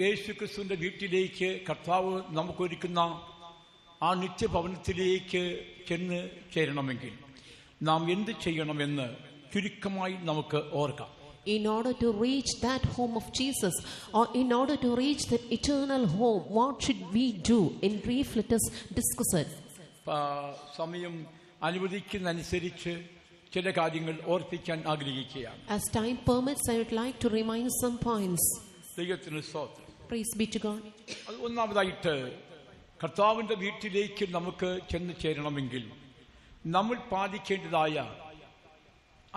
യേശുക്രിസ്തുവിന്റെ വീട്ടിലേക്ക് കർത്താവ് നമുക്കൊരുക്കുന്ന ആ നിത്യഭവനത്തിലേക്ക് ചെന്ന് ചേരണമെങ്കിൽ നാം എന്ത് ചെയ്യണമെന്ന് ചുരുക്കമായി നമുക്ക് ഓർക്കാം. In order to reach that home of Jesus, or in order to reach that eternal home, what should we do? In brief, let us discuss it. സമയം അനുവദിക്കുന്നതനുസരിച്ച് ചില കാര്യങ്ങൾ ഓർപ്പിക്കാൻ ആഗ്രഹിക്കുകയാണ്. As time permits, I would like to remind some points. ദൈവത്തിന് സ്തോത്രം. Praise be to God. ഒന്നാമതായിട്ട് കർത്താവിന്റെ വീട്ടിലേക്ക് നമുക്ക് ചെന്ന് ചേരണമെങ്കിൽ നമ്മൾ പാലിക്കേണ്ടതായ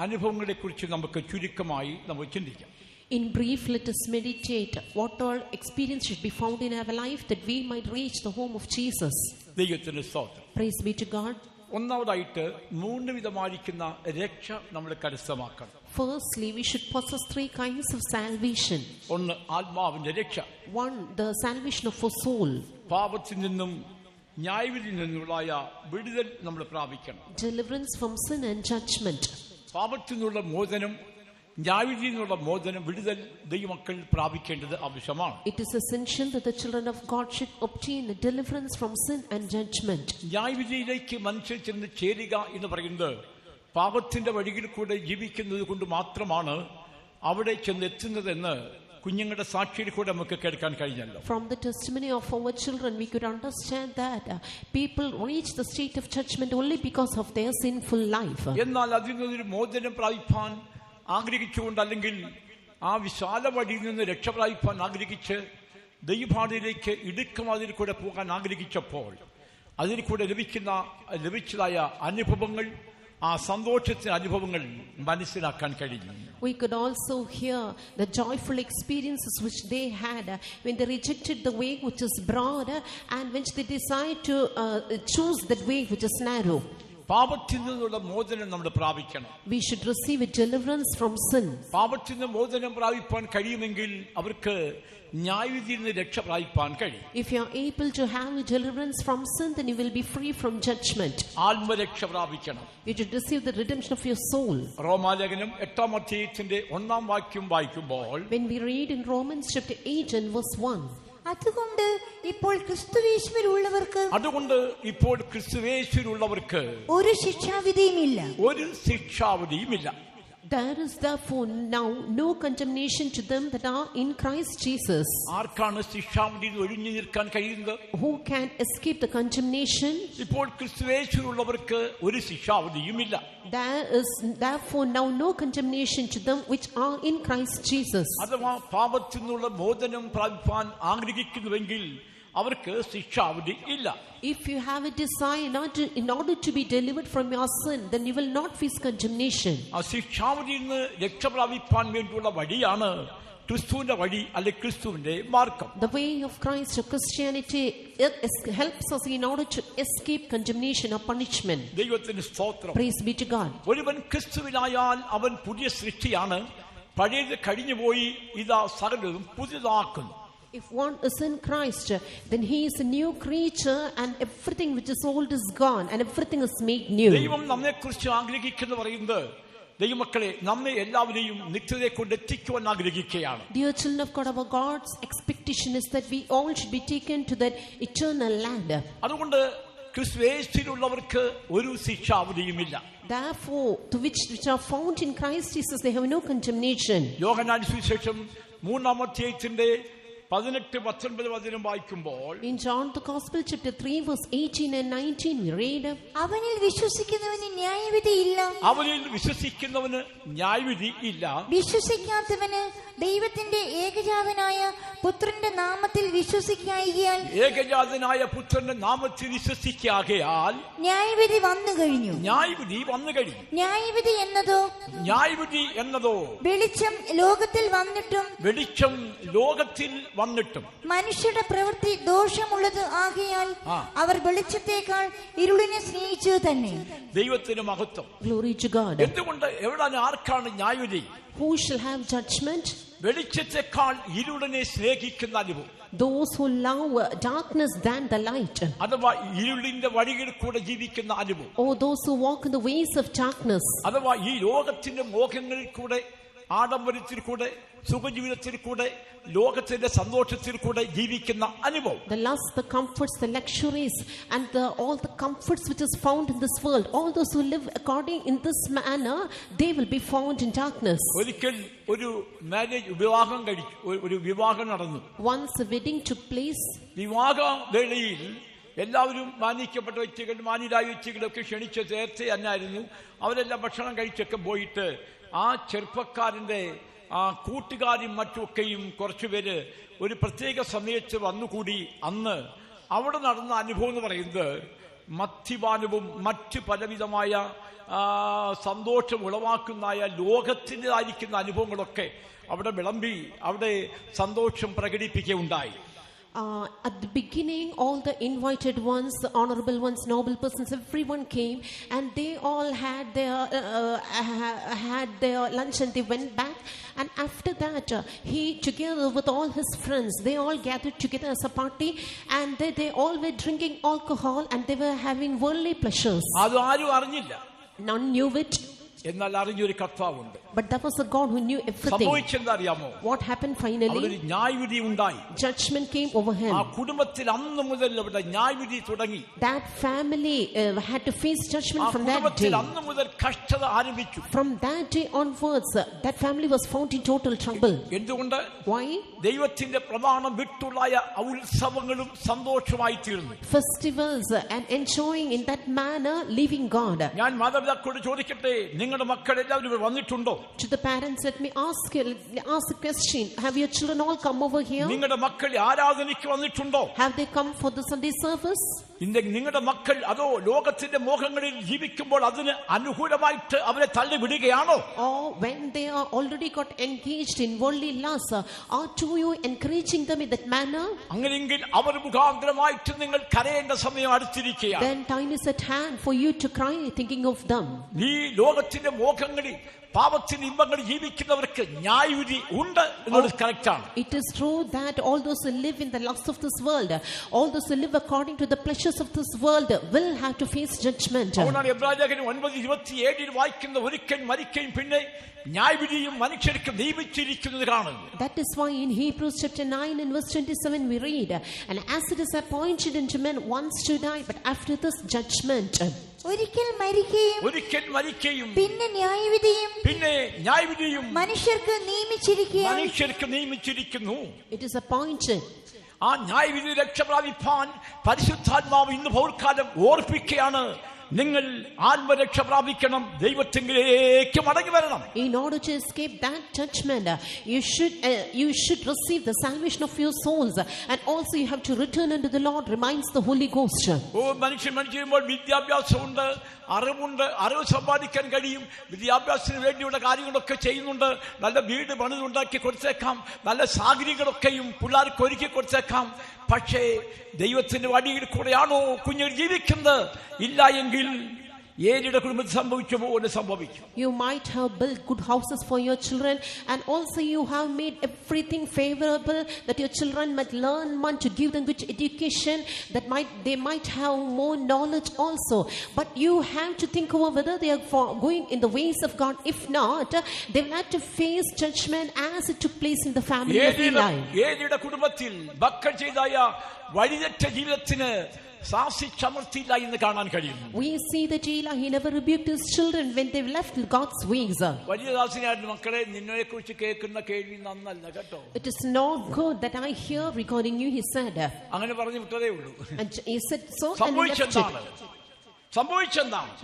അനുഭവങ്ങളെ കുറിച്ച് നമുക്ക് ചുരുക്കമായി നമുക്ക് ചിന്തിക്കാം. In brief, let us meditate what all experience should be found in our life that we might reach the home of Jesus. ദൈവത്തിന് സ്തോത്രം. Praise be to God. ഒന്നാമതായിട്ട് 3 വിധമായിരിക്കുന്ന രക്ഷ നമ്മൾ കരസ്ഥമാക്കണം. Firstly, we should possess 3 kinds of salvation. ഒന്ന് ആത്മാവിന്റെ രക്ഷ. 1, the salvation of our soul. പാപത്തിൽ നിന്നും ന്യായവിധിയിൽ നിന്നുള്ള വിടുതൽ നമ്മൾ പ്രാപിക്കണം. Deliverance from sin and judgment. പാപത്തിൽ നിന്നുള്ള മോചനം, ന്യായവിധിയിൽ നിന്നുള്ള മോചനം, വിടുതൽ ദൈവമക്കൾ പ്രാപിക്കേണ്ടത് ആവശ്യമാണ്. It is essential that the children of God should obtain a deliverance from sin and judgment. ന്യായവിധിയിലേക്ക് മനുഷ്യൻ ചെന്ന് ചേരുക എന്ന് പറയുന്നത് പാപത്തിന്റെ വഴിയിൽ കൂടെ ജീവിക്കുന്നത് കൊണ്ട് മാത്രമാണ് അവിടെ ചെന്നെത്തുന്നതെന്ന് കുഞ്ഞുങ്ങളുടെ സാക്ഷിയിൽ കൂടെ നമുക്ക് കേൾക്കാൻ കഴിഞ്ഞല്ലോ. From the testimony of our children, we could understand that people reach the state of judgment only because of their sinful life. എന്നാൽ അതിൽ നിന്നൊരു മോചനം പ്രാപിപ്പാൻ ആഗ്രഹിച്ചുകൊണ്ട്, അല്ലെങ്കിൽ ആ വിശാല വഴിയിൽ നിന്ന് രക്ഷ പ്രാപിപ്പാൻ ആഗ്രഹിച്ച് ദൈവപാതയിലേക്ക് ഇടുക്കം അതിൽ കൂടെ പോകാൻ ആഗ്രഹിച്ചപ്പോൾ അതിൽ കൂടെ ലഭിച്ചതായ അനുഭവങ്ങൾ, ആ സന്തോഷത്തിന്റെ അനുഭവങ്ങൾ മനസ്സിലാക്കാൻ കഴിഞ്ഞു. We could also hear the joyful experiences which they had when they rejected the way which is broad and which they decided to choose that way which is narrow. പാപത്തിൽ നിന്നുള്ള മോചനം നമ്മൾ പ്രാപിക്കണം. We should receive a deliverance from sin. പാപത്തിൽ നിന്ന് മോചനം പ്രാപിപ്പാൻ കഴിയുമെങ്കിൽ അവർക്ക് ന്യായവിധിയിൽ നിന്ന് രക്ഷ പ്രാപിപ്പാൻ കഴിയും. If you are able to have a deliverance from sin, then you will be free from judgment. ആത്മരക്ഷ പ്രാപിക്കണം. You should receive the redemption of your soul. റോമാലേഖനം 8-ാം അധ്യായത്തിന്റെ 1-ാം വാക്യം വായിക്കുമ്പോൾ, when we read in Romans chapter 8 and verse 1, അതുകൊണ്ട് ഇപ്പോൾ ക്രിസ്തുവേശുവിലുള്ളവർക്ക് ഒരു ശിക്ഷാവിധിയുമില്ല. There is therefore now no condemnation to them that are in Christ Jesus. ആർക്കാണ് ശിക്ഷാവിധിയിൽ ഒഴിഞ്ഞു നിൽക്കാൻ കഴിയുന്നത്? Who can escape the condemnation? ഇപ്പോൾ ക്രിസ്തുവേശുവിലുള്ളവർക്ക് ഒരു ശിക്ഷാവിധിയുമില്ല. There is therefore now no condemnation to them which are in Christ Jesus. അഥവാ പാപത്തിൽ നിന്നുള്ള മോചനം പ്രാപിപ്പാൻ ആഗ്രഹിക്കുന്നുവെങ്കിൽ അവർക്ക് ശിക്ഷാവിധി ഇല്ല. If you have a desire in order to be delivered from your sin, then you will not face condemnation. ആ ശിക്ഷാവിധിയിൽ നിന്ന് രക്ഷ പ്രാപിപ്പാൻ വേണ്ടിയുള്ള വഴിയാണ് ക്രിസ്തുവിന്റെ വഴി, അല്ലെങ്കിൽ ക്രിസ്തുവിന്റെ മാർഗം. The way of Christ or Christianity helps us in order to escape condemnation or punishment. ദൈവത്തിന് സ്തോത്രം. Praise be to God. ഒരുവൻ ക്രിസ്തുവിനായാൽ അവൻ പുതിയ സൃഷ്ടിയാണ്, പഴയത് കഴിഞ്ഞുപോയി, ഇതാ സകലതും പുതിയതാക്കുന്നു. If one is in Christ, then he is a new creature and everything which is old is gone and everything is made new. ദൈവം നമ്മെക്കുറിച്ച് ആഗ്രഹിക്കുന്നു പറയുന്നത്, ദൈവമക്കളെ, നമ്മെ എല്ലാവരെയും നിത്യതയെ കൊണ്ട് എത്തിക്കുവാൻ ആഗ്രഹിക്കുകയാണ്. Dear children of God, our God's expectation is that we all should be taken to that eternal land. അതുകൊണ്ട് ക്രിസ്തുവേശുവിലുള്ളവർക്ക് ഒരു ശിക്ഷാവിധിയുമില്ല. Therefore, to which are found in Christ Jesus, they have no condemnation. യോഹന്നാൻ സുവിശേഷം 3-ാം അധ്യായത്തിന്റെ 18-19 വായിക്കുമ്പോൾ, in John the Gospel chapter 3 verse 18 and 19 we read, അവനിൽ വിശ്വസിക്കുന്നവന് ന്യായവിധിയില്ല. അവനിൽ വിശ്വസിക്കുന്നവന് ന്യായവിധി ഇല്ല. വിശ്വസിക്കാത്തവന് ദൈവത്തിന്റെ ഏകജാതനായ പുത്രന്റെ നാമത്തിൽ വിശ്വസിക്കായികയാൽ, ഏകജാതനായ പുത്രന്റെ നാമത്തിൽ വിശ്വസിക്കാകയാൽ ന്യായവിധി വന്നു കഴിഞ്ഞു. ന്യായവിധി എന്നതോ വെളിച്ചം ലോകത്തിൽ വന്നിട്ടും മനുഷ്യരുടെ പ്രവൃത്തി ദോഷമുള്ളത് ആകയാൽ അവർ വെളിച്ചത്തേക്കാൾ ഇരുളിനെ സ്നേഹിച്ചു തന്നെ. ദൈവത്തിന് മഹത്വം. Glory to God. എന്തുകൊണ്ട്, എവിടാണ്, ആർക്കാണ് ന്യായവിധി? Who shall have judgment? വെളിച്ചത്തെക്കാൾ ഇരുളിനെ സ്നേഹിക്കുന്ന അനുഭവം. Those who love darkness than the light. അഥവാ ഇരുളിന്റെ വഴിയിൽ കൂടെ ജീവിക്കുന്ന അനുഭവം. Or those who walk in the ways of darkness. അഥവാ ഈ ലോകത്തിന്റെ മോഹങ്ങളിൽ കൂടെ ആഡംബരത്തിൽ കൂടെ സുഖജീവിതത്തിൽ കൂടെ ലോകത്തിന്റെ സന്തോഷത്തിൽ കൂടെ ജീവിക്കുന്ന അനുഭവം. The lust, the comforts, the luxuries, and all the comforts which is found in this world, all those who live according in this manner, they will be found in darkness. ഒരിക്കൽ ഒരു വിവാഹം നടന്നു. Once a wedding took place. വിവാഹ വേളയിൽ എല്ലാവരും മാനിക്കപ്പെട്ട വ്യക്തികൾ, മാന്യരായ വ്യക്തികളൊക്കെ ക്ഷണിച്ച നേരത്തെ തന്നെയായിരുന്നു. അവരെല്ലാം ഭക്ഷണം കഴിച്ചൊക്കെ പോയിട്ട് ആ ചെറുപ്പക്കാരന്റെ ആ കൂട്ടുകാരും മറ്റുമൊക്കെയും കുറച്ചുപേര് ഒരു പ്രത്യേക സമയത്ത് വന്നുകൂടി. അന്ന് അവിടെ നടന്ന അനുഭവം എന്ന് പറയുന്നത് മദ്യപാനവും മറ്റ് പലവിധമായ സന്തോഷം ഉളവാക്കുന്നതായ ലോകത്തിൻ്റെതായിരിക്കുന്ന അനുഭവങ്ങളൊക്കെ അവിടെ വിളമ്പി അവിടെ സന്തോഷം പ്രകടിപ്പിക്കുകയുണ്ടായി. At the beginning, all the invited ones, the honorable ones, noble persons, everyone came, and they all had their lunch and they went back. And after that, he together with all his friends, they all gathered together as a party, and they all were drinking alcohol and they were having worldly pleasures. None knew it. എന്നാൽ അറിഞ്ഞൊരു കർത്താവുണ്ട്. But there was a God who knew everything. സംഭവിച്ചെന്തറിയാമോ? What happened finally? ഒരു ന്യായവിധി ഉണ്ടായി. Judgment came over him. ആ കുടുംബത്തിൽ അന്ന് മുതൽ അവിടെ ന്യായവിധി തുടങ്ങി. That family had to face judgment from that day. അന്ന് മുതൽ കഷ്ടത ആരംഭിച്ചു. From that day onwards, that family was found in total trouble. എന്തുകൊണ്ട്? Why? ദൈവത്തിന്റെ പ്രമാണം വിട്ടുള്ള ഉത്സവങ്ങളും സന്തോഷമായി തീർന്നു. Festivals and enjoying in that manner leaving God. ഞാൻ മാതാപിതാക്കളോട് ചോദിക്കട്ടെ, നിങ്ങളുടെ മക്കൾ എല്ലാവരും വന്നിട്ടുണ്ടോ? To the parents, let me ask a question. Have your children all come over here? നിങ്ങളുടെ മക്കൾ ആരാധനയ്ക്ക് വന്നിട്ടുണ്ടോ? Have they come for the Sunday service? നിങ്ങളുടെ മക്കൾ അതോ ലോകത്തിന്റെ മോഹങ്ങളിൽ ജീവിക്കുമ്പോൾ അതിന് അനുകൂലമായിട്ട് അവരെ തള്ളിവിടുകയാണോ? Or when they are already got engaged in worldly lusts, are to you encouraging them in that manner? അങ്ങനെയെങ്കിൽ അവർ മുഖാന്തരമായിട്ട് നിങ്ങൾ കരയേണ്ട സമയം അടുത്തിരിക്കുകയാണ്. Then time is at hand for you to cry thinking of them. ഈ ലോകത്തിന്റെ മോഹങ്ങളിൽ പാപത്തിന്റെ ഇമ്പങ്ങളിൽ ജീവിക്കുന്നവർക്ക് ന്യായവിധി ഉണ്ട് എന്നുള്ളത് കറക്റ്റാണ്. It is true that all those who live in the lust of this world, all those who live according to the pleasures of this world will have to face judgment. അതുകൊണ്ടാണ് എബ്രായലേഖനം 9:27 വായിക്കുന്ന ഒരിക്കൽ മരിക്കുകയും പിന്നെ ന്യായവിധിയും മനുഷ്യർക്ക് നിയമിച്ചിരിക്കുന്നത് കാണുന്നു. That is why in Hebrews chapter 9 and verse 27 we read, and as it is appointed unto men once to die, but after this judgment. ഒരിക്കൽ മരിക്കുകയും പിന്നെ ന്യായവിധിയും മനുഷ്യർക്ക് നിയമിച്ചിരിക്കുന്നു. It is appointed. ആ ന്യായവിധി രക്ഷ പ്രാപിപ്പാൻ പരിശുദ്ധാത്മാവ് ഇന്ന് പൗർക്കാലം ഓർപ്പിക്കുകയാണ്. നിങ്ങൾ ആത്മരക്ഷ പ്രാപിക്കണം, ദൈവത്തിലേക്ക് മടങ്ങി വരണം. In order to escape that judgment, you should receive the salvation of your souls, and also you have to return unto the Lord, reminds the Holy Ghost. മനുഷ്യൻ വിദ്യാഭ്യാസമുണ്ട്, അറിവ് സമ്പാദിക്കാൻ കഴിയും, വിദ്യാഭ്യാസത്തിന് വേണ്ടിയുള്ള കാര്യങ്ങളൊക്കെ ചെയ്യുന്നുണ്ട്, നല്ല വീട് പണിതുണ്ടാക്കി കൊടുത്തേക്കാം, നല്ല സാഹചര്യങ്ങളൊക്കെയും പിള്ളേർക്ക് ഒരുക്കി കൊടുത്തേക്കാം. പക്ഷേ ദൈവത്തിന്റെ വഴിയിൽ കൂടെയാണോ കുഞ്ഞുങ്ങൾ ജീവിക്കുന്നത്? ഇല്ല എങ്കിൽ ഏലിയുടെ കുടുംബത്തിൽ സംഭവിച്ച പോലെ സംഭവിക്കും. You might have built good houses for your children, and also you have made everything favorable that your children might learn, to give them good education, that they might have more knowledge also. But you have to think over whether they are going in the ways of God. If not, they will have to face judgment as it took place in the family of Eli. ഏലിയുടെ കുടുംബത്തിൽ മക്കൾ ചെയ്തായ വഴിതെറ്റ ജീവിതത്തിന് സാക്ഷിച്ചമർത്തിയില്ല എന്ന് കാണാൻ കഴിയും. We see that Eli, he never rebuked his children when they left God's ways. വലിയ ദാസനായിരുന്നു, മക്കളെ നിന്നെ കുറിച്ച് കേൾക്കുന്ന കേൾവി നന്നല്ല കേട്ടോ. It is not good that I hear regarding you, he said. അങ്ങനെ പറഞ്ഞു വിട്ടതേ ഉള്ളൂ. And he said so, and സംഭവിച്ചെന്താണ്?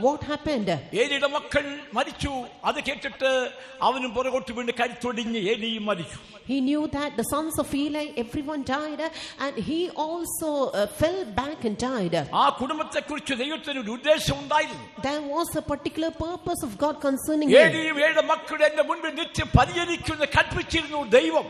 What happened? ഏലിയുടെ മക്കൾ മരിച്ചു. അത് കേട്ടിട്ട് അവനും പുറകോട്ട് വീണ് കരുത്തൊടിഞ്ഞ് ഏലിയും മരിച്ചു. He knew that the sons of Eli, everyone died, and he also fell back and died. ആ കുടുംബത്തെ കുറിച്ച് ദൈവത്തിന് ഒരു ഉദ്ദേശം ഉണ്ടായിരുന്നു. There was a particular purpose of God concerning him. ഏലിയും ഏലിയുടെ മക്കളും എന്റെ മുൻപിൽ നിത്യം പരിചരിക്കുമെന്ന് കൽപ്പിച്ചിരുന്നു ദൈവം.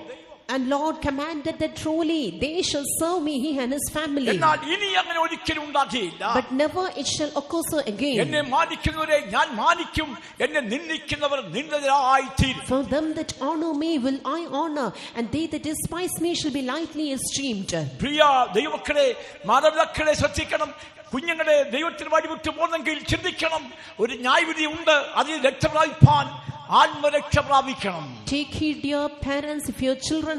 And Lord commanded that truly they shall serve me, he and his family. എന്നാൽ ഇനി അങ്ങനെ ഒരിക്കലും ഉണ്ടാകില്ല. But never it shall occur so again. എന്നെ മാനിക്കുന്നവരെ ഞാൻ മാനിക്കും, എന്നെ നിന്ദിക്കുന്നവർ നിന്ദിതരായി തീരും. For them that honor me will I honor, and they that despise me shall be lightly esteemed. പ്രിയ ദൈവമക്കളെ, മാതാപിതാക്കളെ ശ്രദ്ധിക്കണം. കുഞ്ഞുങ്ങളെ ദൈവത്തിന് വഴി വിട്ടു പോകുന്നെങ്കിൽ ചിന്തിക്കണം, ഒരു ന്യായവിധി ഉണ്ട്, അതിൽ രക്ഷ പ്രാപിപ്പാൻ ആത്മരക്ഷ പ്രാപിക്കണം. Take heed, dear parents, if your children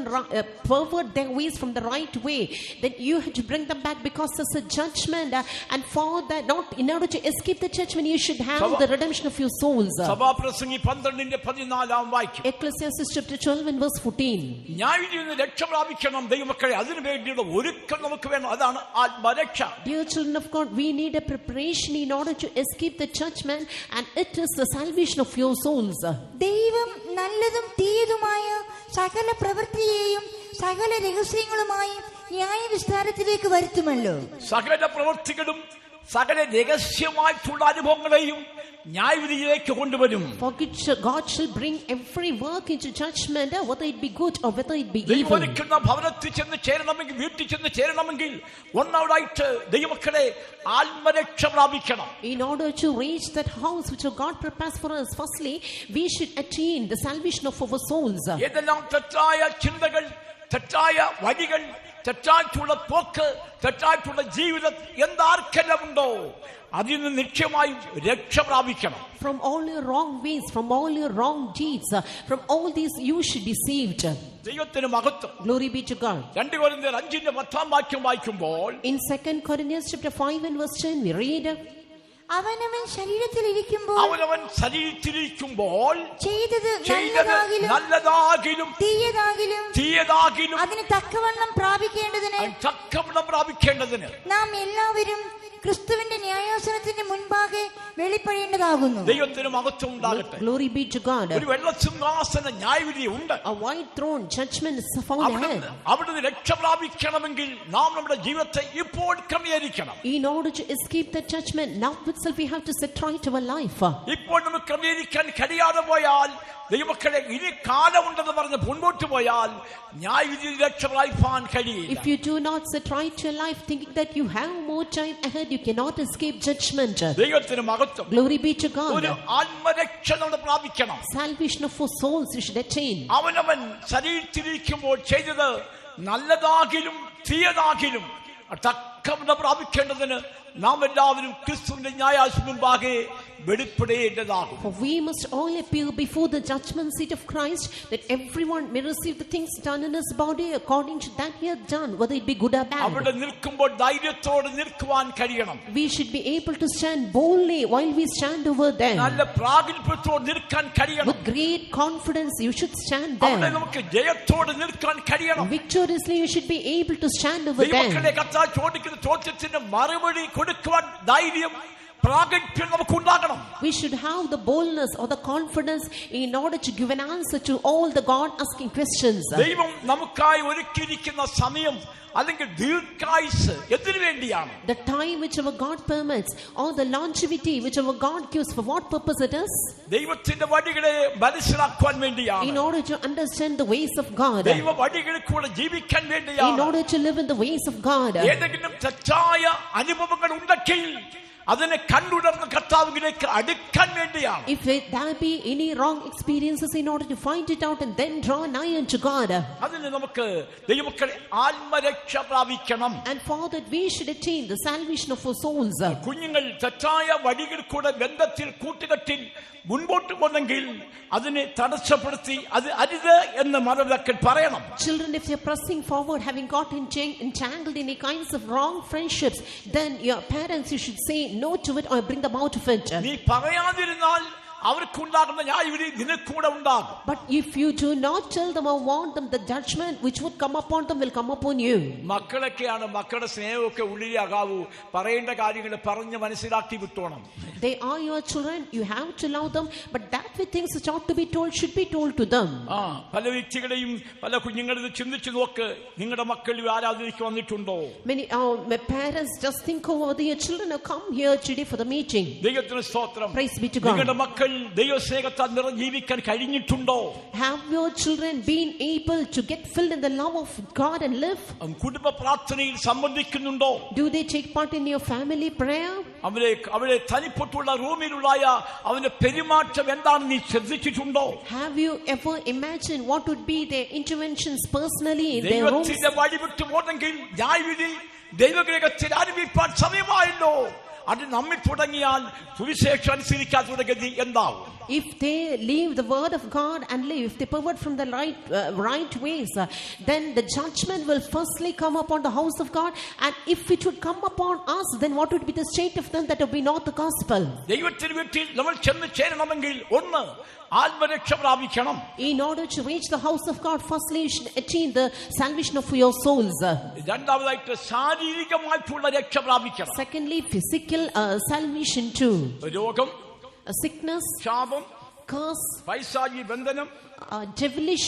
pervert their ways from the right way, then you have to bring them back, because there's a judgment, and for that, not in order to escape the judgment, you should have the redemption of your souls. സഭാപ്രസംഗി 12:14 വാക്യം. Ecclesiastes chapter 12 and verse 14. ന്യായവിധിയിൽ നിന്ന് രക്ഷ പ്രാപിക്കണം ദൈവമക്കളെ, അതിനു വേണ്ടിയുള്ള ഒരുക്കം നമുക്ക് വേണം. അതാണ് ആത്മരക്ഷ. Dear children of God, we need a preparation in order to escape the judgment, and it is the salvation of your souls. ദൈവം നല്ലതും തീയതുമായ സകല പ്രവൃത്തിയെയും സകല രഹസ്യങ്ങളുമായി ന്യായവിസ്താരത്തിലേക്ക് വരുത്തുമല്ലോ. സകല പ്രവൃത്തികളും സകല രഹസ്യമായിട്ടുള്ള അനുഭവങ്ങളെയും ന്യായവിധിയിലേക്ക് കൊണ്ടുവരും. For which God shall bring every work into judgment, whether it be good or whether it be evil. ദൈവമൊരുക്കുന്ന ഭവനത്തിൽ ചെന്ന് ചേരണമെങ്കിൽ, വീട്ടിൽ ചെന്ന് ചേരണമെങ്കിൽ ഒന്നാമതായിട്ട് ദൈവമക്കളെ ആത്മരക്ഷ പ്രാപിക്കണം. In order to reach that house which God prepares for us, firstly we should attain the salvation of our souls. ഏതെല്ലാം തെറ്റായ ചിന്തകൾ, തെറ്റായ വഴികൾ, തെറ്റായിട്ടുള്ള പോക്ക്, തെറ്റായിട്ടുള്ള ജീവിതം എന്താർക്കെല്ലാം ഉണ്ടോ അതിൽ നിന്ന് നിശ്ചയമായും രക്ഷ പ്രാപിക്കണം. From all your wrong ways, from all your wrong deeds, from all these you should be saved. ദൈവത്തിന് മഹത്വം. Glory be to God. 2 കൊരിന്ത്യർ 5:10 വാക്യം വായിക്കുമ്പോൾ, in 2 Corinthians chapter 5 and verse 10 we read, അവനവൻ ശരീരത്തിലിരിക്കുമ്പോൾ ചെയ്തത് നല്ലതാകിലും തീയതാകിലും അതിന് തക്കവണ്ണം പ്രാപിക്കേണ്ടതിന് നാം എല്ലാവരും ക്രിസ്തുവിന്റെ ന്യായാസനത്തിന് മുൻപാകെ വെളിപ്പെടേണ്ടതാകുന്നു. ദൈവത്തിന് മഹത്വം ഉണ്ടാകട്ടെ. Glory be to God. ഒരു വെള്ളസിംഹാസന ന്യായവിധി ഉണ്ട്. A white throne judgment is found ahead. അവിടുന്ന് രക്ഷ പ്രാപിക്കണമെങ്കിൽ നാം നമ്മുടെ ജീവിതത്തെ ഇപ്പോൾ ക്രമീകരിക്കണം. In order to escape that judgment, now itself we have to set right our life. ഇപ്പോൾ നമുക്ക് ക്രമീകരിക്കാൻ കഴിയാതെ പോയാൽ, ദൈവമക്കളെ ഇനി കാലമുണ്ടെന്ന് പറഞ്ഞ് മുൻപോട്ട് പോയാൽ ന്യായവിധിയിൽ രക്ഷ പ്രാപിക്കാൻ കഴിയില്ല. If you do not set right your life thinking that you have more time ahead, you cannot escape judgment. ദൈവത്തിന് മഹത്വം. Glory be to God. ഒരു ആത്മരക്ഷ നമ്മൾ പ്രാപിക്കണം. Salvation of our souls you should attain. അവനവൻ ശരീരത്തിലിരിക്കുമ്പോൾ ചെയ്തത് നല്ലതാകിലും തീയതാകിലും തക്കവണ്ണം പ്രാപിക്കേണ്ടതിന് നാം എല്ലാവരും ക്രിസ്തുവിന്റെ ന്യായാസനത്തിന് മുൻപാകെ വെളിപ്പെടേണ്ടതാകും. For we must all appear before the judgment seat of Christ, that everyone may receive the things done in his body according to that he has done, whether it be good or bad. അവിടെ നിൽക്കുമ്പോൾ ധൈര്യത്തോടെ നിൽക്കുവാൻ കഴിയണം. We should be able to stand boldly while we stand over there. നല്ല പ്രാഗൽഭ്യത്തോടെ നിൽക്കാൻ കഴിയണം. With great confidence you should stand there. അവിടെ നമുക്ക് ജയത്തോടെ നിൽക്കാൻ കഴിയണം. Victoriously you should be able to stand over there. ദൈവമക്കളെ, കർത്താവ് ചോദിക്കുന്ന ചോദ്യത്തിന് മറുപടി കൊടുക്കുവാൻ ധൈര്യം, പ്രാഗൽഭ്യം നമുക്ക് ഉണ്ടാകണം. We should have the boldness or the confidence in order to give an answer to all the God asking questions. ദൈവം നമുക്കായി ഒരുക്കിയിരിക്കുന്ന സമയം അല്ലെങ്കിൽ ദീർഘായുസ് എന്തിനു വേണ്ടിയാണ്? The time which our God permits, or the longevity which our God gives, for what purpose it is? ദൈവത്തിന്റെ വഴികളെ മനസ്സിലാക്കുവാൻ വേണ്ടിയാണ്. In order to understand the ways of God. ദൈവ വഴികളിൽ കൂടെ ജീവിക്കാൻ വേണ്ടിയാണ്. In order to live in the ways of God. ഏതെങ്കിലും തെറ്റായ അനുഭവങ്ങൾ ഉണ്ടെങ്കിൽ അതിനെ കണ്ടുടർന്ന് കർത്താവിലേക്ക് അടുക്കാൻ വേണ്ടിയാണ്. If there be any wrong experiences, in order to find it out and then draw nigh unto God. അതിന് നമുക്ക് ദൈവമക്കളെ ആത്മരക്ഷ പ്രാപിക്കണം. And for that we should attain the salvation of our souls. കുഞ്ഞുങ്ങൾ തെറ്റായ വഴികളിൽ കൂടെ ബന്ധത്തിൽ കൂട്ടുകെട്ടിൽ മുൻപോട്ട് പോന്നെങ്കിൽ അതിനെ തടസ്സപ്പെടുത്തി അത് അരുത് എന്ന് മാതാപിതാക്കൾ പറയണം. Children, if they are pressing forward, having got entangled in any kinds of wrong friendships, then your parents, you should say no to it or bring them out of it. നീ പറയാതിരുന്നാൽ അവർക്കുണ്ടാകുന്ന ന്യായവിധി നിനക്കൂടെ ഉണ്ടാകും. But if you do not tell them or warn them, the judgment which would come upon them will come upon you. മക്കളൊക്കെയാണ്, മക്കളുടെ സ്നേഹമൊക്കെ ഉള്ളിലാകാവൂ. പറയേണ്ട കാര്യങ്ങൾ പറഞ്ഞ് മനസ്സിലാക്കി വിട്ടോണം. They are your children, you have to love them, but that which things which ought to be told should be told to them. പല വ്യക്തികളെയും പല കുഞ്ഞുങ്ങളും ചിന്തിച്ചു നോക്ക്, നിങ്ങളുടെ മക്കൾ ആരാധനയ്ക്ക് വന്നിട്ടുണ്ടോ? Many my parents just think over whether your children have come here today for the meeting. ദൈവത്തിന് സ്തോത്രം. Praise be to God. നിങ്ങളുടെ മക്കൾ ദൈവസ്നേഹത്താൽ നിറഞ്ഞ് ജീവിക്കാൻ കഴിഞ്ഞിട്ടുണ്ടോ? Have your children been able to get filled in the love of God and live? കുടുംബ പ്രാർത്ഥനയിൽ സംബന്ധിക്കുന്നുണ്ടോ? Do they take part in your family prayer? അവരെ തനിപ്പെട്ടുള്ള റൂമിലുള്ള അവന്റെ പെരുമാറ്റം എന്താണെന്ന് നീ ശ്രദ്ധിച്ചിട്ടുണ്ടോ? Have you ever imagined what would be their interventions personally in their rooms? ദൈവത്തിന്റെ വഴി വിട്ടു പോന്നെങ്കിൽ ന്യായവിധി ദൈവഗ്രഹത്തിൽ ആരംഭിക്കാൻ സമയമായല്ലോ. അത് നമ്മിൽ തുടങ്ങിയാൽ സുവിശേഷം അനുസരിക്കാത്തവരുടെ ഗതി എന്താവും? If they leave the word of God and live, if they pervert from the right ways, then the judgment will firstly come upon the house of God. And if it would come upon us, then what would be the state of them that would be not the gospel? ദൈവത്തിന്റെ വീട്ടിൽ നമ്മൾ ചെന്ന് ചേരണമെങ്കിൽ ഒന്ന് ആത്മരക്ഷ പ്രാപിക്കണം. In order to reach the house of God, firstly you should attain the salvation of your souls. രണ്ടാമതായിട്ട് ശാരീരികമായിട്ടുള്ള രക്ഷ പ്രാപിക്കണം. Secondly, physical salvation too. രോഗം, Sickness, ശാപം, curse, പൈശാചിക ബന്ധനം, devilish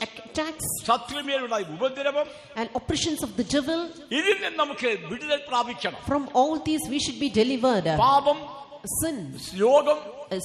attacks, ശത്രുമേലുള്ള ഉപദ്രവം, and oppressions of the devil. ഇതിൽ നിന്ന് നമുക്ക് വിടുതൽ പ്രാപിക്കണം. From all these we should be delivered. പാപം, Sin, രോഗം,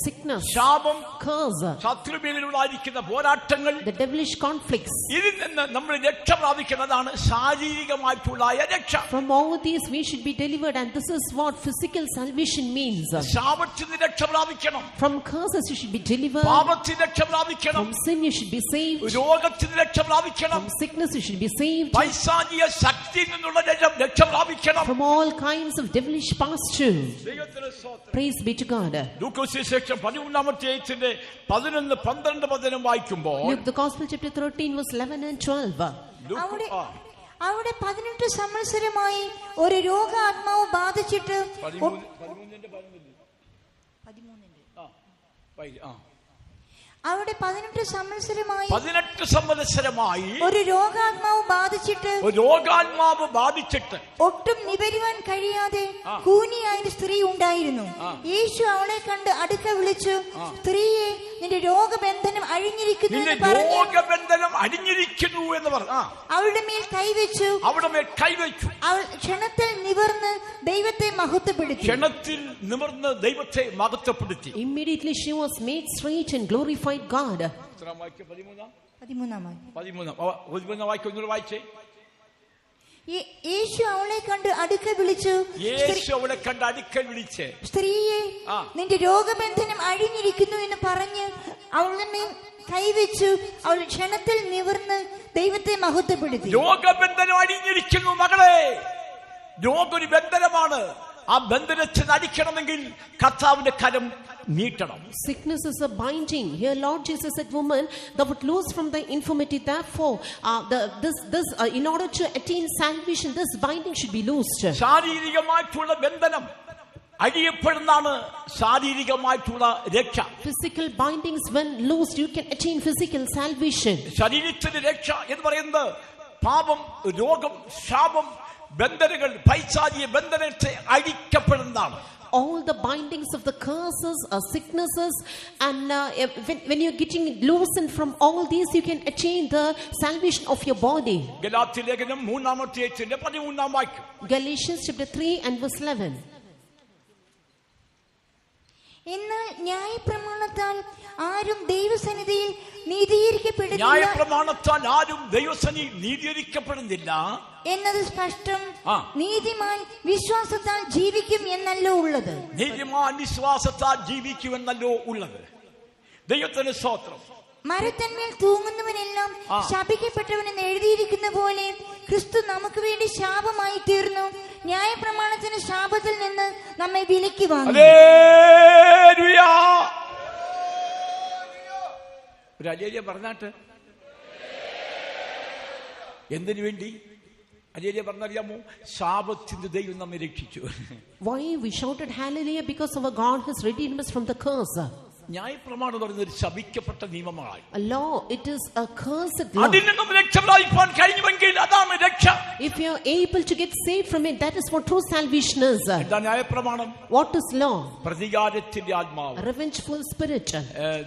sickness, ശാപം, curse, ശത്രുമേലുള്ളായിരിക്കുന്ന പോരാട്ടങ്ങൾ, the devilish conflicts. ഇതിൽ നിന്ന് നമ്മൾ രക്ഷ പ്രാപിക്കുന്നതാണ് ശാരീരികമായിട്ടുള്ള രക്ഷ. From all these we should be delivered, and this is what physical salvation means. ശാപത്തിന് രക്ഷ പ്രാപിക്കണം. From curses you should be delivered. പാപത്തിന് രക്ഷ പ്രാപിക്കണം. From sin you should be saved. രോഗത്തിന് രക്ഷ പ്രാപിക്കണം. From sickness you should be saved. പൈശാചിക ശക്തിയിൽ നിന്നുള്ള രക്ഷ പ്രാപിക്കണം. From all kinds of devilish past too. ദൈവത്തിന് സ്തോത്രം. Praise be to God. ലൂക്കോസ് സുവിശേഷം 13-ാമത്തെ 11-12 വായിക്കുമ്പോൾ Luke the Gospel chapter 13 verse 11 and 12. അവിടെ 18 സംവത്സരമായി ഒരു രോഗാത്മാവ് ബാധിച്ചിട്ട് അവിടെ 18 സംവത്സരമായി ഒരു രോഗാത്മാവ് ബാധിച്ചിട്ട് ഒട്ടും നിവരുവാൻ കഴിയാതെ കൂനിയായ സ്ത്രീ ഉണ്ടായിരുന്നു. യേശു അവളെ കണ്ട് അടുക്ക വിളിച്ചു, സ്ത്രീയെ, നിന്റെ രോഗബന്ധനം അഴിഞ്ഞിരിക്കുന്നു എന്ന് പറഞ്ഞു അവളുടെ മേൽ കൈവച്ചു. അവൾ ക്ഷണത്തിൽ നിവർന്ന് ദൈവത്തെ മഹത്വപ്പെടുത്തി. Immediately she was made straight and glorified God. 13 വായിച്ചേ. യേശു അവളെ കണ്ട് അടുക്കൽ വിളിച്ചു, സ്ത്രീയെ, നിന്റെ രോഗബന്ധനം അഴിഞ്ഞിരിക്കുന്നു എന്ന് പറഞ്ഞ് അവളുടെ മേൽ കൈവച്ചു. അവൾ ക്ഷണത്തിൽ നിവർന്ന് ദൈവത്തെ മഹത്വപ്പെടുത്തി. രോഗബന്ധനം അഴിഞ്ഞിരിക്കുന്നു മകളെ. രോഗം ഒരു ബന്ധനമാണ്. ആ ബന്ധനത്തിന് അടിക്കണമെങ്കിൽ കർത്താവിന്റെ കരം നീട്ടണം. Sickness is a binding. Here Lord Jesus said, woman, thou would loose from thy infirmity. Therefore in order to attain salvation, this binding should be loosed. ശാരീരികമായിട്ടുള്ള ബന്ധനം അഴിയപ്പെടുന്നതാണ് ശാരീരികമായിട്ടുള്ള രക്ഷ. Physical bindings when loosed, you can attain physical salvation. ശരീരത്തിന്റെ രക്ഷ എന്ന് പറയുന്നത് പാപം, രോഗം, ശാപം, ബന്ധനങ്ങൾ, പൈശാചിക ബന്ധനത്തെ അഴിക്കപ്പെടുന്നതാണ്. All the bindings of the curses, sicknesses, and when you're getting loosened from all these, you can attain the salvation of your body. Galatia ലേഖനം 3-ാം വാക്യം. Galatians chapter 3 and verse 11. എന്നാൽ ന്യായപ്രമാണത്താൽ ആരും ദൈവസന്നിധിയിൽ നീതീകരിക്കപ്പെടുന്നില്ല എന്നത് സ്പഷ്ടം. നീതിമാൻ വിശ്വാസത്താൽ ജീവിക്കും എന്നല്ലോ ഉള്ളത്. ദൈവത്തിന് സ്തോത്രം. മരത്തന്മേൽ തൂങ്ങുന്നവനെല്ലാം ശപിക്കപ്പെട്ടവനെന്ന് എഴുതിയിരിക്കുന്ന പോലെ ക്രിസ്തു നമുക്ക് വേണ്ടി ശാപമായി തീർന്നു. ന്യായപ്രമാണത്തിന് ശാപത്തിൽ നിന്ന് നമ്മെ വിലക്കി വാങ്ങി. ഒരു അലേലിയ പറഞ്ഞാട്ട് എന്തിനു വേണ്ടി അലേലിയ പറഞ്ഞറിയാമോ? ശാപത്തിന്റെ ദൈവം നമ്മെ രക്ഷിച്ചു. Why we shouted hallelujah? Because our God has redeemed us from the curse. ന്യായപ്രമാണം എന്ന് പറയുന്നത് ഒരു ശപിക്കപ്പെട്ട നിയമമാണ്. A law, it is a cursed law. അതിൽ നിന്നും രക്ഷ പ്രാപിക്കാൻ കഴിഞ്ഞുവെങ്കിൽ അതാണ് രക്ഷ. If you are able to get saved from it, that is what true salvation is. എന്താ ന്യായപ്രമാണം? What is law? പ്രതികാരത്തിന്റെ ആത്മാവ്, a revengeful spirit.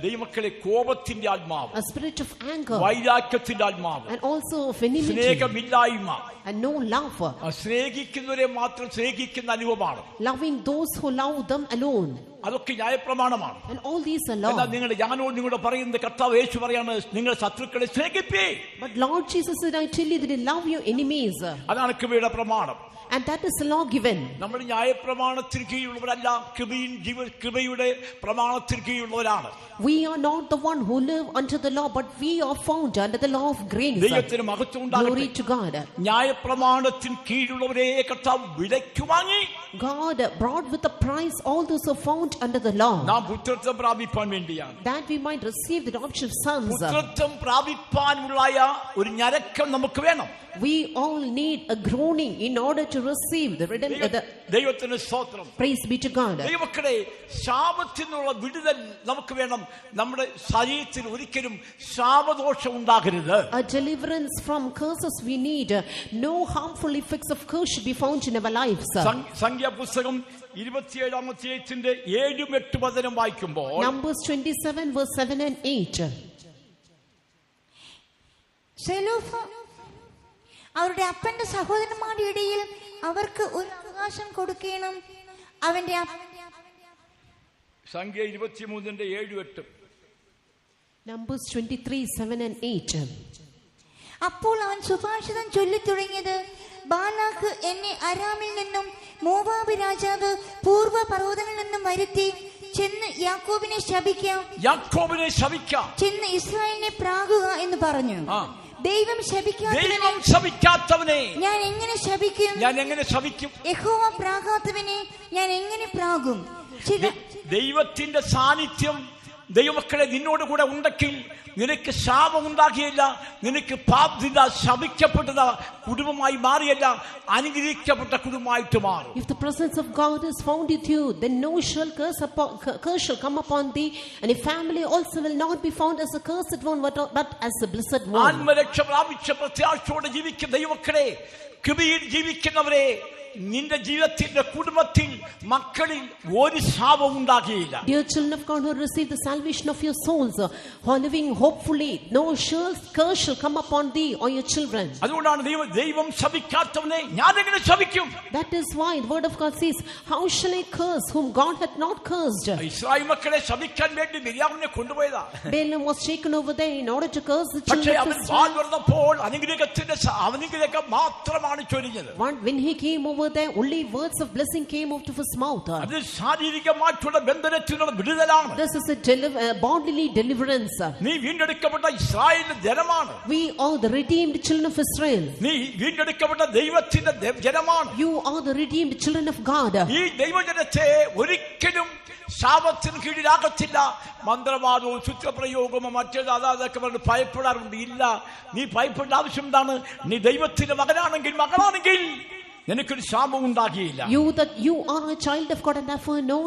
ദൈവമക്കളെ കോപത്തിന്റെ ആത്മാവ്, a spirit of anger, വൈരാഗ്യത്തിന്റെ ആത്മാവ്, and also of enmity, സ്നേഹമില്ലായ്മ, and no love. സ്നേഹിക്കുന്നവരെ മാത്രം സ്നേഹിക്കുന്ന അനുഭവമാണ്. Loving those who love them alone. അതൊക്കെ ന്യായപ്രമാണമാണ്. And all these are എന്നാൽ law. നിങ്ങളോട് പറയുന്നത് കർത്താവ് യേശു പറയാണ്, നിങ്ങൾ ശത്രുക്കളെ സ്നേഹിപ്പേ. But Lord Jesus said, I tell you that you love your enemies. അതാണ് കൃപയുടെ പ്രമാണം. And that is the law given. നമ്മൾ ന്യായപ്രമാണത്തിന് കീഴിലുള്ളവരല്ല, കൃപയുടെ പ്രമാണത്തിന് കീഴിലുള്ളവരാണ്. We are not the one who live under the law, but we are found under the law of grace. ദൈവത്തിന് മഹത്വം Glory ഉണ്ടാകട്ടെ. to God. ന്യായപ്രമാണത്തിന് കീഴിലുള്ളവരെ കർത്താവ് വിലയ്ക്ക് വാങ്ങി. God brought with a price all those who are found under the law, നാം പുത്രത്വം പ്രാപിപ്പാൻ വേണ്ടിയാണ്. that we might receive the adoption of sons. പുത്രത്വം പ്രാപിപ്പാനുള്ള ഒരു ഞരക്കം നമുക്ക് വേണം. We all need a groaning in order to receive the redemption. ദൈവത്തിന് സ്തോത്രം. Praise be to God. ദൈവമക്കളെ, ശാപത്തിൽ നിന്നുള്ള വിടുതൽ നമുക്ക് വേണം. നമ്മുടെ ശരീരത്തിൽ ഒരിക്കലും ശാപദോഷം ഉണ്ടാകരുത്. A deliverance from curses we need. No harmful effects of curse should be found in our lives. സംഖ്യാപുസ്തകം 27-ാം അധ്യായത്തിന്റെ 7-8 വചനം വായിക്കുമ്പോൾ, Numbers 27 verse 7 and 8. അവരുടെ അപ്പന്റെ സഹോദരന്മാരുടെ ഇടയിൽ അവർക്ക് ഒരു അവകാശം കൊടുക്കണം. അവന്റെ സംഖ്യ 23-ന്റെ 7-8. Numbers 23 7 and 8. അപ്പോൾ അവൻ സുഭാഷിതം ചൊല്ലിത്തുടങ്ങിയത്, ബാലാക്ക് എന്നെ അരാമിൽ നിന്നും മോവാബ് രാജാവ് പൂർവ്വ പർവ്വതങ്ങളിൽ നിന്നും വരുത്തി ചെന്ന് യാക്കോബിനെ ശപിക്കാം, ചെന്ന് ഇസ്രായേലിനെ പ്രാകുക എന്ന് പറഞ്ഞു. ദൈവം ശപിക്കാത്തവനെ ഞാൻ എങ്ങനെ ശപിക്കും? യഹോവ പ്രാകാത്തവനെ ഞാൻ എങ്ങനെ പ്രാകും? ദൈവത്തിന്റെ സാന്നിധ്യം ദൈവമക്കളെ നിന്നോട് കൂടെ ഉണ്ടെങ്കിൽ നിനക്ക് ശാപം ഉണ്ടാകിയല്ല, നിനക്ക് ശപിക്കപ്പെട്ട കുടുംബമായി മാറിയല്ല, അനുഗ്രഹിക്കപ്പെട്ട കുടുംബമായിട്ട് മാറും. If the presence of God is found with you, then no curse shall come upon thee, and your family also will not be found as a cursed one, but as a blessed one. ആത്മരക്ഷ പ്രാപിച്ച പ്രത്യാശയോടെ ജീവിക്കുന്ന ദൈവമക്കളെ, കൃപയിൽ ജീവിക്കുന്നവരെ, നിന്റെ ജീവിതത്തിന്റെ കുടുംബത്തിൽ മക്കളിൽ ഒരു ശാപം ഉണ്ടാകില്ല. Dear children of God who receive the salvation of your souls, who are living hopefully, no curse shall come upon thee or your children. അതുകൊണ്ടാണ് ദൈവം ശപിക്കാത്തവനെ ഞാൻ എങ്ങനെ ശപിക്കും? That is why the word of God says, how shall I curse whom God hath not cursed? Israel മക്കളെ ശപിക്കാൻ വേണ്ടി മിര്യാമിനെ കൊണ്ടുപോയതാ. Balaam was taken over there in order to curse the പക്ഷേ children of അവൻ Israel. വാൾ തുറന്നപ്പോൾ അനുഗ്രഹം മാത്രമാണ് ചൊരിഞ്ഞത്. When he came over there, only words of blessing came out of his mouth. അത് ശാരീരികമായിട്ടുള്ള ബന്ധനത്തിനുള്ള വിടുതലാണ്. This is a bodily deliverance. നീ വീണ്ടെടുക്കപ്പെട്ട ഇസ്രായേലിന്റെ ജനമാണ്. We are the redeemed children of Israel. നീ വീണ്ടെടുക്കപ്പെട്ട ദൈവത്തിന്റെ ജനമാണ്. You are the redeemed children of God. ഈ ദൈവജനത്തെ ഒരിക്കലും ശാപത്തിന് കീഴിലാകത്തില്ല. മന്ത്രവാദവും സൂത്രപ്രയോഗമോ മറ്റേത് അതൊക്കെ പറഞ്ഞ് ഭയപ്പെടാറുണ്ട്. ഇല്ല, നീ ഭയപ്പെടേണ്ട ആവശ്യം എന്താണ്? നീ ദൈവത്തിന്റെ മകളാണെങ്കിൽ നിനക്കൊരു ശാപം ഉണ്ടാകില്ല. You are a child of God, and therefore no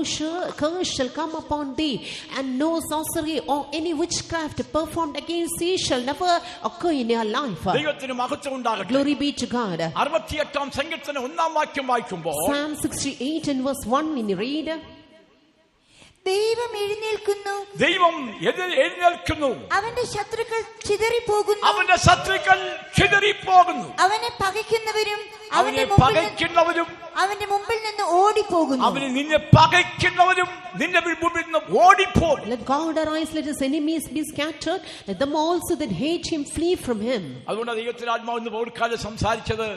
curse shall come upon thee, and no sorcery or any witchcraft performed against thee shall never occur in your life. ദൈവത്തിന് മഹത്വം ഉണ്ടാകട്ടെ. Glory be to God. 68-ാം സങ്കീർത്തനം 1-ാം വാക്യം വായിക്കുമ്പോൾ, Psalm 68 and verse 1 we read, ദൈവം എഴുന്നേൽക്കുന്നു, അവന്റെ ശത്രുക്കൾ ചിതറിപ്പോകുന്നു, അവനെ പകയ്ക്കുന്നവരും അവന്റെ മുമ്പിൽ നിന്ന് ഓടിപ്പോകുന്നു. Let God arise, let his enemies be scattered, let them also that hate him flee from him. അതുകൊണ്ട് ദൈവത്തിന്റെ ആത്മാവ് ഇന്ന് പൗർക്കാലം സംസാരിച്ചത്,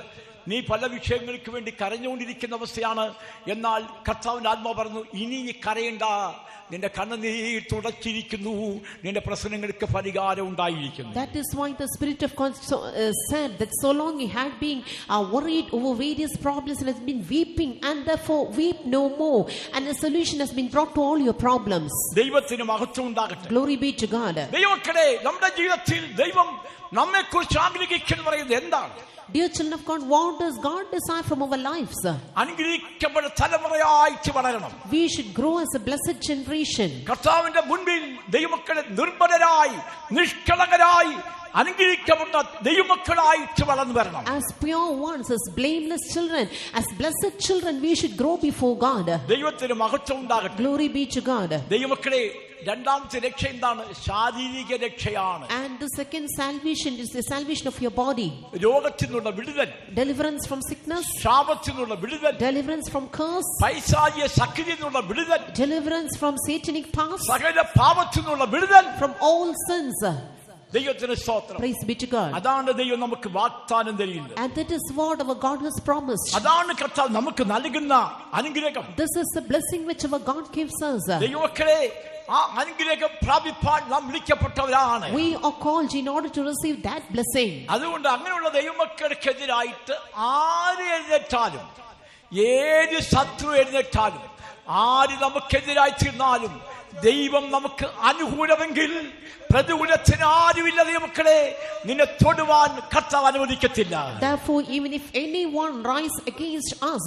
നീ പല വിഷയങ്ങൾക്ക് വേണ്ടി കരഞ്ഞുകൊണ്ടിരിക്കുന്ന അവസ്ഥയാണ്. എന്നാൽ കർത്താവിന്റെ ആത്മാവ് പറഞ്ഞു, ഇനി നീ കരയണ്ട, നിന്റെ കണ്ണുനീർ തുടച്ചിരിക്കുന്നു, നിന്റെ പ്രശ്നങ്ങൾക്ക് പരിഹാരം ഉണ്ടായിരിക്കുന്നു. That is why the Spirit of God said that so long he had been worried over various problems and has been weeping, and therefore weep no more, and the solution has been brought to all your problems. ദൈവത്തിന് മഹത്വം ഉണ്ടാകട്ടെ. Glory be to God. ദൈവമക്കളെ, നമ്മുടെ ജീവിതത്തിൽ ദൈവം നമ്മെക്കുറിച്ച് ആഗ്രഹിക്കുന്നു പറയുന്നത് എന്താണ്? Dear children of God, what does God desire from our lives? അനുഗ്രഹിക്കപ്പെട്ട തലമുറയായിട്ട് വളരണം. We should grow as a blessed generation. കർത്താവിന്റെ മുൻപിൽ ദൈവമക്കളെ നിർമ്മലരായി നിഷ്കളങ്കരായി അനുഗ്രഹിക്കപ്പെട്ട ദൈവമക്കളായിട്ട് വളർന്നു വരണം. As pure ones, as blameless children, as blessed children, we should grow before God. ദൈവത്തിന് മഹത്വം ഉണ്ടാകട്ടെ. Glory be to God. ദൈവമക്കളെ, രണ്ടാമത്തെ രക്ഷ എന്താണ്? ശാരീരിക രക്ഷയാണ്. And the second salvation is the salvation of your body. രോഗത്തിൽ നിന്നുള്ള വിടുതൽ, Deliverance from sickness, ശാപത്തിൽ നിന്നുള്ള വിടുതൽ, deliverance from curse, പൈശാചിക ശക്തിയിൽ നിന്നുള്ള വിടുതൽ, deliverance from satanic powers, സകല പാപത്തിൽ നിന്നുള്ള വിടുതൽ, from all sins. ദൈവത്തിന് സ്തോത്രം. Praise be to God. അതാണ് ദൈവം നമുക്ക് വാഗ്ദാനം തരുന്നത്. And that is what our God has promised. അതാണ് കർത്താവ് നമുക്ക് നൽകുന്ന അനുഗ്രഹം. This is the blessing which our God gives us. ദൈവമക്കളെ, ആ അനുഗ്രഹം പ്രാപിപ്പാൻ നാം വിളിക്കപ്പെട്ടവരാണ്. We are called in order to receive that blessing. അതുകൊണ്ട് അങ്ങനെയുള്ള ദൈവമക്കൾക്കെതിരായിട്ട് ആര് എഴുന്നേറ്റാലും, ഏത് ശത്രു എഴുന്നേറ്റാലും, ആര് നമുക്കെതിരായി തീർന്നാലും, ദൈവം നമുക്ക് അനുകൂലമെങ്കിൽ പ്രതികൂലത്തിന് ആരുമില്ല. ദൈവമക്കളെ, നിന്നെ തൊടുവാൻ കർത്താവ് അനുവദിക്കത്തില്ല. Therefore, even if anyone rise against us,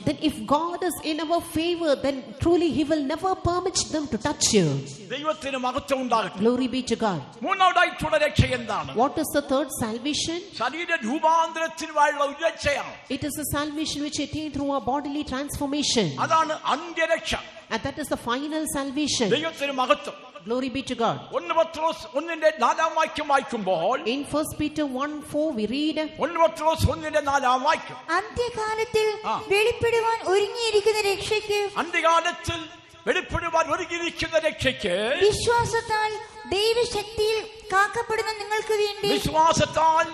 then if God is in our favor, then truly He will never permit them to touch you. ദൈവത്തിന് മഹത്വം ഉണ്ടാകട്ടെ. Glory be to God. മൂന്നാമതായിട്ടുള്ള രക്ഷ എന്താണ്? What is the third salvation? ശരീര രൂപാന്തരത്തിനുള്ള ഒരു രക്ഷയാണ്. It is a salvation which attained through our bodily transformation. അതാണ് അന്ത്യരക്ഷ. And that is the final salvation. ദൈവത്തിന് മഹത്വം. Glory be to God. 1 പത്രോസ് 1:4 വായിക്കുമ്പോൾ, In 1 Peter 1:4 we read, 1 പത്രോസ് 1:4 അന്ത്യകാലത്തിൽ വെളിപ്പെടുവാൻ ഒരുങ്ങിയിരിക്കുന്ന രക്ഷയ്ക്ക്, അന്ത്യകാലത്തിൽ വെളിപ്പെടുവാൻ ഒരുങ്ങിയിരിക്കുന്ന രക്ഷയ്ക്ക്, വിശ്വാസത്താൽ ദൈവശക്തിയിൽ കാക്കപ്പെടുന്ന നിങ്ങൾക്ക് വേണ്ടി, വിശ്വാസത്താൽ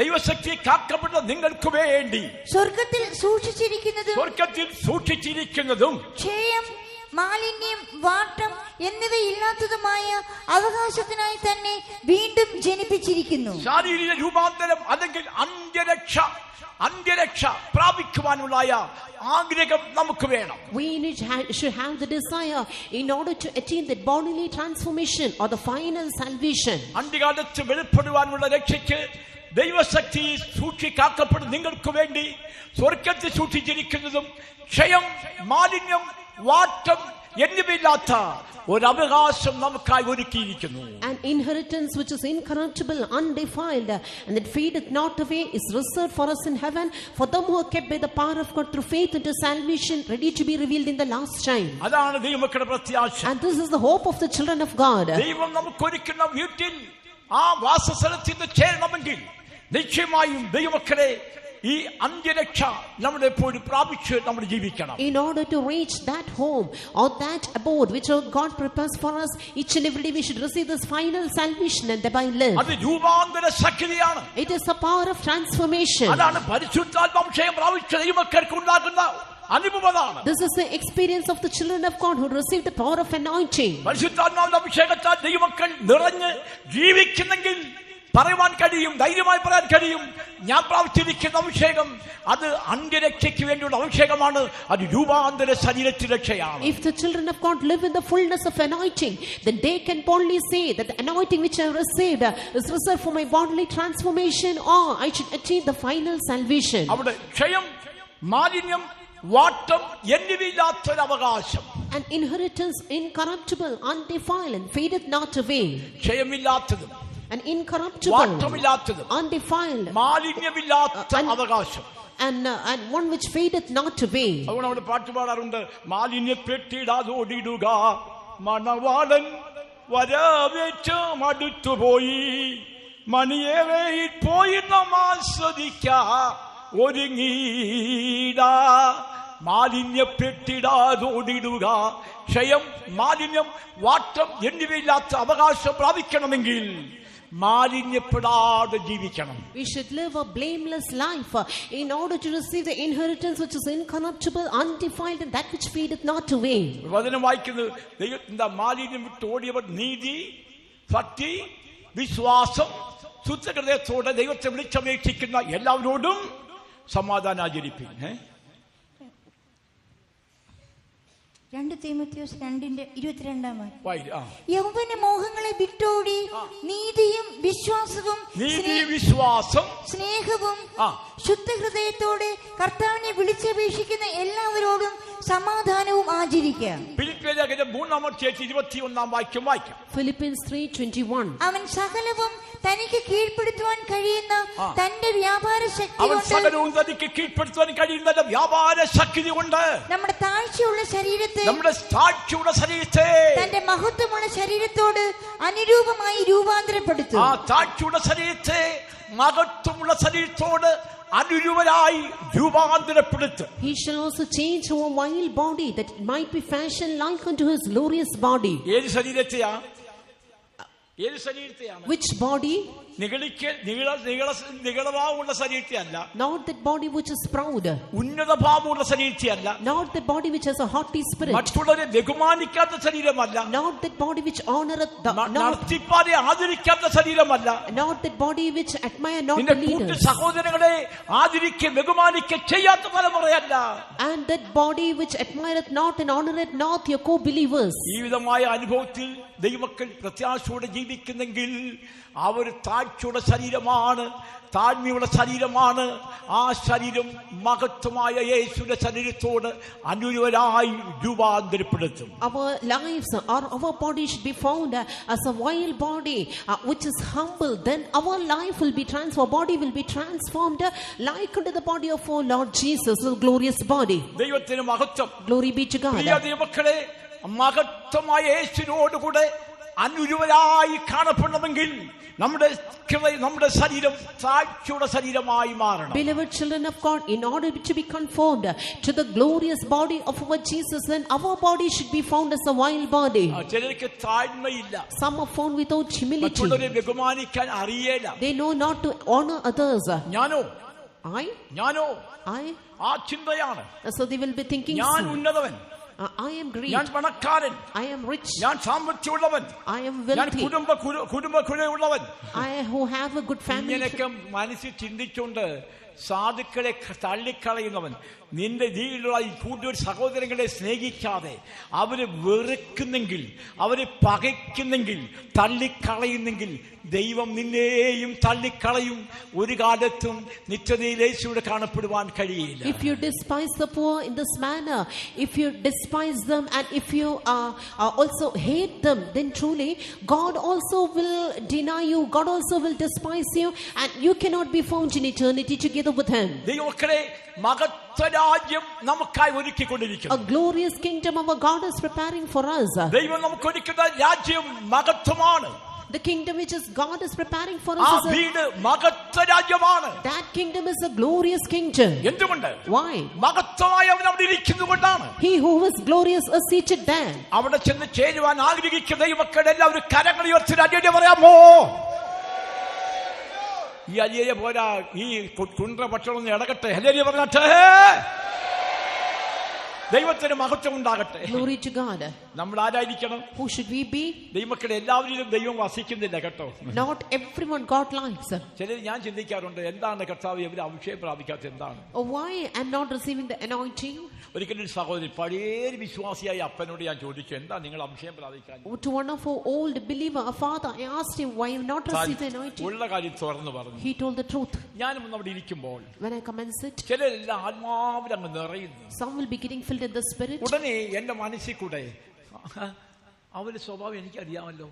ദൈവശക്തി കാക്കപ്പെടുന്ന നിങ്ങൾക്ക് വേണ്ടി, സ്വർഗത്തിൽ സൂക്ഷിച്ചിരിക്കുന്നതും ക്ഷയം, മാലിന്യം, വാട്ടം എന്നിവയില്ലാത്തതുമായ അവകാശത്തിനായി തന്നെ വീണ്ടും ജനിപ്പിച്ചിരിക്കുന്നു. ശാരീരിക രൂപാന്തരം അല്ലെങ്കിൽ അന്ത്യരക്ഷ പ്രാപിക്കുവാനുള്ള ആഗ്രഹം നമുക്ക് വേണം. We should have the desire in order to attain that bodily transformation or the final salvation. അന്ത്യകാലത്ത് വെളിപ്പെടുവാനുള്ള രക്ഷയ്ക്ക് ദൈവശക്തി സൂക്ഷിക്കാക്കപ്പെടും നിങ്ങൾക്ക് വേണ്ടി സ്വർഗത്തിൽ സൂക്ഷിച്ചിരിക്കുന്നതും ക്ഷയം, മാലിന്യം, വാട്ടം എന്നിവയില്ലാത്ത ഒരു അവകാശം നമുക്കായി ഒരുക്കിയിരിക്കുന്നു. An inheritance which is incorruptible, undefiled, and that fadeth not away is reserved for us in heaven, for them who are kept by the power of God through faith unto salvation, ready to be revealed in the last time. അതാണ് ദൈവമക്കളുടെ പ്രത്യാശ. And this is the hope of the children of God. ദൈവം നമുക്ക് ഒരുക്കുന്ന വീട്ടിൽ ആ വാസസ്ഥലത്തിൽ ചേരണമെങ്കിൽ നിശ്ചയമായും ദൈവമക്കളെ ഈ അന്ത്യരക്ഷ നമ്മളെ പോയി പ്രാപിച്ച് നമ്മൾ ജീവിക്കണം. In order to reach that home or that abode which our God prepares for us, each and every day we should receive this final salvation and thereby live. അത് രൂപാന്തര ശക്തിയാണ്. It is the power of transformation. അതാണ് പരിശുദ്ധാത്മാഭിഷേകം പ്രാപിച്ച ദൈവമക്കൾക്ക് ഉണ്ടാകുന്ന അനുഭവമാണ്. This is the experience of the children of God who receive the power of anointing. പരിശുദ്ധാത്മാവിന്റെ അഭിഷേകത്താൽ ദൈവമക്കൾ നിറഞ്ഞ് ജീവിക്കുന്നെങ്കിൽ പറയാൻ കഴിയും, ധൈര്യമായി പറയാൻ കഴിയും, ഞാൻ പ്രാപിച്ചിരിക്കുന്ന അഭിഷേകം അത് അന്ത്യരക്ഷയ്ക്ക് വേണ്ടിയുള്ള അഭിഷേകമാണ്, അത് രൂപാന്തര ശരീരത്തിൽ രക്ഷയാണ്. If the children of God live in the fullness of anointing, then they can boldly say that the anointing which I have received is reserved for my bodily transformation, or I should achieve the final salvation. അവിടെ ക്ഷയം, മാലിന്യം, വാട്ടം എന്നിവയില്ലാത്തൊരു അവകാശം. An inheritance incorruptible, undefiled, and fadeth not away. ക്ഷയമില്ലാത്തതും An incorruptible, വാട്ടമില്ലാത്തതും undefiled, മാലിന്യമില്ലാത്ത അവകാശം. and one which fadeth not away. അതുകൊണ്ട് അവിടെ പാട്ട് പാടാറുണ്ട്, മാലിന്യപ്പെട്ടിടാതോടിടുക മണവാളൻ വരവേറ്റ മടുത്തുപോയി, മണിയേറെ പോയി നാം ആസ്വദിക്ക ഒരുങ്ങീട. മാലിന്യപ്പെട്ടിടാതോടിടുക, ക്ഷയം, മാലിന്യം, വാട്ടം എന്നിവയില്ലാത്ത അവകാശം പ്രാപിക്കണമെങ്കിൽ മാലിന്യപ്പെടാതെ ജീവിക്കണം. We should live a blameless life in order to receive the inheritance which is incorruptible, undefiled, and that which fadeth not away. വചനം വായിക്കുന്നത്, ദൈവത്തിന്റെ മാലിന്യം വിട്ട് ഓടിയവർ നീതി, ഭക്തി, വിശ്വാസം, ശുദ്ധഹൃദയത്തോടെ ദൈവത്തെ വിളിച്ചപേക്ഷിക്കുന്ന എല്ലാവരോടും സമാധാനം ആചരിപ്പിൻ. 2 തീമോഥെയോസ് 2:22 യൗവന മോഹങ്ങളെ വിട്ടോടി നീതിയും വിശ്വാസവും സ്നേഹവും ശുദ്ധഹൃദയത്തോടെ കർത്താവിനെ വിളിച്ചപേക്ഷിക്കുന്ന എല്ലാവരോടും സമാധാനവും ആചരിക്കാം. ഫിലിപ്പിയർ 3:21 വാക്യം. Philippians 3:21. അവൻ സകലവും തനിക്ക് കീഴ്പ്പെടുത്തുവാൻ കഴിയുന്ന തന്റെ വ്യാപാര ശക്തി കൊണ്ട് നമ്മുടെ താഴ്ചയുള്ള ശരീരത്തെ തന്റെ മഹത്വമുള്ള ശരീരത്തോട് അനുരൂപമായി രൂപാന്തരപ്പെടുത്തും. ആ താഴ്ചയുള്ള ശരീരത്തെ മഹത്വമുള്ള ശരീരത്തോട് അനുരൂപരായി രൂപാന്തരപ്പെടുത്തും. He shall also change our vile body that it might be fashioned like unto his glorious body. ഏത് ശരീരത്തെയാ? Which body? നികളഭാവമുള്ള ശരീരത്തെയല്ല. Not that body which is proud. ഉന്നതഭാവമുള്ള ശരീരത്തെയല്ല. Not that body which has a haughty spirit. മറ്റുള്ളവരെ ബഹുമാനിക്കാത്ത ശരീരമല്ല. Not that body which honoreth the നടത്തിപ്പാരെ ആദരിക്കാത്ത ശരീരമല്ല. Not that body which admire not the leaders. സഹോദരങ്ങളെ ആദരിക്കുക ബഹുമാനിക്കുക ചെയ്യാത്ത തലമുറയല്ല. And that body which admireth not and honoreth not your co-believers. ജീവിതമായ അനുഭവത്തിൽ ദൈവമക്കൾ പ്രത്യാശയോടെ ജീവിക്കുന്നെങ്കിൽ അവർ താഴ്ചയുടെ ശരീരമാണ്, താഴ്മയുള്ള ശരീരമാണ്. ആ ശരീരം മഹത്വമായ യേശുവിന്റെ ശരീരത്തോട് അനുരൂപരായി രൂപാന്തരപ്പെടുത്തും. Our lives or our body should be found as a vile body which is humble. Then our life will be transformed. Our body will be transformed like unto the body of our Lord Jesus, the glorious body. ദൈവത്തിന് മഹത്വം. Glory be to God. പ്രിയ ദൈവമക്കളെ, മഹത്വമായ യേശുവിനോടുകൂടെ അനുരൂപരായി കാണപ്പെടണമെങ്കിൽ നമ്മുടെ ശരീരം താഴ്ചയുടെ ശരീരമായി മാറണം. Beloved children of God, in order to be conformed to the glorious body of our Jesus, then our body should be found as a vile body. ചിലർക്ക് താഴ്മയില്ല. Some are found without humility. മറ്റുള്ളവരെ ബഹുമാനിക്കാൻ അറിയില്ല. They know not to honor others. ഞാനോ I ആ ചിന്തയാണ്. So they will be thinking, ഞാൻ ഉന്നതവൻ, I am great, ഞാൻ പണക്കാരൻ, I am rich, ഞാൻ സാമ്പത്തികമുള്ളവൻ, I am ഞാൻ wealthy, കുടുംബക്കുലയുള്ളവൻ. I who have a good family. ഇങ്ങനെയൊക്കെ മനസ്സിൽ ചിന്തിച്ചുകൊണ്ട് സാധുക്കളെ തള്ളിക്കളയുന്നവൻ, നിന്റെ രീതിയിലുള്ള ഈ കൂടുതൽ സഹോദരങ്ങളെ സ്നേഹിക്കാതെ അവരെ വെറുക്കുന്നെങ്കിൽ, അവരെ പകയ്ക്കുന്നെങ്കിൽ, തള്ളിക്കളയുന്നെങ്കിൽ ദൈവം നിന്നെയും തള്ളിക്കളയും. ഒരു കാലത്തും നിത്യതയിൽ യേശുവിടെ കാണപ്പെടുവാൻ കഴിയില്ല. If you despise the poor in this manner, if you despise them and if you also hate them, then truly God also will deny you, God also will despise you, and you cannot be found in eternity together with him. ദൈവമക്കളെ, മഹത്വരാജ്യം നമുക്കായി ഒരുക്കിക്കൊണ്ടിരിക്കുന്നു. A glorious kingdom our God is preparing for us. ദൈവം നമുക്ക് ഒരുക്കുന്ന രാജ്യം മഹത്വമാണ്. The kingdom which is God is preparing for us, that kingdom is a glorious kingdom. Why? He who is glorious is seated there. ഈ അലിയെ പോരാ, ഈ കുണ്ട്ര ഭക്ഷണം ഇടകട്ടെ, ഹല്ലേലൂയ പറഞ്ഞാട്ടെ. ദൈവത്തിന് മഹത്വം ഉണ്ടാകട്ടെ. Glory to God. നമ്മൾ ആരായിരിക്കണം? Who should we be? ദൈവമക്കളെ, എല്ലാവരിലും ദൈവം വസിക്കുന്നില്ല കേട്ടോ. Not everyone God likes. ചിലർ ഞാൻ ചിന്തിക്കാറുണ്ട്, എന്താണ് കർത്താവ് ഇവരെ അഭിഷേകം പ്രാപിക്കാത്ത, എന്താണ്? Why I'm not receiving the anointing? ഒരിക്കലും സഹോദരി പഴയ വിശ്വാസിയായ അപ്പനോട് ഞാൻ ചോദിച്ചു, എന്താ നിങ്ങൾ അഭിഷേകം പ്രാപിക്കാൻ? To one of our old believer, a father, I asked him why you not receive the anointing. ഉള്ള കാര്യം തുറന്നു പറഞ്ഞു. He told the truth. ഞാനും അവിടെ ഇരിക്കുമ്പോൾ when I come and sit, ചിലരെല്ലാം ആത്മാവിൽ അങ്ങ് നിറയുന്നു. Some will be getting filled in the spirit. ഉടനെ എന്റെ മനസ്സിൽ കൂടെ അവന്റെ സ്വഭാവം എനിക്കറിയാമല്ലോ,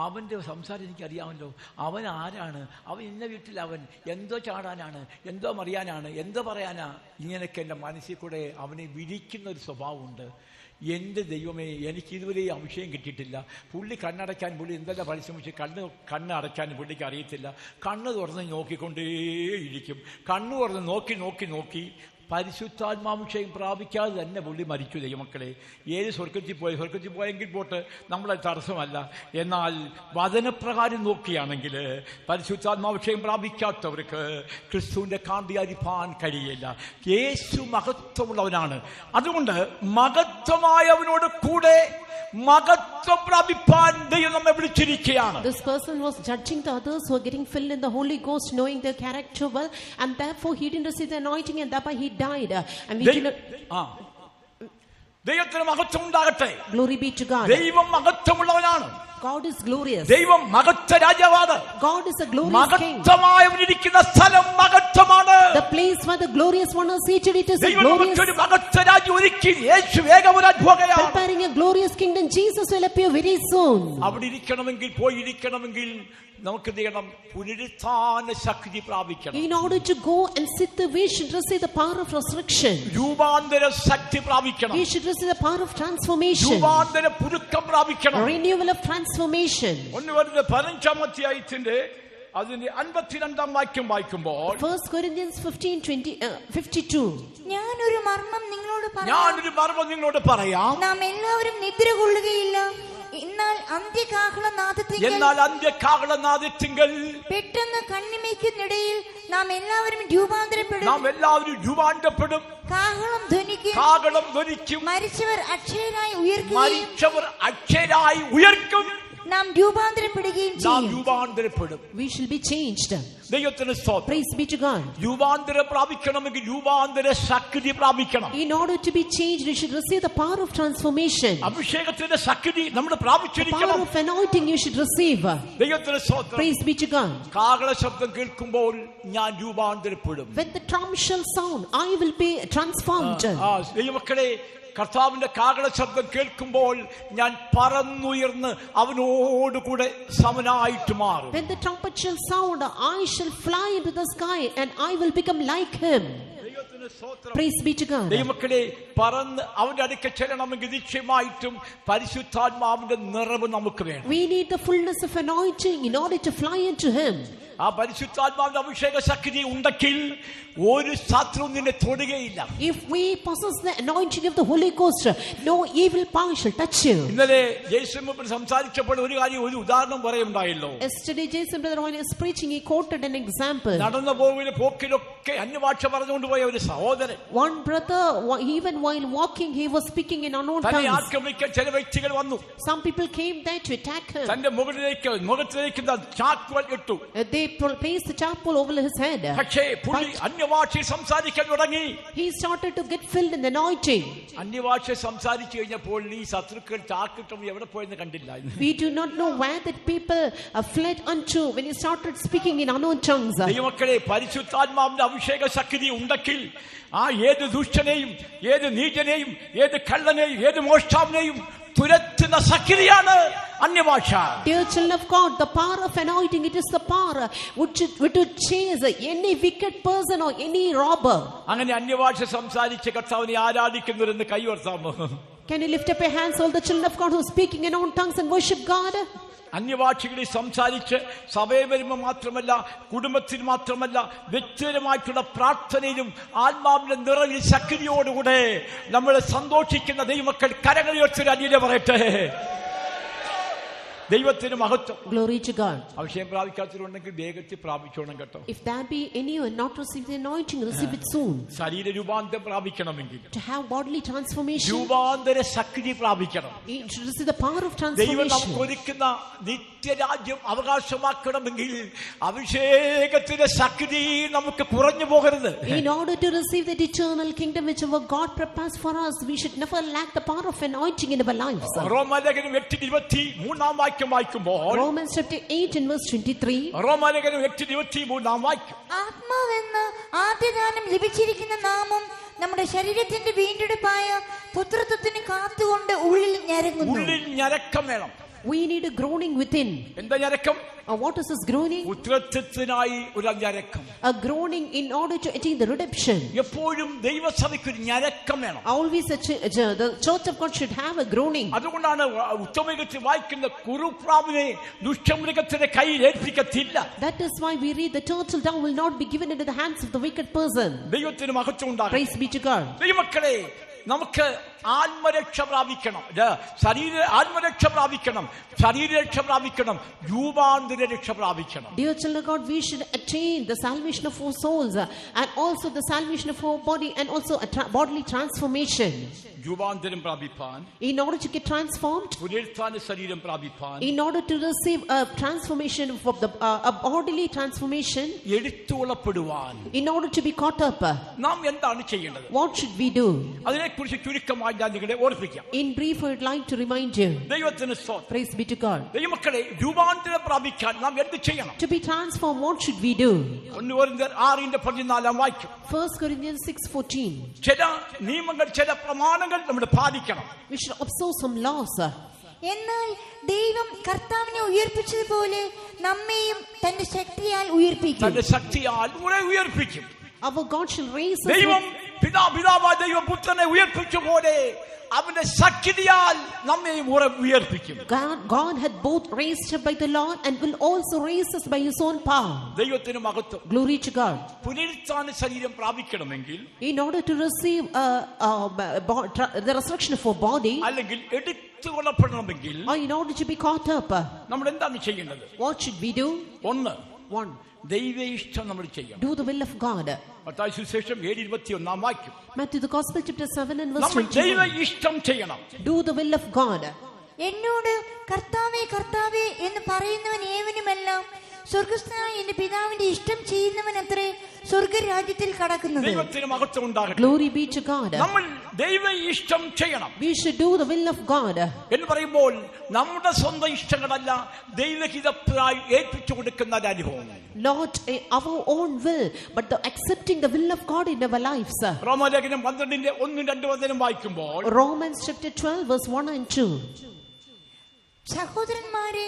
അവന്റെ സംസാരം എനിക്കറിയാമല്ലോ, അവൻ ആരാണ്, അവൻ ഇന്ന വീട്ടിൽ അവൻ എന്തോ ചാടാനാണ്, എന്തോ മറിയാനാണ്, എന്തോ പറയാനാ, ഇങ്ങനെയൊക്കെ എൻ്റെ മനസ്സിൽ കൂടെ അവനെ വിരിക്കുന്ന ഒരു സ്വഭാവമുണ്ട്. എൻ്റെ ദൈവമേ, എനിക്ക് ഇതുവരെ അഭിഷേകം കിട്ടിയിട്ടില്ല. പുള്ളി കണ്ണടയ്ക്കാൻ പുള്ളി എന്തെല്ലാം പരിശ്രമിച്ച് കണ്ണ് അടയ്ക്കാൻ പുള്ളിക്ക് അറിയത്തില്ല. കണ്ണ് തുറന്ന് നോക്കിക്കൊണ്ടേയിരിക്കും. കണ്ണ് തുറന്ന് നോക്കി നോക്കി നോക്കി പരിശുദ്ധാത്മാഭിഷേകം പ്രാപിക്കാതെ തന്നെ പുള്ളി മരിച്ചു. ദൈവമക്കളെ, ഏത് സ്വർഗത്തിൽ പോയെങ്കിൽ പോട്ട്, നമ്മളെ തടസ്സമല്ല. എന്നാൽ വചനപ്രകാരം നോക്കിയാണെങ്കിൽ പരിശുദ്ധാത്മാഭിഷേകം പ്രാപിക്കാത്തവർക്ക് ക്രിസ്തുവിന്റെ കാന്തി അരിപ്പാൻ കഴിയില്ല. യേശു മഹത്വമുള്ളവനാണ്. അതുകൊണ്ട് മഹത്വമായവനോട് കൂടെ മഹത്വം പ്രാപിപ്പാൻ ദൈവം നമ്മെ വിളിച്ചിരിക്കുകയാണ്. This person was judging the others who are getting filled in the Holy Ghost, knowing their character well, and therefore he didn't receive the anointing, and thereby he died. And we ദൈവത്തിന് മഹത്വം ഉണ്ടാകട്ടെ. Glory be to God. ദൈവം മഹത്വമുള്ളവനാണ്. God is glorious. ദൈവം മഹത്വ രാജാവാണ്. God is a glorious king. മഹത്വമായവനിരിക്കുന്ന സ്ഥലം മഹത്വമാണ്. The place where the glorious one is seated, it is a ദൈവം glorious. നമുക്കൊരു മഹത്വ രാജ്യം ഒരുക്കി. യേശു വേഗം വരാൻ പോകുകയാണ്. Preparing a glorious kingdom, Jesus will appear very soon. അവിടെ ഇരിക്കണമെങ്കിൽ, പോയിരിക്കണമെങ്കിൽ നമുക്ക് ചെയ്യണം, പുനരുത്ഥാന ശക്തി പ്രാപിക്കണം. In order to go and sit there, we should receive the power of resurrection. രൂപാന്തര ശക്തി പ്രാപിക്കണം. We should receive the power of transformation. രൂപാന്തര പുതുക്കം പ്രാപിക്കണം. Renewal of transformation. 1 അധ്യായത്തിന്റെ അതിന്റെ 52 വാക്യം വായിക്കുമ്പോൾ 1 Corinthians 15:52. ഞാനൊരു മർമ്മം നിങ്ങളോട് പറയാം. നാം എല്ലാവരും നിദ്ര കൊള്ളുകയില്ല. എന്നാൽ അന്ത്യകാഹളനാദത്തിങ്കൽ പെട്ടെന്ന് കണ്ണിമയ്ക്കുന്നിടയിൽ നാം എല്ലാവരും രൂപാന്തരപ്പെടും. കാഹളം ധ്വനിക്കും. മരിച്ചവർ അക്ഷരായി ഉയർക്കും. നാം രൂപാന്തരപ്പെടുകയും രൂപാന്തരപ്പെടും. We shall be changed. ദൈവത്തിന് സ്തോത്രം. Praise be to God. രൂപാന്തരം പ്രാപിക്കണമെങ്കിൽ രൂപാന്തര ശക്തി പ്രാപിക്കണം. In order to be changed, we should receive the power of transformation. അഭിഷേകത്തിന്റെ ശക്തി നമ്മൾ പ്രാപിച്ചിരിക്കണം. The power of anointing you should receive. ദൈവത്തിന് സ്തോത്രം. Praise be to God. കാഹള ശബ്ദം കേൾക്കുമ്പോൾ ഞാൻ രൂപാന്തരപ്പെടും. When the trump shall sound, I will be transformed. ദൈവമക്കളെ, കർത്താവിന്റെ കാഹള ശബ്ദം കേൾക്കുമ്പോൾ ഞാൻ പറന്നുയർന്ന് അവനോടുകൂടെ സമനായിട്ട് മാറും. When the trumpet shall sound, I shall fly into the sky and I will become like him. Praise be to God. ദൈവമക്കളെ, പറന്ന് അവന്റെ അടുക്കൽ ചെല്ലണമെങ്കിൽ നിശ്ചയമായിട്ടും പരിശുദ്ധാത്മാവിന്റെ നിറവ് നമുക്ക് വേണം. We need the fullness of anointing in order to fly into him. ആ പരിശുദ്ധാത്മാവിന്റെ അഭിഷേക ശക്തി ഉണ്ടെങ്കിൽ ഒരു ശത്രു നിന്നെ തൊടുകയില്ല. If we possess the anointing of the Holy Ghost, no evil power shall touch you. ഇന്നലെ ജെയ്സൺ സംസാരിച്ചപ്പോൾ ഒരു ഉദാഹരണം പറയുണ്ടായല്ലോ. Yesterday Jason brother when he was preaching, he quoted an example. നടന്നു പോകുന്ന പോക്കിലൊക്കെ അന്യഭാഷ പറഞ്ഞുകൊണ്ട് പോയ ഒരു സഹോദരൻ. One brother, even while walking, he was speaking in unknown tongues. ആക്രമിക്കാൻ ചില വ്യക്തികൾ വന്നു. Some people came there to attack him. തന്റെ മുഖത്തിലേക്ക് ചാക്കുകൾ ഇട്ടു. They placed the charcoal over his head. പക്ഷേ പുള്ളി അന്യഭാഷയിൽ സംസാരിക്കാൻ തുടങ്ങി. He started to get filled in the anointing. അന്യഭാഷ സംസാരിച്ചു കഴിഞ്ഞപ്പോൾ ഈ ശത്രുക്കൾ ചാക്കിട്ടും എവിടെ പോയെന്ന് കണ്ടില്ല. We do not know where that people fled unto when he started speaking in unknown tongues. ദൈവമക്കളെ, പരിശുദ്ധാത്മാവിന്റെ അഭിഷേക ശക്തി ഉണ്ടെങ്കിൽ ഏത് ദുഷ്ടനെയും, ഏത് നീചനെയും, ഏത് കള്ളനെയും, ഏത് മോഷ്ടാവിനെയും തുരത്തുന്ന ശക്തിയാണ് അന്യഭാഷ. Dear children of God, the power of anointing, it is the power which would chase any wicked person or any robber. അങ്ങനെ അന്യഭാഷ സംസാരിച്ച് കർത്താവിനെ ആരാധിക്കുന്നവരെന്ന് കൈവർത്താമോ? Can you lift up your hands, all the children of God who are speaking in own tongues and worship God? അന്യഭാഷകളിൽ സംസാരിച്ച് സഭയിൽ വരുമ്പോൾ മാത്രമല്ല, കുടുംബത്തിൽ മാത്രമല്ല, വ്യക്തിപരമായിട്ടുള്ള പ്രാർത്ഥനയിലും ആത്മാവിന്റെ നിറവിൽ ശക്തിയോടുകൂടെ നമ്മൾ സന്തോഷിക്കുന്ന ദൈവമക്കൾ കരങ്ങളുയർത്തി അന്യനെ പറയട്ടെ. ദൈവത്തിന് മഹത്വം. Glory to God. അഭിഷേകം പ്രാപിക്കാത്തവരുണ്ടെങ്കിൽ വേഗത്തിൽ പ്രാപിച്ചോണം കേട്ടോ. If there be anyone not receive the anointing, receive it soon. ശരീര രൂപാന്തരം പ്രാപിക്കണമെങ്കിൽ, to have bodily transformation, രൂപാന്തര ശക്തി പ്രാപിക്കണം. to receive the power of ദൈവം transformation. നമുക്ക് ഒരുക്കുന്ന നിത്യരാജ്യം അവകാശമാക്കണമെങ്കിൽ അഭിഷേകത്തിന്റെ ശക്തി നമുക്ക് കുറഞ്ഞു പോകരുത്. In order to receive that eternal kingdom which our God prepares for us, we should never lack the power of anointing in our lives. റോമാലേഖനം 8:23 വായിക്കുമ്പോൾ, Romans chapter 8 and verse 23, റോമാലേഖനം 8:23 വാക്യം, ആത്മാവെന്ന ആദ്യദാനം ലഭിച്ചിരിക്കുന്ന നാമം നമ്മുടെ ശരീരത്തിന്റെ വീണ്ടെടുപ്പായ പുത്രത്വത്തിന് കാത്തുകൊണ്ട് ഉള്ളിൽ ഞരക്കം വേണം. we need a groaning within. എന്താ ഞരക്കം? What is this groaning? പുത്രത്വത്തിനായി ഒരു ഞരക്കം. A groaning in order to attain the redemption. എപ്പോഴും ദൈവസഭയ്ക്ക് ഒരു ഞരക്കം വേണം. Always the church of God should have a groaning. അതുകൊണ്ടാണ് ഉത്തമഗത്തിൽ വായിക്കുന്ന കുറുപ്രാവിനെ ദുഷ്ടമൃഗത്തിന്റെ കയ്യിൽ ഏൽപ്പിക്കത്തില്ല. That is why we read the turtle dove will not be given into the hands of the wicked person. ദൈവത്തിന് മഹത്വം ഉണ്ടാകട്ടെ. Praise be to God. ദൈവമക്കളെ, നമുക്ക് ആത്മരക്ഷ പ്രാപിക്കണം, ആത്മരക്ഷ പ്രാപിക്കണം, ശരീരരക്ഷ പ്രാപിക്കണം, രൂപാന്തര രക്ഷ പ്രാപിക്കണം. Dear children of God, we should attain the salvation of our souls and also the salvation of our body and also a bodily transformation. രൂപാന്തരം പ്രാപിപ്പാൻ, in order to get transformed, പുനരുത്ഥാന ശരീരം പ്രാപിപ്പാൻ, in order to receive a transformation of the a bodily transformation, എടുത്തുകൊള്ളപ്പെടുവാൻ, in order to be caught up, നാം എന്താണ് ചെയ്യേണ്ടത്? what should we do? അതിനെക്കുറിച്ച് ചുരുക്കമായി ഞാൻ നിങ്ങളെ ഓർപ്പിക്കാം. In brief, I would like to remind you. ദൈവത്തിന് സ്തോത്രം. Praise be to God. ദൈവമക്കളെ, രൂപാന്തരം പ്രാപിക്കാൻ നാം എന്ത് ചെയ്യണം? To be transformed, what should we do? 1 Corinthians 6:14 വാക്യം. 1 Corinthians 6:14. ചില നിയമങ്ങൾ, ചില പ്രമാണങ്ങൾ നമ്മൾ പാലിക്കണം. We should observe some laws. എന്നാൽ ദൈവം കർത്താവിനെ ഉയർപ്പിച്ചതുപോലെ നമ്മെയും തന്റെ ശക്തിയാൽ ഉയർപ്പിക്കും. തന്റെ ശക്തിയാൽ ഉയർപ്പിക്കും. Our God shall raise us. ദൈവം പിതാവായ ദൈവം പുത്രനെ ഉയർപ്പിച്ച പോലെ അവന്റെ ശക്തിയാൽ നമ്മെയും ഉയർപ്പിക്കും. God had both raised up by the Lord and will also raise us by his own power. ദൈവത്തിന് മഹത്വം. Glory to God. പുനരുത്ഥാന ശരീരം പ്രാപിക്കണമെങ്കിൽ, in order to receive the resurrection of our body, അല്ലെങ്കിൽ എടുത്തുകൊള്ളപ്പെടണമെങ്കിൽ, or in order to be caught up, നമ്മൾ എന്താണ് ചെയ്യേണ്ടത്? what should we do? One, ദൈവ ഇഷ്ടം നമ്മൾ ചെയ്യണം. do the will of God. Mathai സുവിശേഷം 7:21 വാക്യം. Matthew the Gospel chapter 7 and verse നമ്മൾ 21. ദൈവ ഇഷ്ടം ചെയ്യണം. Do the will of God. എന്നോട് കർത്താവേ കർത്താവേ എന്ന് പറയുന്നവൻ ഏവനുമെല്ലാം സ്വർഗ്ഗസ്ഥനായ എന്റെ പിതാവിന്റെ ഇഷ്ടം ചെയ്യുന്നവനത്രേ സ്വർഗ്ഗരാജ്യത്തിൽ കടക്കുന്നത്. ദൈവത്തിന് മഹത്വം ഉണ്ടാകട്ടെ. Glory be to God. നമ്മൾ ദൈവ ഇഷ്ടം ചെയ്യണം. We should do the will of God. എന്ന് പറയുമ്പോൾ നമ്മുടെ സ്വന്തം ഇഷ്ടങ്ങളല്ല, ദൈവഹിതമായി ഏൽപ്പിച്ചു കൊടുക്കുന്ന ഒരു അനുഭവം. Not our own will, but the accepting the will of God in our lives. റോമാലേഖനം 12:1-2 വായിക്കുമ്പോൾ, Romans chapter 12 verse 1 and 2. സഹോദരന്മാരെ,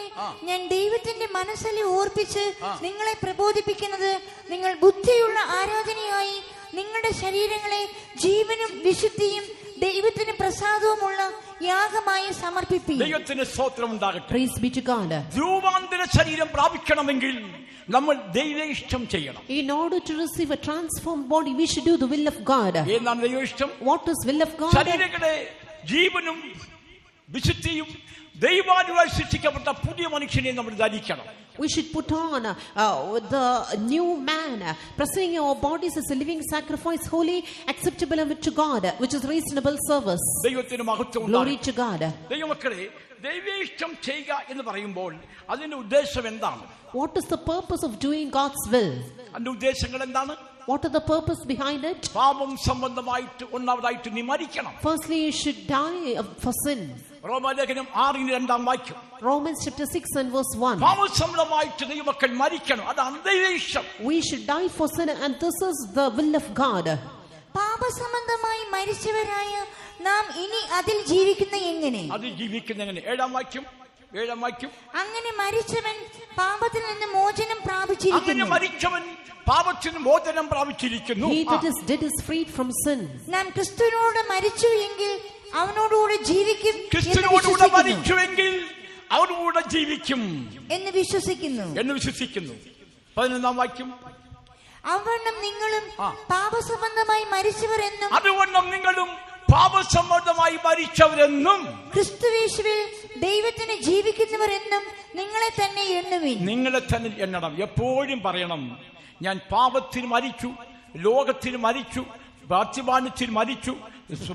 ഞാൻ ദൈവത്തിന്റെ മനസ്സിലെ ഓർപ്പിച്ച് നിങ്ങളെ പ്രബോധിപ്പിക്കുന്നത്, നിങ്ങൾ ബുദ്ധിയുള്ള ആരാധനയായി നിങ്ങളുടെ ശരീരങ്ങളെ ജീവനും വിശുദ്ധിയും ദൈവത്തിന് പ്രസാദവുമുള്ള യാഗമായി സമർപ്പിപ്പീൻ. ദൈവത്തിന് സ്തോത്രം ഉണ്ടാകട്ടെ. Praise be to God. രൂപാന്തര ശരീരം പ്രാപിക്കണമെങ്കിൽ നമ്മൾ ദൈവ ഇഷ്ടം ചെയ്യണം. In order to receive a transformed body, we should do the will of God. എന്താണ് ദൈവ ഇഷ്ടം? What is will of God? ശരീരങ്ങളെ ജീവനും വിശുദ്ധിയും ദൈവാനുമായി സൃഷ്ടിക്കപ്പെട്ട പുതിയ മനുഷ്യനെ നമ്മൾ ധരിക്കണം. We should put on the new man, presenting our bodies as a living sacrifice, holy, acceptable unto God, which is reasonable service. ദൈവത്തിന് മഹത്വം. Glory to God. ദൈവമക്കളെ, ദൈവ ഇഷ്ടം ചെയ്യുക എന്ന് പറയുമ്പോൾ അതിന്റെ ഉദ്ദേശം എന്താണ്? What is the purpose of doing God's will? അതിന്റെ ഉദ്ദേശങ്ങൾ എന്താണ്? What are the purpose behind it? പാപം സംബന്ധമായിട്ട് ഒന്നാമതായിട്ട് നീ മരിക്കണം. Firstly, you should die for sin. റോമാലേഖനം 6:2 വാക്യം. Romans chapter 6 and verse 1. പാപം സംബന്ധമായിട്ട് ദൈവമക്കൾ മരിക്കണം. അതാണ് ദൈവ ഇഷ്ടം. We should die for sin, and this is the will of God. പാപസംബന്ധമായി മരിച്ചവരായ നാം ഇനി അതിൽ ജീവിക്കുന്ന എങ്ങനെ? അതിൽ ജീവിക്കുന്ന എങ്ങനെ? 7 വാക്യം. അങ്ങനെ മരിച്ചവൻ പാപത്തിൽ നിന്ന് മോചനം പ്രാപിച്ചിരിക്കുന്നു. അങ്ങനെ മരിച്ചവൻ പാപത്തിന് മോചനം പ്രാപിച്ചിരിക്കുന്നു. He that is dead is freed from sin. നാം ക്രിസ്തുവിനോട് മരിച്ചു എങ്കിൽ അവനോടുകൂടെ ജീവിക്കും. ക്രിസ്തുവിനോടുകൂടെ മരിച്ചുവെങ്കിൽ അവനോടുകൂടെ ജീവിക്കും എന്ന് വിശ്വസിക്കുന്നു. 11 വാക്യം. അവണ്ണം നിങ്ങളും പാപസംബന്ധമായി മരിച്ചവർ എന്നും, അതുവണ്ണം നിങ്ങളും പാപസംബന്ധമായി മരിച്ചവരെന്നും ക്രിസ്തുയേശുവിൽ ദൈവത്തിന് ജീവിക്കുന്നവർ എന്നും നിങ്ങളെ തന്നെ എണ്ണുവിൻ. നിങ്ങളെ തന്നെ എണ്ണണം. എപ്പോഴും പറയണം, ഞാൻ പാപത്തിന് മരിച്ചു, ലോകത്തിന് മരിച്ചു, ഭക്തിമാനത്തിന് മരിച്ചു,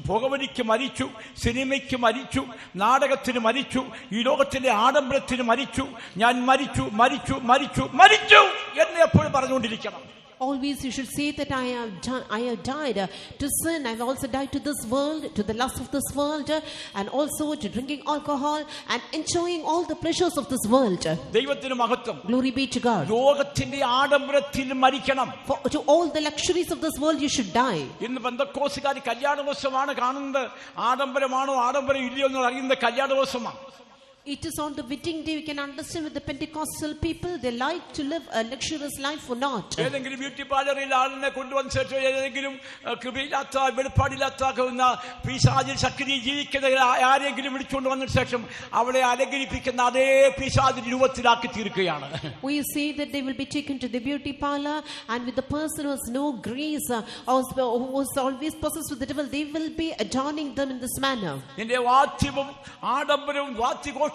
പുകവലിക്ക് മരിച്ചു, സിനിമയ്ക്ക് മരിച്ചു, നാടകത്തിന് മരിച്ചു, ഈ ലോകത്തിന്റെ ആഡംബരത്തിന് മരിച്ചു, ഞാൻ മരിച്ചു മരിച്ചു മരിച്ചു മരിച്ചു എന്ന് എപ്പോഴും പറഞ്ഞുകൊണ്ടിരിക്കണം. Always you should say that I have died to sin. I have also died to this world, to the lust of this world, and also to drinking alcohol and enjoying all the pleasures of this world. ദൈവത്തിന് മഹത്വം. Glory be to God. ലോകത്തിന്റെ ആഡംബരത്തിൽ മരിക്കണം. To all the luxuries of this world you should die. ഇന്ന് പെന്തക്കോസ്തുകാർ കല്യാണോത്സവമാണ് കാണുന്നത്. ആഡംബരമാണോ ആഡംബരം ഇല്ലയോ എന്ന് അറിയുന്നത് കല്യാണോത്സവമാണ്. It is on the wedding day we can understand with the Pentecostal people, they like to live a luxurious life or not. ഏതെങ്കിലും beauty പാർലറിൽ ആളിനെ കൊണ്ടുവന്ന ശേഷം ഏതെങ്കിലും കൃപയില്ലാത്ത വെളിപ്പാടില്ലാത്ത പിശാചിൽ ശക്തി ജീവിക്കുന്ന ആരെങ്കിലും വിളിച്ചുകൊണ്ട് വന്ന ശേഷം അവളെ അലങ്കരിപ്പിക്കുന്ന അതേ പിശാചിന്റെ രൂപത്തിലാക്കി തീർക്കുകയാണ്. We see that they will be taken to the beauty parlor, and with the person who has no grace or who is always possessed with the devil, they will be adorning them in this manner. നിന്റെ വാദ്യവും ആഡംബരവും വാദ്യഘോഷവും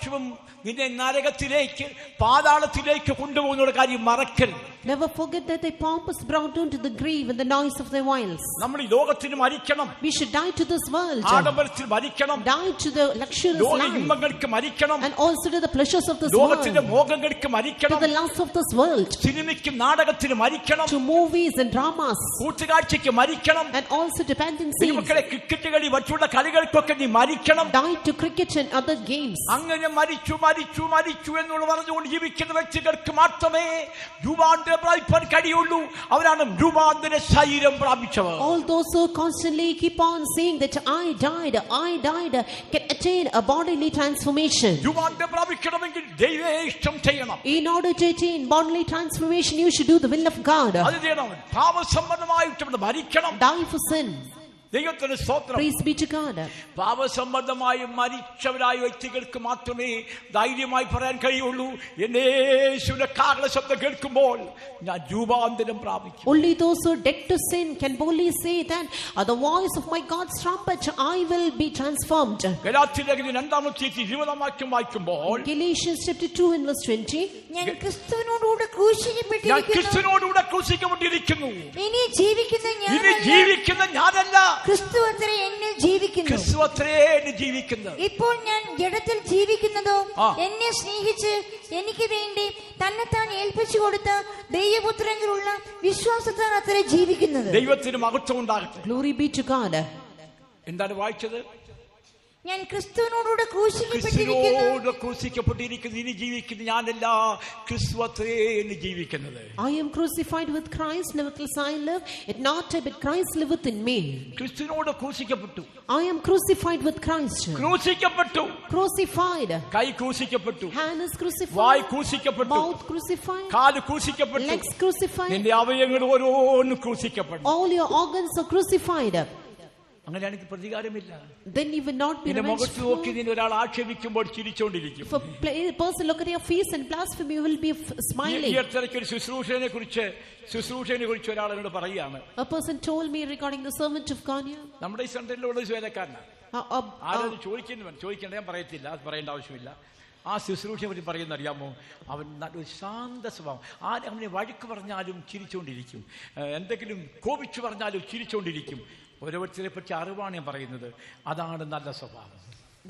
നിന്നെ നരകത്തിലേക്ക് പാതാളത്തിലേക്ക് കൊണ്ടുപോകുന്ന കാര്യം മറക്കരുത്. Never forget that thy pomp is brought down to the grave and the noise of thy vials. നമ്മൾ ഈ ലോകത്തിന് മരിക്കണം. We should die to this world. ആഡംബരത്തിൽ മരിക്കണം. Die to the luxurious ലോക life. ഇമ്പങ്ങൾക്ക് മരിക്കണം. And also to the pleasures of this world. ലോകത്തിന്റെ മോഹങ്ങൾക്ക് മരിക്കണം. To the lusts of this world. സിനിമയ്ക്കും നാടകത്തിന് മരിക്കണം. To movies and dramas. കൂട്ടുകാഴ്ചയ്ക്ക് മരിക്കണം. And also to fantasy. മക്കളെ cricket കളി മറ്റുള്ള കളികൾക്കൊക്കെ നീ മരിക്കണം. Die to cricket and other games. അങ്ങനെ മരിച്ചു മരിച്ചു മരിച്ചു എന്നുള്ള പറഞ്ഞുകൊണ്ട് ജീവിക്കുന്ന വ്യക്തികൾക്ക് മാത്രമേ രൂപാന്തരം പ്രാപിക്കാൻ കഴിയുള്ളൂ. അവരാണ് രൂപാന്തര ശരീരം പ്രാപിച്ചവർ. All those who constantly keep on saying that I died can attain a bodily transformation. രൂപാന്തരം പ്രാപിക്കണമെങ്കിൽ ദൈവേ ഇഷ്ടം ചെയ്യണം. In order to attain bodily transformation, you should do the will of God. അത് ചെയ്യണം. പാപസംബന്ധമായിട്ട് മരിക്കണം. Die for sin. ദൈവത്തിന് സ്തോത്രം. Praise be to God. പാപസംബന്ധമായി മരിച്ചവരായ വ്യക്തികൾക്ക് മാത്രമേ ധൈര്യമായി പറയാൻ കഴിയുള്ളൂ, എന്നെ യേശുവിന്റെ കാഹള ശബ്ദം കേൾക്കുമ്പോൾ ഞാൻ രൂപാന്തരം പ്രാപിക്കും. Only those who are dead to sin can boldly say that at the voice of my God's trumpet I will be transformed. ഗലാത്യലേഖനം 2:20 വായിക്കുമ്പോൾ Galatians chapter 2 and verse 20, ഞാൻ ക്രിസ്തുവിനോടുകൂടെ ക്രൂശിക്കപ്പെട്ടിരിക്കുന്നു. ഇനി ജീവിക്കുന്ന ഞാനല്ല, ക്രിസ്തു അത്രേ എന്നിൽ ജീവിക്കുന്നു. ഇപ്പോൾ ഞാൻ ജഡത്തിൽ ജീവിക്കുന്നതോ എന്നെ സ്നേഹിച്ച് എനിക്ക് വേണ്ടി തന്നെത്താൻ ഏൽപ്പിച്ചു കൊടുത്ത ദൈവപുത്രനിലുള്ള വിശ്വാസത്താൽ അത്രേ ജീവിക്കുന്നത്. ദൈവത്തിന് മഹത്വം ഉണ്ടാകട്ടെ. Glory be to God. എന്താണ് വായിച്ചത്? ഞാൻ ക്രിസ്തുവിനോടുകൂടെ ക്രൂശിക്കപ്പെട്ടിരിക്കുന്നു. ഇനി ജീവിക്കുന്ന ഞാനല്ല, ക്രിസ്തു അത്രേ എന്ന് ജീവിക്കുന്നത്. I am crucified with Christ, nevertheless I live, yet not I but Christ liveth in me. ക്രിസ്തുവിനോട് ക്രൂശിക്കപ്പെട്ടു. I am crucified with Christ. ക്രൂശിക്കപ്പെട്ടു. Crucified. കൈ ക്രൂശിക്കപ്പെട്ടു. Hand is crucified. വായ് ക്രൂശിക്കപ്പെട്ടു. Mouth crucified. കാല് ക്രൂശിക്കപ്പെട്ടു. Legs crucified. നിന്റെ അവയവങ്ങൾ ഓരോന്നും ക്രൂശിക്കപ്പെട്ടു. All your organs are crucified. അങ്ങനെയാണെങ്കിൽ പ്രതികാരമില്ല. Then you will not be മുഖത്ത് നോക്കി നിന്നെ ഒരാൾ ആക്ഷേപിക്കുമ്പോൾ ചിരിച്ചോണ്ടിരിക്കും. If a person look at your face and blaspheme, you will be smiling. ഈ അടുത്തിടയ്ക്ക് ഒരു ശുശ്രൂഷനെ കുറിച്ച് ഒരാൾ എന്നോട് പറയുകയാണ്. A person told me regarding the servant of God. നമ്മുടെ ഈ സെന്ററിലുള്ള വേലക്കാരനാണ്. ആരും ചോദിക്കേണ്ട, ഞാൻ പറയത്തില്ല, അത് പറയേണ്ട ആവശ്യമില്ല. ആ ശുശ്രൂഷയെ പറ്റി പറയുന്ന അറിയാമോ? അവൻ ഒരു ശാന്ത സ്വഭാവം. അവനെ വഴക്ക് പറഞ്ഞാലും ചിരിച്ചുകൊണ്ടിരിക്കും, എന്തെങ്കിലും കോപിച്ചു പറഞ്ഞാലും ചിരിച്ചുകൊണ്ടിരിക്കും. ഓരോരുത്തരെ പറ്റി അറിവാണ് ഞാൻ പറയുന്നത്. അതാണ് നല്ല സ്വഭാവം.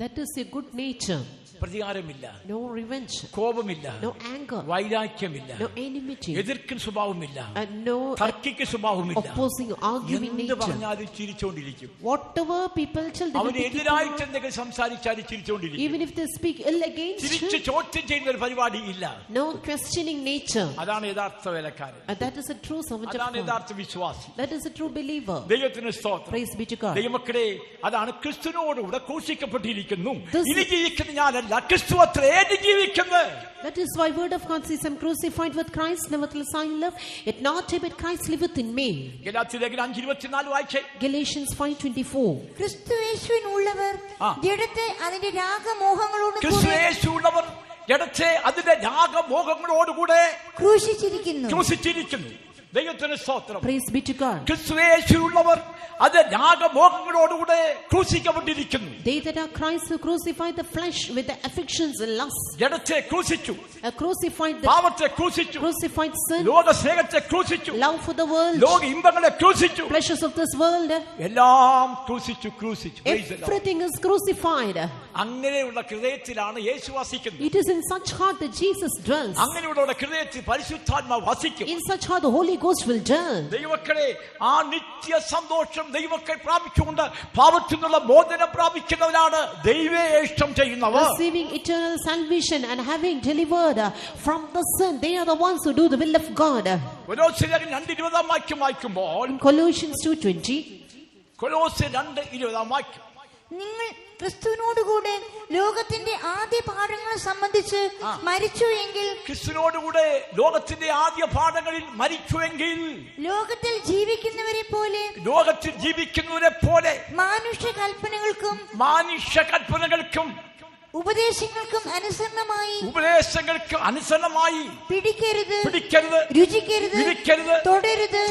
That is a good nature. പ്രതികാരമില്ല, no revenge, കോപമില്ല, no anger, വൈരാഗ്യമില്ല, no enmity, എതിർക്കുന്ന സ്വഭാവമില്ല, no തർക്കിക്കുന്ന സ്വഭാവമില്ല. opposing, arguing nature. എന്ത് പറഞ്ഞാലും ചിരിച്ചുകൊണ്ടിരിക്കും. Whatever people tell, അവന് എതിരായിട്ട് എന്തെങ്കിലും സംസാരിച്ചാലും ചിരിച്ചുകൊണ്ടിരിക്കും. Even if they speak ill against, തിരിച്ച് ചോദ്യം ചെയ്യുന്ന ഒരു പരിപാടി ഇല്ല. no questioning nature. അതാണ് യഥാർത്ഥ വേലക്കാരൻ. That is a true servant of God. അതാണ് യഥാർത്ഥ വിശ്വാസി. That is a true believer. ദൈവത്തിന് സ്തോത്രം. Praise be to God. ദൈവമക്കളെ, അതാണ് ക്രിസ്തുവിനോടുകൂടെ ക്രൂശിക്കപ്പെട്ടിരിക്കുന്നു. ഇനി ജീവിക്കുന്ന ഞാനല്ല, ക്രിസ്തു അത്രേ ജീവിക്കുന്നത്. That is why word of God says, I am crucified with Christ, nevertheless I live, yet not I but Christ liveth in me. ഗലാത്യലേഖനം 5:24 വായിച്ചേ. Galatians 5:24. ക്രിസ്തു യേശുവിനുള്ളവർ ജഡത്തെ അതിന്റെ രാഗമോഹങ്ങളോട് ജഡത്തെ അതിന്റെ രാഗമോഹങ്ങളോടുകൂടെ ക്രൂശിച്ചിരിക്കുന്നു. ദൈവത്തിന് സ്തോത്രം. Praise be to God. ക്രിസ്തുയേശുവിലുള്ളവർ അത് രാഗമോഹങ്ങളോടുകൂടെ ക്രൂശിക്കപ്പെട്ടിരിക്കുന്നു. They that are Christ who crucify the flesh with the affections and lusts. ജഡത്തെ ക്രൂശിച്ചു, crucified the പാപത്തെ ക്രൂശിച്ചു, crucified sin, ലോക സ്നേഹത്തെ ക്രൂശിച്ചു, love for the world, ലോക ഇമ്പങ്ങളെ ക്രൂശിച്ചു, pleasures of this world, എല്ലാം ക്രൂശിച്ചു. Everything is crucified. അങ്ങനെയുള്ള ഹൃദയത്തിലാണ് യേശു വസിക്കുന്നത്. It is in such heart that Jesus dwells. അങ്ങനെയുള്ള ഹൃദയത്തിൽ പരിശുദ്ധാത്മാവ് വസിക്കും. In such heart the Holy Ghost will dwell. ദൈവമക്കളെ, ആ നിത്യ സന്തോഷം ദൈവമക്കൾ പ്രാപിച്ചുകൊണ്ട് പാപത്തിൽ നിന്നുള്ള മോചനം പ്രാപിക്കുന്നവരാണ് ദൈവമേ ഇഷ്ടം ചെയ്യുന്നവർ. Receiving eternal salvation and having delivered from the sin, they are the ones who do the will of God. കൊലോസ്യർ 2:20 വായിക്കുമ്പോൾ, Colossians 2:20, കൊലോസ്യർ 2:20 നിങ്ങൾ ക്രിസ്തുവിനോടുകൂടെ ലോകത്തിന്റെ ആദ്യ പാഠങ്ങൾ സംബന്ധിച്ച് മരിച്ചുവെങ്കിൽ, ക്രിസ്തുവിനോടുകൂടെ ലോകത്തിന്റെ ആദ്യ പാഠങ്ങളിൽ മരിച്ചുവെങ്കിൽ, ലോകത്തിൽ ജീവിക്കുന്നവരെ പോലെ മാനുഷ്യ കൽപ്പനകൾക്കും ഉപദേശങ്ങൾക്കും അനുസരണമായി പിടിക്കരുത്, രുചിക്കരുത്, തൊടരുത്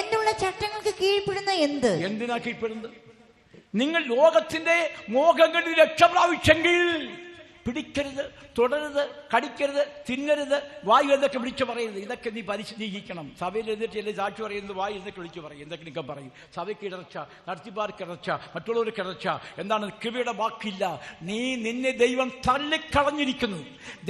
എന്നുള്ള ചട്ടങ്ങൾക്ക് കീഴ്പ്പെടുന്ന എന്തിനാ കീഴ്പ്പെടുന്നത്? നിങ്ങൾ ലോകത്തിന്റെ മോഹങ്ങളിൽ രക്ഷ പ്രാപിച്ചെങ്കിൽ പിടിക്കരുത്, തുടരുത്, കടിക്കരുത്, തിന്നരുത്, വായു എന്നൊക്കെ വിളിച്ചു പറയരുത്. ഇതൊക്കെ നീ പരിശീലിക്കണം. സഭയിൽ എന്നിട്ട് എല്ലാം സാക്ഷി പറയുന്നത് വായു എന്നൊക്കെ വിളിച്ചു പറയും, എന്തൊക്കെ നിൽക്കാൻ പറയും. സഭയ്ക്ക് ഇടർച്ച, നടത്തിപ്പാർക്ക് ഇടർച്ച, മറ്റുള്ളവർക്ക് ഇടർച്ച. എന്താണ്? കൃപയുടെ വാക്കില്ല. നിന്നെ ദൈവം തള്ളിക്കളഞ്ഞിരിക്കുന്നു.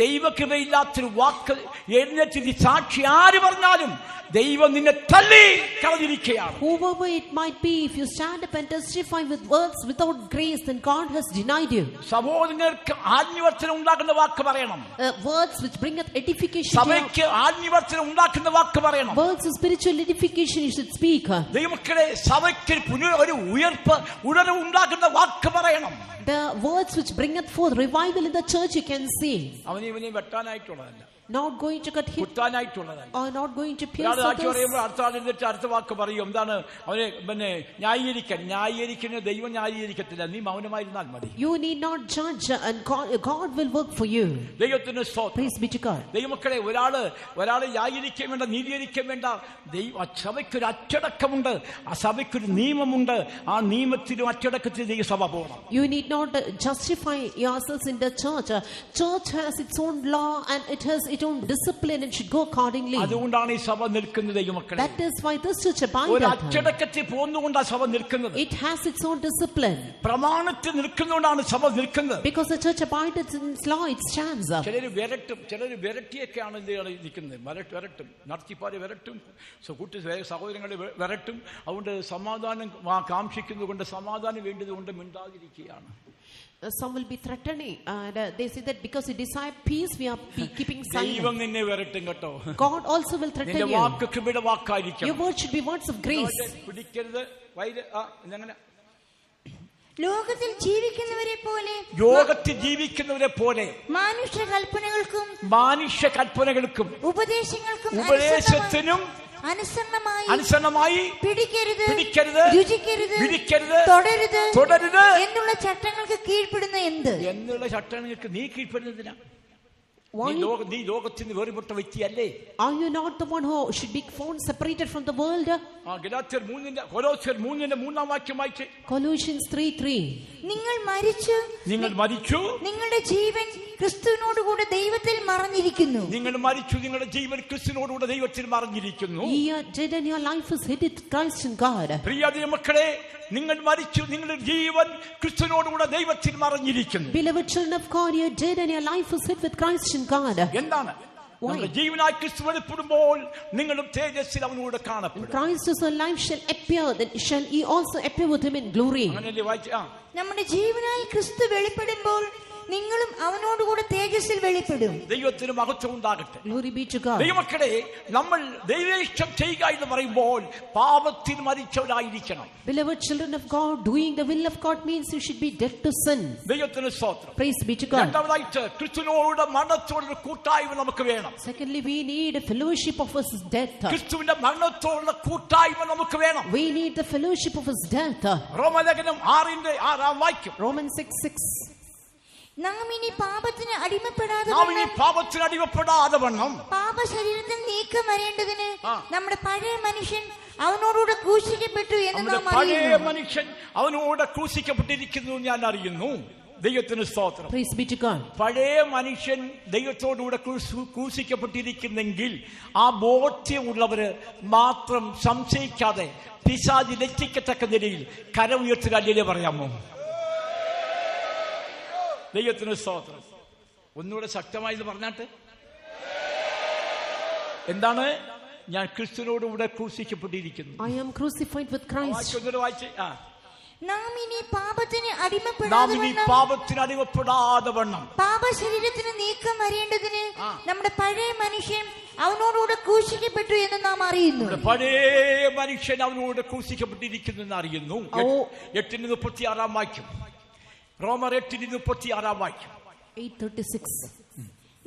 ദൈവകൃപയില്ലാത്തൊരു വാക്ക് എഴുന്നേറ്റ് നീ സാക്ഷി ആര് പറഞ്ഞാലും ദൈവം നിന്നെ തള്ളി കളഞ്ഞിരിക്കുകയാണ്. Whoever it might be, if you stand up and testify with words without grace, then God has denied you. സഹോദരങ്ങൾക്ക് ആത്മീയവർദ്ധനം ഉണ്ടാക്കുന്ന വാക്ക് പറയണം. Words which bringeth edification. സഭയ്ക്ക് ആത്മീയവർദ്ധനം ഉണ്ടാക്കുന്ന വാക്ക് പറയണം. Words of spiritual edification you should speak. ദൈവമക്കളെ, സഭയ്ക്ക് ഒരു ഉയർപ്പ്, ഉണർവ് ഉണ്ടാക്കുന്ന വാക്ക് പറയണം. The words which bringeth forth revival in the church you can say. അവനെയും വെട്ടാനായിട്ടുള്ളതല്ല, not going to cut him കുത്താനായിട്ടുള്ളതല്ല, or not going to pierce others. പറയുമ്പോൾ അടുത്ത ആളിട്ട് അടുത്ത വാക്ക് പറയും. എന്താണ്? അവനെ ന്യായീകരിക്കുന്ന ദൈവം ന്യായീകരിക്കത്തില്ല, നീ മൗനമായിരുന്നാൽ മതി. You need not judge and God will work for you. ദൈവത്തിന് സ്തോത്രം. Praise be to God. ദൈവമക്കളെ, ഒരാളെ ന്യായീകരിക്കാൻ വേണ്ട, നീതീകരിക്കാൻ വേണ്ട. സഭയ്ക്കൊരു അച്ചടക്കമുണ്ട്, ആ സഭയ്ക്കൊരു നിയമമുണ്ട്. ആ നിയമത്തിനും അച്ചടക്കത്തിനും ദൈവസഭ പോകണം. You need not justify yourselves in the church. Church has its own law and it has its own discipline and should go accordingly. അതുകൊണ്ടാണ് ഈ സഭ നിൽക്കുന്നത് ദൈവമക്കളെ. That is why this church abides. ഒരു അച്ചടക്കത്തിൽ പോകുന്നതുകൊണ്ടാണ് സഭ നിൽക്കുന്നത്. It has its own discipline. പ്രമാണത്തിൽ നിൽക്കുന്നതുകൊണ്ടാണ് സഭ നിൽക്കുന്നത്. Because the church abides in its law, it stands up. ചിലര് വിരട്ടിയൊക്കെയാണ് നിൽക്കുന്നത്. വിരട്ടും, നടത്തിപ്പാര് വിരട്ടും, സഹോദരങ്ങളെ വിരട്ടും. അതുകൊണ്ട് സമാധാനം കാക്ഷിക്കുന്നതുകൊണ്ട്, സമാധാനം വേണ്ടതുകൊണ്ട് മിണ്ടാതിരിക്കുകയാണ്. Some will be threatening and they say that because we desire peace we are keeping silent. ദൈവം നിന്നെ വിരട്ടും കേട്ടോ. God also will threaten you. നിന്റെ വാക്ക് കൃപയുടെ വാക്കായിരിക്കും. Your words should be words of grace. പിടിക്കരുത്, അങ്ങനെ ലോകത്തിൽ ജീവിക്കുന്നവരെ പോലെ മനുഷ്യ കൽപ്പനകൾക്കും ഉപദേശത്തിനും അനുസരണമായി പിടിക്കരുത്, രുചിക്കരുത്, തൊടരുത് എന്നുള്ള ചട്ടങ്ങൾക്ക് കീഴ്പ്പെടുന്ന എന്നുള്ള ചട്ടങ്ങൾക്ക് നീ കീഴ്പ്പെടുന്നതിനാ? നീ ലോകത്തിന് വേറിപ്പെട്ട വ്യക്തിയല്ലേ? Are you not the one who should be found separated from the world? കൊലോസ്യർ 3:3 വാക്യം വായിച്ചേ. Colossians 3:3. നിങ്ങൾ മരിച്ചു, നിങ്ങളുടെ ജീവൻ ക്രിസ്തുവിനോടുകൂടെ ദൈവത്തിൽ മറഞ്ഞിരിക്കുന്നു. നിങ്ങൾ മരിച്ചു, നിങ്ങളുടെ ജീവൻ ക്രിസ്തുവിനോടുകൂടെ ദൈവത്തിൽ മറഞ്ഞിരിക്കുന്നു. Ye are dead and your life is hid with Christ in God. പ്രിയ മക്കളെ, നിങ്ങൾ മരിച്ചു, നിങ്ങളുടെ ജീവൻ ക്രിസ്തുവിനോടുകൂടെ ദൈവത്തിൽ മറഞ്ഞിരിക്കുന്നു. Beloved children of God, you are dead and your life is hid with Christ in God. എന്താണ്? നമ്മുടെ ജീവനായി ക്രിസ്തു വെളിപ്പെടുമ്പോൾ നിങ്ങളും തേജസ്സിൽ അവനോട് കാണപ്പെടും. Christ is our life shall appear, then shall ye also appear with him in glory. അങ്ങനെയല്ലേ വായിച്ചാ? നമ്മുടെ ജീവനായി ക്രിസ്തു വെളിപ്പെടുമ്പോൾ നിങ്ങളും അവനോടുകൂടെ തേജസ്സിൽ വെളിപ്പെടും. ദൈവത്തിന് മഹത്വം ഉണ്ടാകട്ടെ. Glory be to God. ദൈവമക്കളെ, നമ്മൾ ദൈവേഷ്ടം ചെയ്യുക എന്ന് പറയുമ്പോൾ പാപത്തിൽ മരിച്ചവരായിരിക്കണം. Beloved children of God, doing the will of God means you should be dead to sin. ദൈവത്തിന് സ്തോത്രം. Praise be to God. രണ്ടാമതായിട്ട് ക്രിസ്തുവിനോട് മരണത്തോടുള്ള കൂട്ടായ്മ നമുക്ക് വേണം. Secondly, we need a fellowship of his death. ക്രിസ്തുവിന്റെ മരണത്തോടുള്ള കൂട്ടായ്മ നമുക്ക് വേണം. We need the fellowship of his death. റോമലേഖനം 6:6 വാക്യം. Romans 6:6. നാം ഇനി പാപത്തിന് അടിമപ്പെടാതെ വണ്ണം പാപ ശരീരത്തിൽ നീക്കം വരേണ്ടതിന് നമ്മുടെ പഴയ മനുഷ്യൻ അവനോടുകൂടെ ക്രൂശിക്കപ്പെട്ടു എന്ന് നാം അറിയുന്നു. പഴയ മനുഷ്യൻ അവനോട് ക്രൂശിക്കപ്പെട്ടിരിക്കുന്നു ഞാൻ അറിയുന്നു. ദൈവത്തിന് സ്തോത്രം. Praise be to God. പഴയ മനുഷ്യൻ ദൈവത്തോടുകൂടെ ക്രൂശിക്കപ്പെട്ടിരിക്കുന്നെങ്കിൽ ആ ബോധ്യമുള്ളവര് മാത്രം സംശയിക്കാതെ പിശാച് ലജ്ജിക്കത്തക്ക നിലയിൽ കര ഉയർത്തുക അല്ലേ പറയാമോ? ദൈവത്തിന് സ്തോത്രം. ഒന്നുകൂടെ ശക്തമായി ഇത് പറഞ്ഞാട്ട്, എന്താണ്? ഞാൻ ക്രിസ്തുവിനോടുകൂടെ ക്രൂശിക്കപ്പെട്ടിരിക്കുന്നു. I am crucified with Christ. നാം ഇനി പാപത്തിന് അടിമപ്പെടാതെ വണ്ണം പാപ ശരീരത്തിന് നീക്കം വരേണ്ടതിന് നമ്മുടെ പഴയ മനുഷ്യൻ അവനോടുകൂടെ ക്രൂശിക്കപ്പെട്ടു എന്ന് നാം അറിയുന്നു. പഴയ മനുഷ്യൻ അവനോട് ക്രൂശിക്കപ്പെട്ടിരിക്കുന്നു എന്ന് അറിയുന്നു. 8:36 വാക്യം. റോമർ 8:36 വാക്യം. 8:36.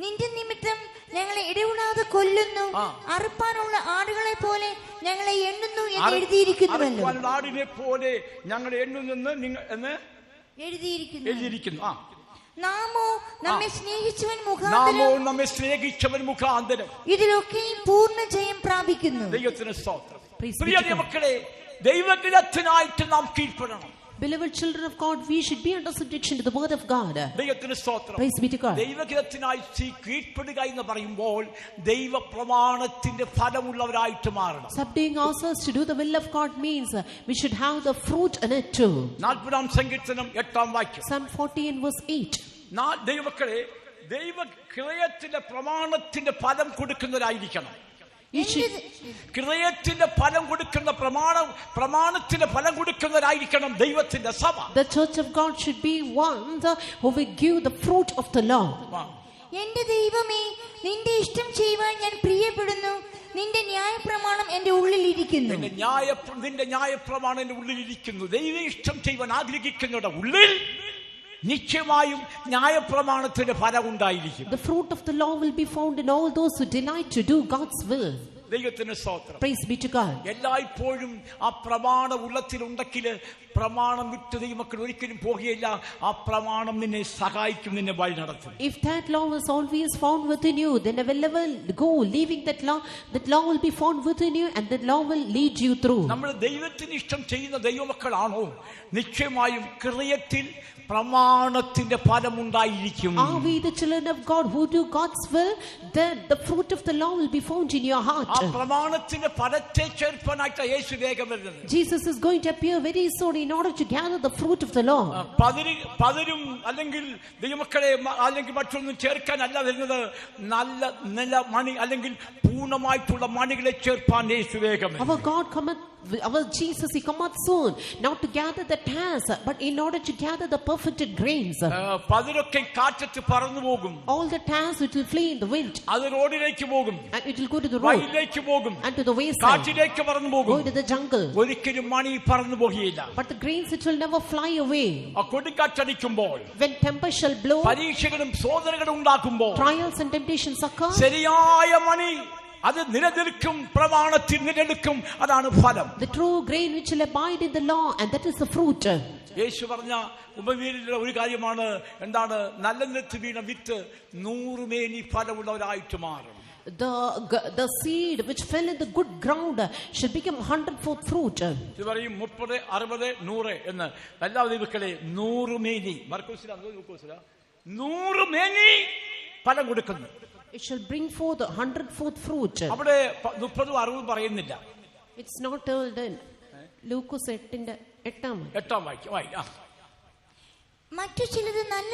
നിന്റെ നിമിത്തം ഞങ്ങളെ ഇടവിടാതെ കൊല്ലുന്നു, അറുപ്പാനുള്ള ആടുകളെ പോലെ ഞങ്ങളെ എണ്ണുന്നു എന്ന് എഴുതിയിരിക്കുന്നുവല്ലോ. ആടിനെ പോലെ ഞങ്ങളെ എണ്ണുന്നു എന്ന് എഴുതിയിരിക്കുന്നു. നാമോ നമ്മെ സ്നേഹിച്ചവൻ മുഖാന്തരം ഇതിലൊക്കെയും പൂർണ്ണ ജയം പ്രാപിക്കുന്നു. ദൈവത്തിന് സ്തോത്രം. പ്രിയ മക്കളെ, ദൈവജ്ഞനായിട്ട് നാം കീഴ്പ്പെടണം. Beloved children of God, we should be under subjection to the word of God. ദൈവത്തിന് സ്തോത്രം. Praise be to God. ദൈവഹിതത്തിനായി കീഴ്പ്പെടുക എന്ന് പറയുമ്പോൾ ദൈവപ്രമാണത്തിന്റെ ഫലമുള്ളവരായിട്ട് മാറണം. Subduing ourselves to do the will of God means we should have the fruit in it too. 40-ാം സങ്കീർത്തനം 8-ാം വാക്യം. Psalm 40 and verse 8. ദൈവമക്കളെ, ദൈവഹൃദയത്തിന്റെ പ്രമാണത്തിന്റെ ഫലം കൊടുക്കുന്നവരായിരിക്കണം. ഹൃദയത്തിന്റെ ഫലം കൊടുക്കുന്ന പ്രമാണത്തിന്റെ ഫലം കൊടുക്കുന്നവരായിരിക്കണം ദൈവത്തിന്റെ സഭ. The church of God should be one who will give the fruit of the law. എന്റെ ദൈവമേ, നിന്റെ ഇഷ്ടം ചെയ്യുവാൻ ഞാൻ പ്രിയപ്പെടുന്നു. നിന്റെ ന്യായപ്രമാണം എന്റെ ഉള്ളിലിരിക്കുന്നു. നിന്റെ ന്യായപ്രമാണം എന്റെ ഉള്ളിലിരിക്കുന്നു. ദൈവ ഇഷ്ടം ചെയ്യുവാൻ ആഗ്രഹിക്കുന്നവരുടെ ഉള്ളിൽ നിശ്ചയമായും ന്യായപ്രമാണത്തിന്റെ ഫലം ഉണ്ടായിരിക്കും. The fruit of the law will be found in all those who delight to do God's will. ദൈവത്തിന് സ്തോത്രം. Praise be to God. എല്ലായ്പ്പോഴും ആ പ്രമാണം ഉള്ളത്തിലുണ്ടെങ്കിൽ പ്രമാണം വിട്ട് ദൈവമക്കൾ ഒരിക്കലും പോകുകയില്ല. ആ പ്രമാണം നിന്നെ സഹായിക്കും, നിന്നെ വഴി നടത്തും. If that law is always found within you, then wherever go leaving that law will be found within you, and that law will lead you through. നമ്മൾ ദൈവത്തിന് ഇഷ്ടം ചെയ്യുന്ന ദൈവമക്കളാണോ, നിശ്ചയമായും ഹൃദയത്തിൽ പ്രമാണത്തിന്റെ ഫലം ഉണ്ടായിരിക്കും. Are we the children of God who do God's will? Then the fruit of the law will be found in your heart. ആ പ്രമാണത്തിന്റെ ഫലത്തെ ചേർപ്പാനായിട്ട് യേശു വേഗം വരുന്നത്. Jesus is going to appear very soon in order to gather the fruit of the law. പതിരും അല്ലെങ്കിൽ ദൈവമക്കളെ അല്ലെങ്കിൽ മറ്റൊന്നും ചേർക്കാനല്ല വരുന്നത്. നല്ല മണി അല്ലെങ്കിൽ പൂർണ്ണമായിട്ടുള്ള മണികളെ ചേർപ്പാൻ യേശു വേഗം. Our Jesus, he cometh soon, not to gather the tares, but in order to gather the perfected grains. പതിരൊക്കെ കാറ്റത്ത് പറന്നു പോകും. All the tares it will flee in the wind. അത് റോഡിലേക്ക് പോകും. And it will go to the road. വയലിലേക്ക് പോകും. And to the wayside. കാട്ടിലേക്ക് പറന്നു പോകും. Go to the jungle. ഒരിക്കലും മണി പറന്നു പോകുകയില്ല. But the grains it will never fly away. ആ കൊടുങ്കാറ്റടിക്കുമ്പോൾ, When tempest shall blow, പരീക്ഷകളും ശോധനകളും ഉണ്ടാക്കുമ്പോൾ, trials and temptations occur, ശരിയായ മണി അത് നിലനിൽക്കും, പ്രമാണത്തിൽ നിലനിൽക്കും. അതാണ് ഫലം. The true grain which will abide in the law, and that is the fruit. യേശു പറഞ്ഞ ഉപമയിലുള്ള ഒരു കാര്യമാണ് എന്താണ്? നല്ല നിലത്ത് വീണ വിത്ത് 100 മേനി ഫലമുള്ളവരായിട്ട് മാറും. The seed which fell in the good ground shall become 100-fold fruit. ഇത് പറയും 30, 60, 100 എന്ന്. എല്ലാവരും മക്കളെ 100 മേനി, മർക്കോസില 100 മേനി ഫലം കൊടുക്കുന്നു. It shall bring forth 100-fold fruit. അവിടെ 30, 60 പറയുന്നില്ല. It's not told in ലൂക്കോസ് 8-ാം വാക്യം. മറ്റു ചിലത് നല്ല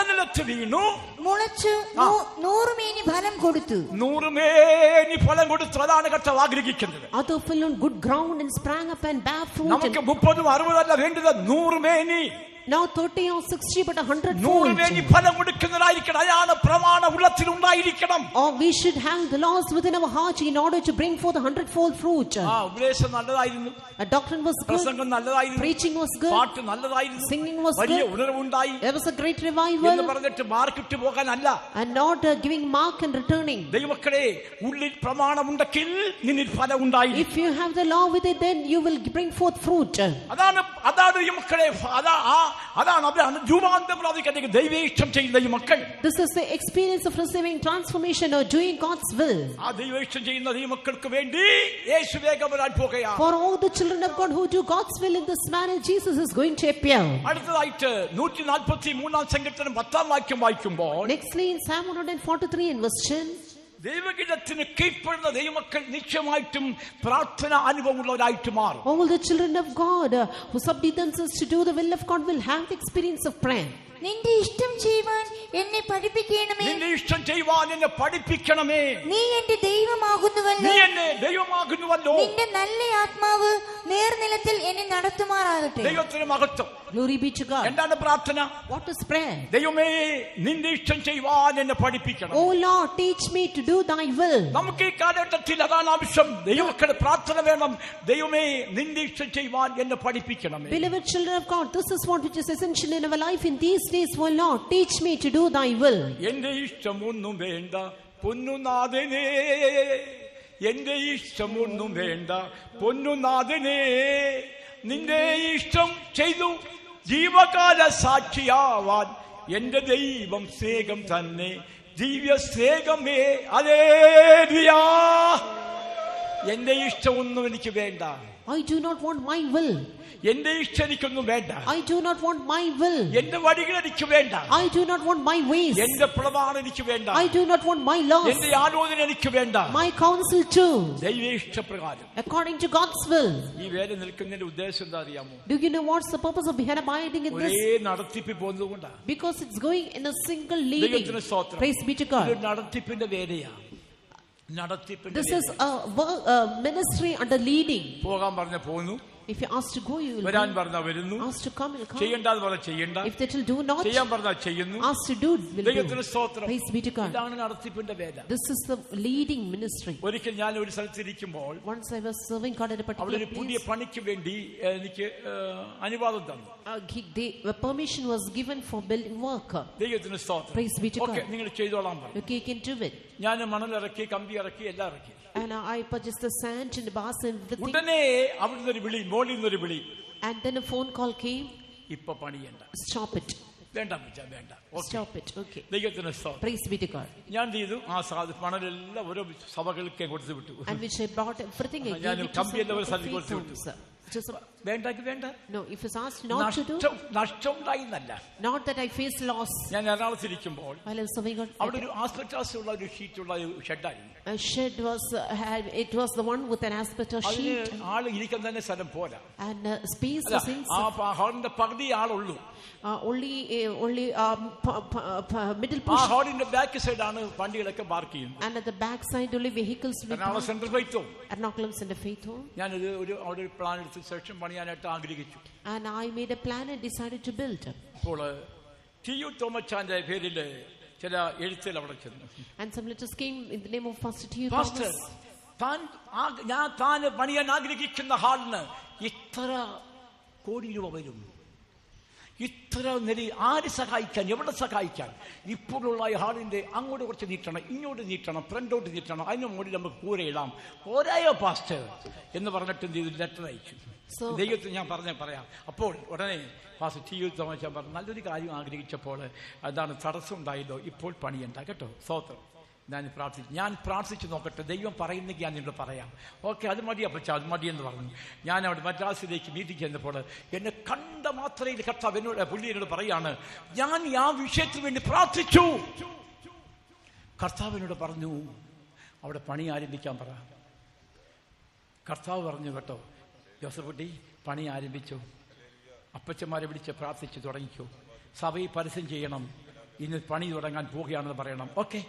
നിലത്ത് വീണു, മുളച്ചു 100 മേനി ഫലം കൊടുത്തു. 100 മേനി ഫലം കൊടുത്തു. അതാണ് കർത്താവ് ആഗ്രഹിക്കുന്നത്. Other fell on good ground and sprang up and bare fruit. നമുക്ക് 30, 60 അല്ല വേണ്ടത്, 100 മേനി. Now 30 or 60, but 100-fold. 100 മേനി ഫലം കൊടുക്കുന്നതായിരിക്കണം. അതാണ് പ്രമാണ ഉള്ളത്തിൽ ഉണ്ടായിരിക്കണം. Or we should have the laws within our heart in order to bring forth 100-fold fruit. ഉപദേശം നല്ലതായിരുന്നു, A doctrine was good, പ്രസംഗം നല്ലതായിരുന്നു, preaching was good, പാട്ട് നല്ലതായിരുന്നു, singing was വലിയ good, ഉണർവുണ്ടായി there was a great എന്ന് revival, പറഞ്ഞിട്ട് മാർക്കിട്ട് പോകാനല്ല. and not giving mark and returning. ദൈവമക്കളെ, ഉള്ളിൽ പ്രമാണമുണ്ടെങ്കിൽ നിന്നിൽ ഫലം ഉണ്ടായിരിക്കും. If you have the law with it, then you will bring forth fruit. അതാണ് ദൈവമക്കളെ, അതാണ് രൂപാന്തരം പ്രാപിക്കാൻ ദൈവേഷ്ടം ചെയ്യുന്ന ഈ മക്കൾ. This is the experience of receiving transformation or doing God's will. ആ ദൈവേഷ്ടം ചെയ്യുന്ന ഈ മക്കൾക്ക് വേണ്ടി യേശു വേഗം വരാൻ പോകുകയാണ്. For all the children of God who do God's will in this manner, Jesus is going to appear. അടുത്തതായിട്ട് 143-ാം സങ്കീർത്തനം 10-ാം വാക്യം വായിക്കുമ്പോൾ, Nextly in Psalm 143 and verse 10, ദൈവഗീതത്തിന് കീഴ്പ്പെടുന്ന ദൈവമക്കൾ നിശ്ചയമായിട്ടും പ്രാർത്ഥന അനുഭവമുള്ളവരായിട്ട് മാറും. all the children of God who submit themselves to do the will of God will have the experience of prayer. നിന്റെ ഇഷ്ടം ചെയ്യുവാൻ എന്നെ പഠിപ്പിക്കണമേ. നിന്റെ ഇഷ്ടം ചെയ്യുവാൻ എന്നെ പഠിപ്പിക്കണമേ. നീ എന്റെ ദൈവമാകുന്നുവല്ലോ. നീ എന്നെ ദൈവമാകുന്നുവല്ലോ. നിന്റെ നല്ല ആത്മാവ് നേർനിലത്തിൽ എന്നെ നടത്തുമാറാകട്ടെ. ദൈവത്തിന് മഹത്വം. Glory be to God. എന്താണ് പ്രാർത്ഥന? What is prayer? ദൈവമേ, നിന്റെ ഇഷ്ടം ചെയ്യുവാൻ എന്നെ പഠിപ്പിക്കണം. Oh Lord, teach me to do thy will. നമുക്ക് ഈ കാലഘട്ടത്തിൽ അതാണ് ആവശ്യം. ദൈവമക്കളുടെ പ്രാർത്ഥന വേണം. ദൈവമേ, നിന്റെ ഇഷ്ടം ചെയ്യുവാൻ എന്നെ പഠിപ്പിക്കണം. Beloved children of God, this is what which is essential in our life in these days. Oh Lord, teach me to do thy will. എന്റെ ഇഷ്ടമൊന്നും വേണ്ട പൊന്നുനാഥനേ, എന്റെ ഇഷ്ടമൊന്നും വേണ്ട പൊന്നുനാഥനേ, നിന്റെ ഇഷ്ടം ചെയ്തു ജീവകാല സാക്ഷിയാവാൻ എന്റെ ദൈവം സ്നേഹം തന്നെ, ദിവ്യ സ്നേഹമേ. ഹല്ലേലൂയ. എന്റെ ഇഷ്ടമൊന്നും എനിക്ക് വേണ്ട. I do not want my will. എന്റെ ഇഷ്ടം എനിക്കൊന്നും വേണ്ട. I do not want my will. എന്റെ വഴികൾ എനിക്ക് വേണ്ട. I do not want my ways. എന്റെ പ്രമാണം എനിക്ക് വേണ്ട. I do not want my laws. എന്റെ ആലോചന എനിക്ക് വേണ്ട. My counsel too. ദൈവ ഇഷ്ടപ്രകാരം. According to God's will. ഈ വേല നിൽക്കുന്നതിന്റെ ഉദ്ദേശം എന്താ അറിയാമോ? Do you know what's the purpose of abiding in this? ഒരേ നടത്തിപ്പ് പോകുന്നതുകൊണ്ടാ. Because it's going in a single leading. Praise be to God. ഇത് നടത്തിപ്പിന്റെ വേലയാ. നടത്തിപ്പിന്റെ. This is a ministry under leading. പോകാൻ പറഞ്ഞ പോകുന്നു. If you ask to go, you will വരാൻ പറഞ്ഞാ വരുന്നു. Ask to come, you will come. ചെയ്യണ്ടാന്ന് പറഞ്ഞാ ചെയ്യണ്ട. If they will do not, ചെയ്യാൻ പറഞ്ഞാ ചെയ്യുന്നു. ask to do, will ദൈവത്തിന് do. സ്തോത്രം. Praise be to God. ഇതാണ് നടത്തിപ്പിന്റെ വേല. This is the leading ministry. ഒരിക്കൽ ഞാൻ ഒരു സ്ഥലത്തിരിക്കുമ്പോൾ Once I was serving God at a അവിടെ particular ഒരു പുതിയ place. പണിക്ക് വേണ്ടി എനിക്ക് അനുവാദം തന്നു. Permission was given for building work. ദൈവത്തിന് സ്തോത്രം. Praise be to okay, God. നിങ്ങൾ ചെയ്തോളാൻ പറഞ്ഞു. Okay, you can do it. ഞാൻ മണലിറക്കി, കമ്പി ഇറക്കി, എല്ലാം ഇറക്കി. And I purchased the sand and the bars and everything. ഉടനെ അവിടുന്ന് ഒരു വിളി, മോളിൽ നിന്നൊരു വിളി. And then a phone call came. ഇപ്പൊ പണിയണ്ട. Stop it. വേണ്ട വെച്ചാ വേണ്ട. Stop it. Okay. ദൈവത്തിന് സ്തോത്രം. Praise be to God. ഞാൻ ചെയ്തു, ആ മണലെല്ലാം ഓരോ സഭകൾക്ക് കൊടുത്തു വിട്ടു. And which I brought everything I gave it to some faithfuls. വേണ്ട. No, if it's asked not to do, നഷ്ടം ഉണ്ടായിന്നല്ല. not that I face loss. ഞാൻ എറണാകുളത്തിരിക്കുമ്പോൾ While I was serving God, അവിടെ ഒരു ആസ്പെറ്റാസ് ഉള്ള ഒരു ഷീറ്റുള്ള ഒരു ഷെഡായിരുന്നു. a shed was it was the one with an asbestos sheet. ആള് ഇരിക്കാൻ തന്നെ സ്ഥലം പോരാ. And space was inside. ആ ഹാളിന്റെ പകുതി ആളുള്ളൂ. Only middle ആ portion. ഹാളിന്റെ ബാക്ക് സൈഡാണ് വണ്ടികളൊക്കെ പാർക്ക് ചെയ്യുന്നത്. And at the back side only vehicles will Ernakulam central ഫെയ്ത്തും. Ernakulam Center Faith Home. ഞാനിത് അവിടെ ഒരു പ്ലാൻ എടുത്ത് സെക്ഷൻ പണിയാനായിട്ട് ആഗ്രഹിച്ചു. And I made a plan and decided to build. അപ്പോൾ ടി.യു. തോമച്ചാന്റെ പേരില് ചില എഴുത്തുകൾ അവിടെ ചെന്നു. And some letters came in the name of Pastor T.U. Pastor, താൻ പണിയാൻ ആഗ്രഹിക്കുന്ന ഹാളിന് ഇത്ര കോടി രൂപ വരും. ഇത്ര നില ആര് സഹായിക്കാൻ, എവിടെ സഹായിക്കാൻ? ഇപ്പോഴുള്ള ഈ ഹാളിന്റെ അങ്ങോട്ട് കുറച്ച് നീട്ടണം, ഇങ്ങോട്ട് നീട്ടണം, ഫ്രണ്ടോട്ട് നീട്ടണം, അതിന് മുകളിൽ നമുക്ക് കൂരയിടാം. പോരായോ പാസ്റ്റർ എന്ന് പറഞ്ഞിട്ട് എന്ത് ചെയ്തു? ലെറ്റർ അയച്ചു. ദൈവത്തിന് ഞാൻ പറയാം. അപ്പോൾ ഉടനെ പാസ്റ്റർ ടി.യു. തോമച്ചാൻ പറഞ്ഞു, നല്ലൊരു കാര്യം ആഗ്രഹിച്ചപ്പോൾ അതാണ് തടസ്സം ഉണ്ടായല്ലോ, ഇപ്പോൾ പണിയണ്ട കേട്ടോ. സ്തോത്രം. ഞാൻ പ്രാർത്ഥിച്ചു നോക്കട്ടെ, ദൈവം പറയുന്നെങ്കിൽ ഞാൻ നിന്നോട് പറയാം. ഓക്കെ, അത് മതി അപ്പച്ച, അത് മതിയെന്ന് പറഞ്ഞു. ഞാൻ അവിടെ മദ്രാസിലേക്ക് മീറ്റിംഗ് ചെന്നപ്പോൾ എന്നെ കണ്ട മാത്രയിൽ കർത്താവ് പുള്ളി എന്നോട് പറയാണ്, ഞാൻ ആ വിഷയത്തിന് വേണ്ടി പ്രാർത്ഥിച്ചു. കർത്താവിനോട് പറഞ്ഞു അവിടെ പണി ആരംഭിക്കാൻ പറ. കർത്താവ് പറഞ്ഞു കേട്ടോ, ജോസഫ് കുട്ടി പണി ആരംഭിച്ചു. അപ്പച്ചന്മാരെ വിളിച്ച് പ്രാർത്ഥിച്ചു തുടങ്ങിക്കോ. സഭയിൽ പരസ്യം ചെയ്യണം, ഇന്ന് പണി തുടങ്ങാൻ പോവുകയാണെന്ന് പറയണം. ഓക്കെ,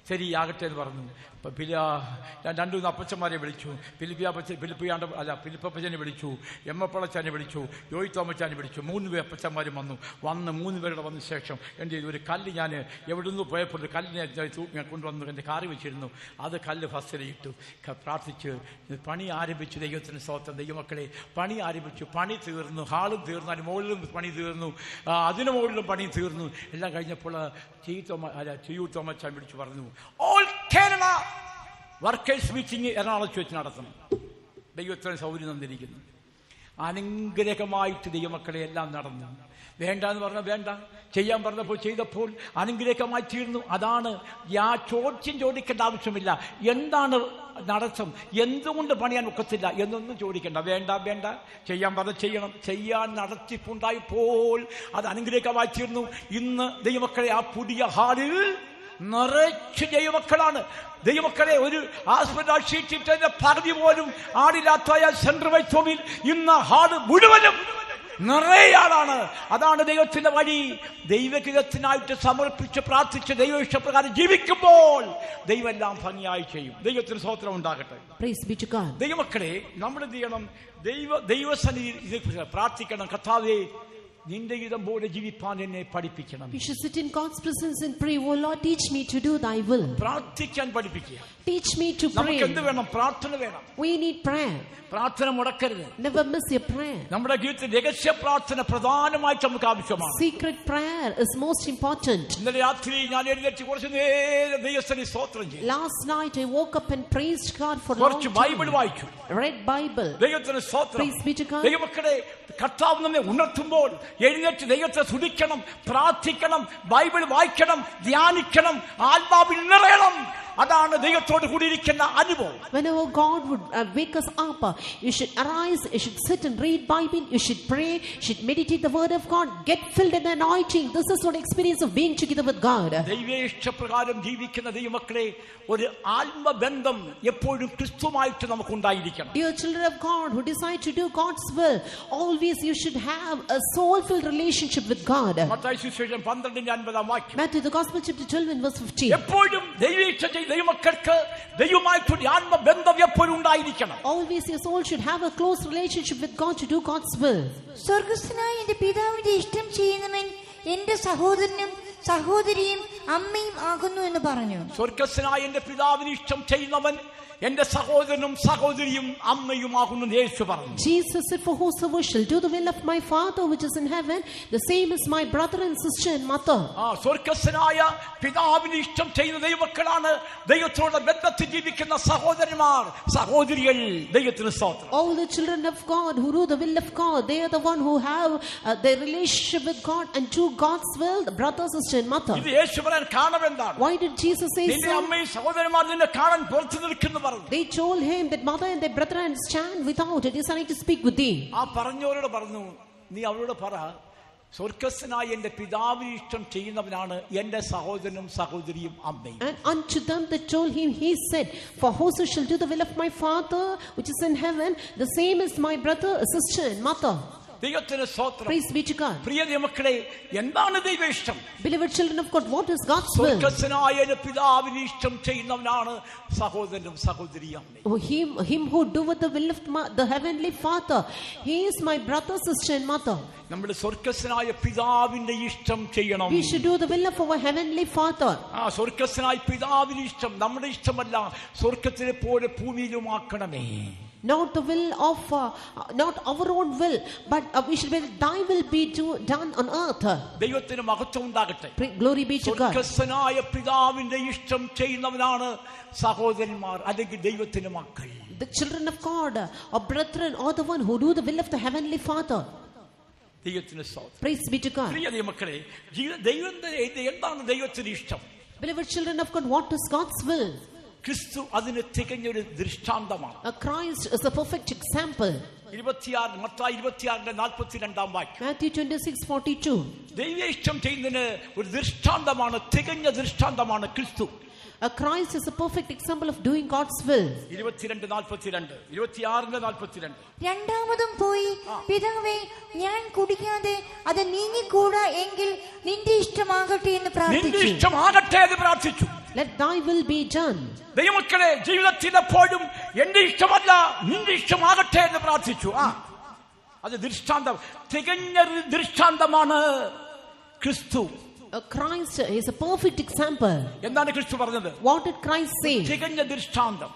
ശരി ആകട്ടെ എന്ന് പറഞ്ഞു. ഞാൻ 2-3 അപ്പച്ചന്മാരെ വിളിച്ചു. ഫിലിപ്പപ്പച്ചനെ വിളിച്ചു, എമ്മപ്പളച്ചാനെ വിളിച്ചു, ജോയി തോമച്ചാനെ വിളിച്ചു. 3 പേർ അപ്പച്ചന്മാരും വന്നു. 3 പേരുടെ വന്ന ശേഷം എന്ത് ചെയ്തു? ഒരു കല്ല് ഞാൻ എവിടുന്ന് പോയപ്പോൾ ഒരു കല്ലിനെ കൊണ്ടുവന്നു എൻ്റെ കാറി വെച്ചിരുന്നു. അത് കല്ല് ഫസ്റ്റിലിട്ടു. പ്രാർത്ഥിച്ച് പണി ആരംഭിച്ചു. ദൈവത്തിന് സ്തോത്രം. ദൈവമക്കളെ, പണി ആരംഭിച്ചു. പണി തീർന്നു. ഹാളും തീർന്നു, അതിന് മുകളിലും പണി തീർന്നു, അതിന് മുകളിലും പണി തീർന്നു. എല്ലാം കഴിഞ്ഞപ്പോൾ ടി.യു. തോമച്ചാൻ വിളിച്ചു പറഞ്ഞു, ഓൾ കേരള വർക്കേഴ്സ് മീറ്റിംഗ് എറണാകുളത്ത് വെച്ച് നടത്തണം. ദൈവത്തിന് സൗകര്യം തന്നിരിക്കുന്നു. അനുഗ്രഹമായിട്ട് ദൈവമക്കളെ എല്ലാം നടന്നു. വേണ്ടെന്ന് പറഞ്ഞാൽ വേണ്ട, ചെയ്യാൻ പറഞ്ഞപ്പോൾ ചെയ്തപ്പോൾ അനുഗ്രഹമായി തീർന്നു. അതാണ് ചോദ്യം ചോദിക്കേണ്ട ആവശ്യമില്ല. എന്താണ് നടത്തം, എന്തുകൊണ്ട് പണിയാൻ ഒക്കത്തില്ല എന്നൊന്നും ചോദിക്കേണ്ട. വേണ്ട, ചെയ്യാൻ പറഞ്ഞ ചെയ്യണം. ചെയ്യാൻ നടത്തിപ്പുണ്ടായപ്പോൾ അത് അനുഗ്രഹമായി തീർന്നു. ഇന്ന് ദൈവമക്കളെ ആ പുതിയ ഹാളിൽ നിറച്ച് ദൈവമക്കളാണ്. ദൈവമക്കളെ, ഒരു ആസ്പെറ്റാൽ ഷീറ്റിന്റെ പകുതി പോലും ആടില്ലാത്ത സെൻട്രൽ വൈത്തോമിൽ ഇന്ന് ഹാള് മുഴുവനും നിറയാളാണ്. അതാണ് ദൈവത്തിന്റെ വഴി. ദൈവഹിതത്തിനായിട്ട് സമർപ്പിച്ച് പ്രാർത്ഥിച്ച് ദൈവ ഇഷ്ടപ്രകാരം ജീവിക്കുമ്പോൾ ദൈവം എല്ലാം ഭംഗിയായി ചെയ്യും. ദൈവത്തിന് സ്തോത്രം ഉണ്ടാകട്ടെ. ദൈവമക്കളെ, നമ്മൾ എന്ത് ചെയ്യണം? ദൈവസന്നിധിയിൽ പ്രാർത്ഥിക്കണം. കർത്താവേ, നിന്റെ ഹിതം പോലെ ജീവിപ്പാൻ എന്നെ പഠിപ്പിക്കണം. You should sit in God's presence and pray, oh Lord, teach me to do thy will. പ്രാർത്ഥിക്കാൻ പഠിപ്പിക്കുക. Teach me to pray. നമുക്ക് എന്ത് വേണം? പ്രാർത്ഥന വേണം. We need prayer. പ്രാർത്ഥന മുടക്കരുത്. Never miss your prayer. നമ്മുടെ ജീവിതത്തിൽ രഹസ്യ പ്രാർത്ഥന പ്രധാനമായിട്ട് നമുക്ക് ആവശ്യമാണ്. Secret prayer is most important. ഇന്നലെ രാത്രി ഞാൻ എഴുന്നേറ്റ് കുറച്ചു നേരം ദൈവത്തിന് സ്തോത്രം ചെയ്തു. Last night I woke up and praised God for a long കുറച്ച് ബൈബിൾ വായിച്ചു. Read Bible. ദൈവത്തിന് സ്തോത്രം. Praise be to God. ദൈവമക്കളെ, കർത്താവ് നമ്മെ ഉണർത്തുമ്പോൾ എഴുന്നേറ്റ് ദൈവത്തെ സ്തുതിക്കണം, പ്രാർത്ഥിക്കണം, ബൈബിൾ വായിക്കണം, ധ്യാനിക്കണം, ആത്മാവിൽ നിറയണം. അതാണ് ദൈവത്തോട് കൂടിയിരിക്കുന്ന അനുഭവം. Whenever God would wake us up, you should arise, you should sit and read Bible, you should pray, you should meditate the word of God, get filled in the anointing. This is what experience of being together with God. ദൈവേഷ്ടപ്രകാരം ജീവിക്കുന്ന ദൈവമക്കളെ, ഒരു ആത്മബന്ധം എപ്പോഴും ക്രിസ്തുവുമായിട്ട് നമുക്ക് ഉണ്ടായിരിക്കണം. Dear children of God who decide to do God's will, always you should have a soul-filled relationship with God. Mathai സുവിശേഷം 12:50 Matthew the Gospel chapter 12 and verse 15. എപ്പോഴും ദൈവമക്കൾക്ക് ദൈവമായിട്ടുള്ള ആത്മബന്ധം എപ്പോഴും ഉണ്ടായിരിക്കണം. Always your soul should have a close relationship with God to do God's will. സ്വർഗ്ഗസ്ഥനായ എന്റെ പിതാവിന്റെ ഇഷ്ടം ചെയ്യുന്നവൻ എന്റെ സഹോദരനും സഹോദരിയും അമ്മയും ആകുന്നു എന്ന് പറഞ്ഞു. സ്വർഗ്ഗസ്ഥനായ എന്റെ പിതാവിന് ഇഷ്ടം ചെയ്യുന്നവൻ എന്റെ സഹോദരനും സഹോദരിയും അമ്മയുമാകുന്നു യേശു പറഞ്ഞു. Jesus said, for whosoever shall do the will of my Father which is in heaven, the same is my brother and sister and mother. സ്വർഗ്ഗസ്ഥനായ പിതാവിന് ഇഷ്ടം ചെയ്യുന്ന ദൈവമക്കളാണ് ദൈവത്തോട് ബന്ധത്തിൽ ജീവിക്കുന്ന സഹോദരന്മാർ സഹോദരികൾ. ദൈവത്തിന് സ്തോത്രം. All the children of God who do the will of God, they are the one who have their relationship with God and do God's will, the brother, sister and mother. ഇത് യേശു പറയാൻ കാരണം എന്താണ്? Why did Jesus say നിന്റെ so? അമ്മയും സഹോദരന്മാർ നിന്നെ കാണാൻ പുറത്തു നിൽക്കുന്നു. They told him that mother and their brethren stand without, deciding to speak with thee. ആ പറഞ്ഞവരോട് പറഞ്ഞു, നീ അവരോട് പറ, സ്വർഗ്ഗസ്ഥനായ എന്റെ പിതാവിന് ഇഷ്ടം ചെയ്യുന്നവനാണ് എന്റെ സഹോദരനും സഹോദരിയും അമ്മയും. And unto them that told him, he said, for whoso shall do the will of my Father which is in heaven, the same is my brother, sister and mother. ദൈവത്തിന് സ്തോത്രം. Praise be to God. പ്രിയ ദൈവമക്കളെ, എന്താണ് ദൈവ ഇഷ്ടം? Beloved children of God, what is God's will? സ്വർഗ്ഗസ്ഥനായ പിതാവിന് ഇഷ്ടം ചെയ്യുന്നവനാണ് സഹോദരനും സഹോദരിയും അമ്മയും. Oh, him who doeth the will of the heavenly Father, he is my brother, sister and mother. നമ്മുടെ സ്വർഗ്ഗസ്ഥനായ പിതാവിന്റെ ഇഷ്ടം ചെയ്യണം. We should do the will of our heavenly Father. സ്വർഗ്ഗസ്ഥനായ പിതാവിന് ഇഷ്ടം, നമ്മുടെ ഇഷ്ടമല്ല, സ്വർഗ്ഗത്തിലെ പോലെ ഭൂമിയിലുമാക്കണമേ. Not the will of, not our own will, but we should will, thy will be done on earth. ദൈവത്തിന് മഹത്വം ഉണ്ടാകട്ടെ. Glory be to God. സ്വർഗ്ഗസ്ഥനായ പിതാവിന്റെ ഇഷ്ടം ചെയ്യുന്നവനാണ് സഹോദരന്മാർ അല്ലെങ്കിൽ ദൈവത്തിന്റെ മക്കൾ. The children of God or brethren or the one who do the will of the heavenly Father. ദൈവത്തിന് സ്തോത്രം. Praise be to God. പ്രിയ ദൈവമക്കളെ, എന്താണ് ദൈവത്തിന് ഇഷ്ടം? Beloved children of God, what is God's will? ക്രിസ്തു അതിന് തികഞ്ഞൊരു ദൃഷ്ടാന്തമാണ്. Christ is a perfect example. Mathai 26:42 Matthew 26:42. ദൈവ ഇഷ്ടം ചെയ്യുന്നതിന് ഒരു ദൃഷ്ടാന്തമാണ്, തികഞ്ഞ ദൃഷ്ടാന്തമാണ് ക്രിസ്തു. Christ is a perfect example of doing God's will. 26:42. രണ്ടാമതും പോയി, പിതാവേ, ഞാൻ കുടിക്കാതെ അത് നീങ്ങിക്കൂടാ എങ്കിൽ നിന്റെ ഇഷ്ടമാകട്ടെ എന്ന് പ്രാർത്ഥിച്ചു. Let thy will be done. ദൈവമക്കളെ, ജീവിതത്തിൽ എപ്പോഴും എന്റെ ഇഷ്ടമല്ല നിന്റെ ഇഷ്ടമാകട്ടെ എന്ന് പ്രാർത്ഥിച്ചു. അത് ദൃഷ്ടാന്തം, തികഞ്ഞ ദൃഷ്ടാന്തമാണ് ക്രിസ്തു. Christ is a perfect example. എന്താണ് ക്രിസ്തു പറഞ്ഞത്? What did Christ say? തികഞ്ഞ ദൃഷ്ടാന്തം.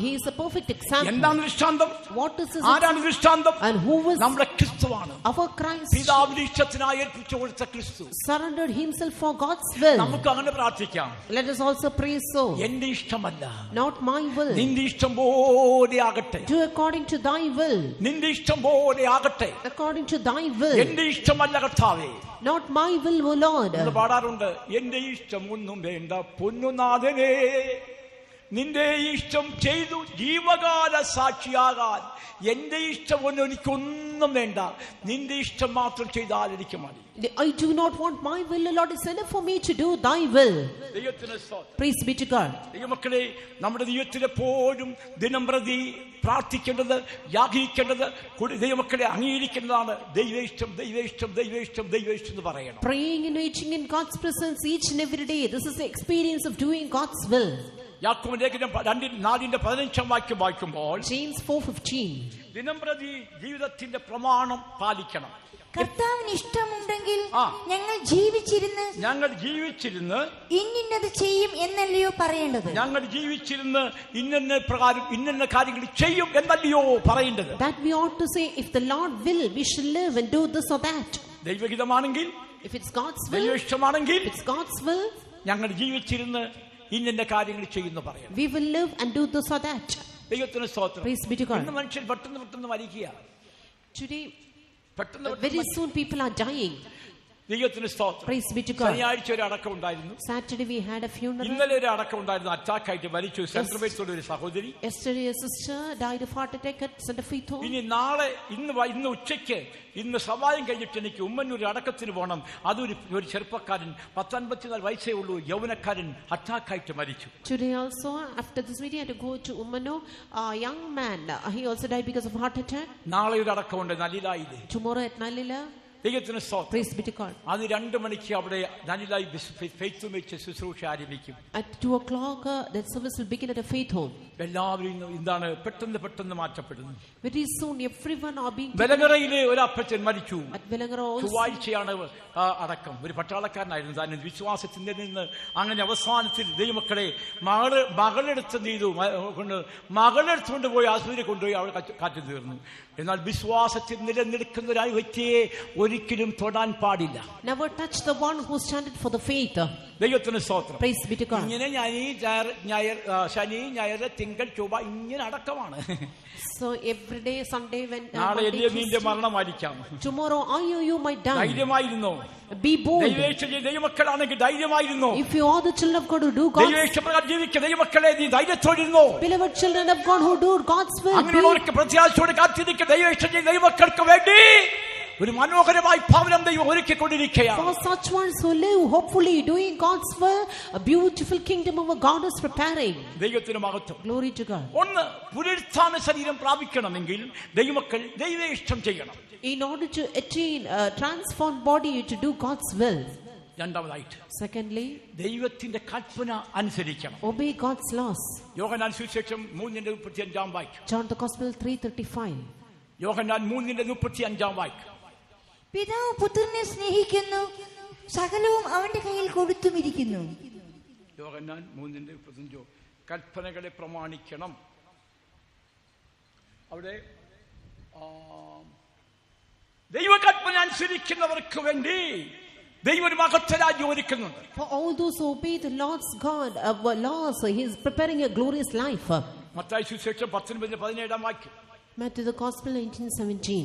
He is a perfect example. എന്താണ് ദൃഷ്ടാന്തം? What is his ആരാണ് ദൃഷ്ടാന്തം? And who was നമ്മുടെ ക്രിസ്തുവാണ്. our Christ? പിതാവിന്റെ ഇഷ്ടത്തിനായി ഏൽപ്പിച്ചു കൊടുത്ത ക്രിസ്തു Surrendered himself for God's will. നമുക്ക് അങ്ങനെ പ്രാർത്ഥിക്കാം. Let us also pray so. എന്റെ ഇഷ്ടമല്ല, Not my will. നിന്റെ ഇഷ്ടം പോലെ ആകട്ടെ. Do according to thy will. നിന്റെ ഇഷ്ടം പോലെ ആകട്ടെ. According to thy will. എന്റെ ഇഷ്ടമല്ല കർത്താവേ. Not my will, O Lord. പാടാറുണ്ട്, എന്റെ ഇഷ്ടം ഒന്നും വേണ്ട പൊന്നുനാഥനേ, നിന്റെ ഇഷ്ടം ചെയ്തു ജീവകാല സാക്ഷിയാകാൻ. എന്റെ ഇഷ്ടം ഒന്നും എനിക്കൊന്നും വേണ്ട, നിന്റെ ഇഷ്ടം മാത്രം ചെയ്താൽ എനിക്ക് മതി. I do not want my will, O Lord. It's enough for me to do thy will. Praise be to God. ദൈവമക്കളെ, നമ്മുടെ ജീവിതത്തിലെപ്പോഴും ദിനം പ്രതി പ്രാർത്ഥിക്കേണ്ടത്, യാചിക്കേണ്ടത്, ദൈവമക്കളെ അംഗീകരിക്കേണ്ടതാണ് ദൈവേഷ്ടം, ദൈവേഷ്ടം, ദൈവേഷ്ടം, ദൈവേഷ്ടം എന്ന് പറയണം. Praying and waiting in God's presence each and every day. This is the experience of doing God's will. യാക്കോബ് ലേഖനം 4:15 വായിക്കുമ്പോൾ James 4:15. ദിനം പ്രതി ജീവിതത്തിന്റെ പ്രമാണം പാലിക്കണം. കർത്താവിന് ഇഷ്ടമുണ്ടെങ്കിൽ ഞങ്ങൾ ജീവിച്ചിരുന്ന് ഇന്നത് ചെയ്യും എന്നല്ലയോ പറയേണ്ടത്. ഞങ്ങൾ ജീവിച്ചിരുന്ന് ഇന്ന പ്രകാരം ഇന്ന കാര്യങ്ങൾ ചെയ്യും എന്നല്ലയോ പറയേണ്ടത്. That we ought to say, if the Lord will, we shall live and do this or that. ദൈവഹിതമാണെങ്കിൽ, if it's God's will, ദൈവ ഇഷ്ടമാണെങ്കിൽ, if it's God's will, ഞങ്ങൾ ജീവിച്ചിരുന്ന് ഇന്ന കാര്യങ്ങൾ ചെയ്യുന്നു പറയണം. We will live and do this or that. ദൈവത്തിന് സ്തോത്രം. Praise be to God. ഇന്ന് മനുഷ്യൻ പെട്ടെന്ന് മരിക്കുക. Today very soon people are dying. ദൈവത്തിന് സ്തോത്രം. Praise be to God. ശനിയാഴ്ച ഒരു അടക്കം ഉണ്ടായിരുന്നു. Saturday we had a funeral. ഇന്നലെ ഒരു അടക്കം ഉണ്ടായിരുന്നു. അറ്റാക്കായിട്ട് മരിച്ചു സെൻട്രൽ ബേസിലുള്ള ഒരു സഹോദരി. Yesterday a sister died of heart attack at Center Faith Home. ഇനി നാളെ ഇന്ന് ഉച്ചയ്ക്ക് ഇന്ന് സവായം കഴിഞ്ഞിട്ട് എനിക്ക് ഉമ്മന്നൂർ അടക്കത്തിന് പോകണം. അതൊരു ചെറുപ്പക്കാരൻ 54 വയസ്സേ ഉള്ളൂ, യൗവനക്കാരൻ അറ്റാക്കായിട്ട് മരിച്ചു. Today also after this meeting I had to go to Ummano. A young man, he also died because of heart attack. നാളെ ഒരു അടക്കമുണ്ട് നലിലായിൽ. Tomorrow at Nalila. ദൈവത്തിന് സ്തോത്രം. Praise be to God. അത് 2 മണിക്ക് അവിടെ നലിലായി ഫെയ്ത്ത് വെച്ച് ശുശ്രൂഷ ആരംഭിക്കും. At 2 o'clock the service will begin at a faith home. എല്ലാവരും എന്താണ് പെട്ടെന്ന് മാറ്റപ്പെടുന്നു. Very soon everyone are being. വെലങ്ങറയിലെ ഒരു അപ്പച്ചൻ മരിച്ചു. At Velangara also. ചൊവ്വാഴ്ചയാണ് അടക്കം. ഒരു പട്ടാളക്കാരനായിരുന്നു. താൻ വിശ്വാസത്തിന്റെ നിന്ന് അങ്ങനെ അവസാനത്തിൽ ദൈവമക്കളെ മകളെടുത്തുകൊണ്ട് പോയി ആശുപത്രി കൊണ്ടുപോയി അവൾ കാറ്റു തീർന്നു. എന്നാൽ വിശ്വാസത്തിൽ നിലനിൽക്കുന്ന ഒരു വ്യക്തിയെ ഒരിക്കലും തൊടാൻ പാടില്ല. Never touch the one who standeth for the faith. ദൈവത്തിന് സ്തോത്രം. Praise be to God. ഇങ്ങനെ ശനി ഞായർ തിങ്കൾ ചൊവ്വ ഇങ്ങനെ അടക്കമാണ്. So every day Sunday when നാളെ നിന്റെ മരണമായിരിക്കാം. Tomorrow you might die. ധൈര്യമായിരുന്നോ? Be bold. ദൈവമക്കളാണെങ്കിൽ ധൈര്യമായിരുന്നോ? If you are the children of God who do God's ദൈവപ്രകാരം ജീവിക്കുന്ന ദൈവമക്കളെ നീ ധൈര്യത്തോടിരുന്നോ? beloved children of God who do God's will. അങ്ങനെയുള്ളവർക്ക് പ്രത്യാശയോടെ കാത്തിരിക്കുന്ന ദൈവമക്കൾക്ക് വേണ്ടി ഒരു മനോഹരമായ ഭവനം ദൈവം ഒരുക്കിക്കൊണ്ടിരിക്കുകയാണ്. For such ones who live hopefully doing God's will, a beautiful kingdom of God is preparing. ദൈവത്തിന് മഹത്വം. Glory to God. ഒന്ന് പുനരുത്ഥാന ശരീരം പ്രാപിക്കണമെങ്കിൽ ദൈവമക്കൾ ദൈവ ഇഷ്ടം ചെയ്യണം. In order to attain a transformed body to do God's will. രണ്ടാമതായിട്ട് Secondly, ദൈവത്തിന്റെ കൽപ്പന അനുസരിക്കണം. obey God's laws. യോഹന്നാൻ സുവിശേഷം 3:35 വാക്യം. John the Gospel 3:35. യോഹന്നാൻ 3:35 വാക്യം. പിതാവ് പുത്രനെ സ്നേഹിക്കുന്നു, സകലവും അവന്റെ കയ്യിൽ കൊടുത്തുമിരിക്കുന്നു. യോഹന്നാൻ 3:35 കൽപ്പനകളെ പ്രമാണിക്കണം. അവിടെ ദൈവകൽപ്പന അനുസരിക്കുന്നവർക്ക് വേണ്ടി ദൈവം ഒരു മഹത്വരാജ്യം ഒരുക്കുന്നുണ്ട്. For all those who obey the Lord's God laws, he is preparing a glorious life. Mathai സുവിശേഷം 19:17 വാക്യം. Matthew the Gospel 19:17.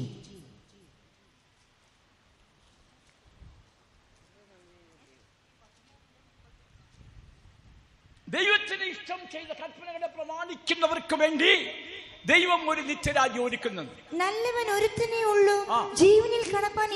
ദൈവത്തിന് ഇഷ്ടം ചെയ്ത കൽപ്പനകളെ പ്രമാണിക്കുന്നവർക്ക് വേണ്ടി ദൈവം ഒരു നിത്യരാജ്യം ഒരുക്കുന്നുണ്ട്. നല്ലവൻ ഒരുത്തനേ ഉള്ളൂ, ജീവനിൽ കടക്കാൻ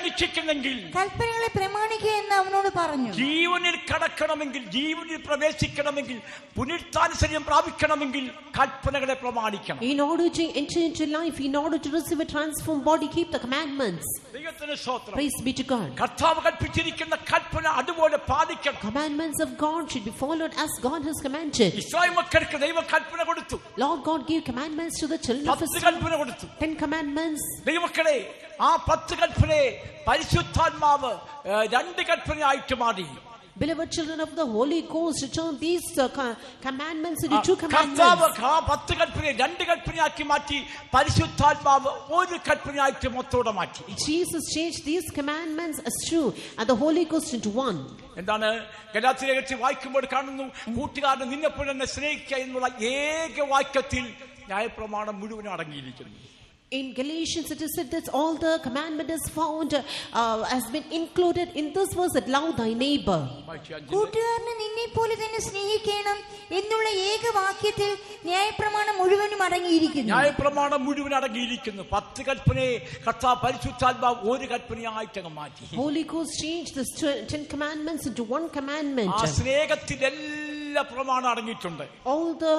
ഇച്ഛിക്കുന്നെങ്കിൽ കൽപ്പനകളെ പ്രമാണിക്കുക എന്ന് അവനോട് പറഞ്ഞു. ജീവനിൽ കടക്കണമെങ്കിൽ, ജീവനിൽ പ്രവേശിക്കണമെങ്കിൽ, പുനരുത്ഥാന ശരീരം പ്രാപിക്കണമെങ്കിൽ കൽപ്പനകളെ പ്രമാണിക്കണം. In order to enter into life, in order to receive a transformed body, keep the commandments. ദൈവത്തിന് സ്തോത്രം. Praise be to God. കർത്താവ് കൽപ്പിച്ചിരിക്കുന്ന കൽപ്പന അതുപോലെ പാലിക്കണം. Commandments of God should be followed as God has commanded. Israel മക്കൾക്ക് ദൈവം കൽപ്പന കൊടുത്തു. Lord God gave commandments to the children of Israel. 10 commandments. ദൈവമക്കളെ ആ 10 കൽപ്പനയെ പരിശുദ്ധാത്മാവ് 2 കൽപ്പനയായിട്ട് മാറി. Beloved children of the Holy Ghost, turn these commandments into 2 commandments. കർത്താവ് 10 കൽപ്പനയെ 2 കൽപ്പനയാക്കി മാറ്റി പരിശുദ്ധാത്മാവ് 1 കൽപ്പനയായിട്ട് മൊത്തോടെ മാറ്റി. Jesus changed these commandments as 2 and the Holy Ghost into 1. എന്താണ് ഗലാത്യലേഖനത്തിൽ വായിക്കുമ്പോൾ കാണുന്നു, കൂട്ടുകാരൻ നിന്നെപ്പോലെ എന്നെ സ്നേഹിക്കുക എന്നുള്ള ഏക വാക്യത്തിൽ ന്യായപ്രമാണം മുഴുവൻ അടങ്ങിയിരിക്കുന്നു. In Galatians it is said that all the commandment is found has been included in this verse, that love thy neighbor. കൂട്ടുകാരനെ നിന്നെ പോലെ തന്നെ സ്നേഹിക്കണം എന്നുള്ള ഏക വാക്യത്തിൽ ന്യായപ്രമാണം മുഴുവനും അടങ്ങിയിരിക്കുന്നു. ന്യായപ്രമാണം മുഴുവൻ അടങ്ങിയിരിക്കുന്നു. 10 കൽപ്പനയെ കർത്താവ് പരിശുദ്ധാത്മാവ് 1 കൽപ്പനയായിട്ട് മാറ്റി. Holy Ghost changed the 10 commandments into 1 commandment. ആ സ്നേഹത്തിൽ എല്ലാ പ്രമാണം അടങ്ങിയിട്ടുണ്ട്. All the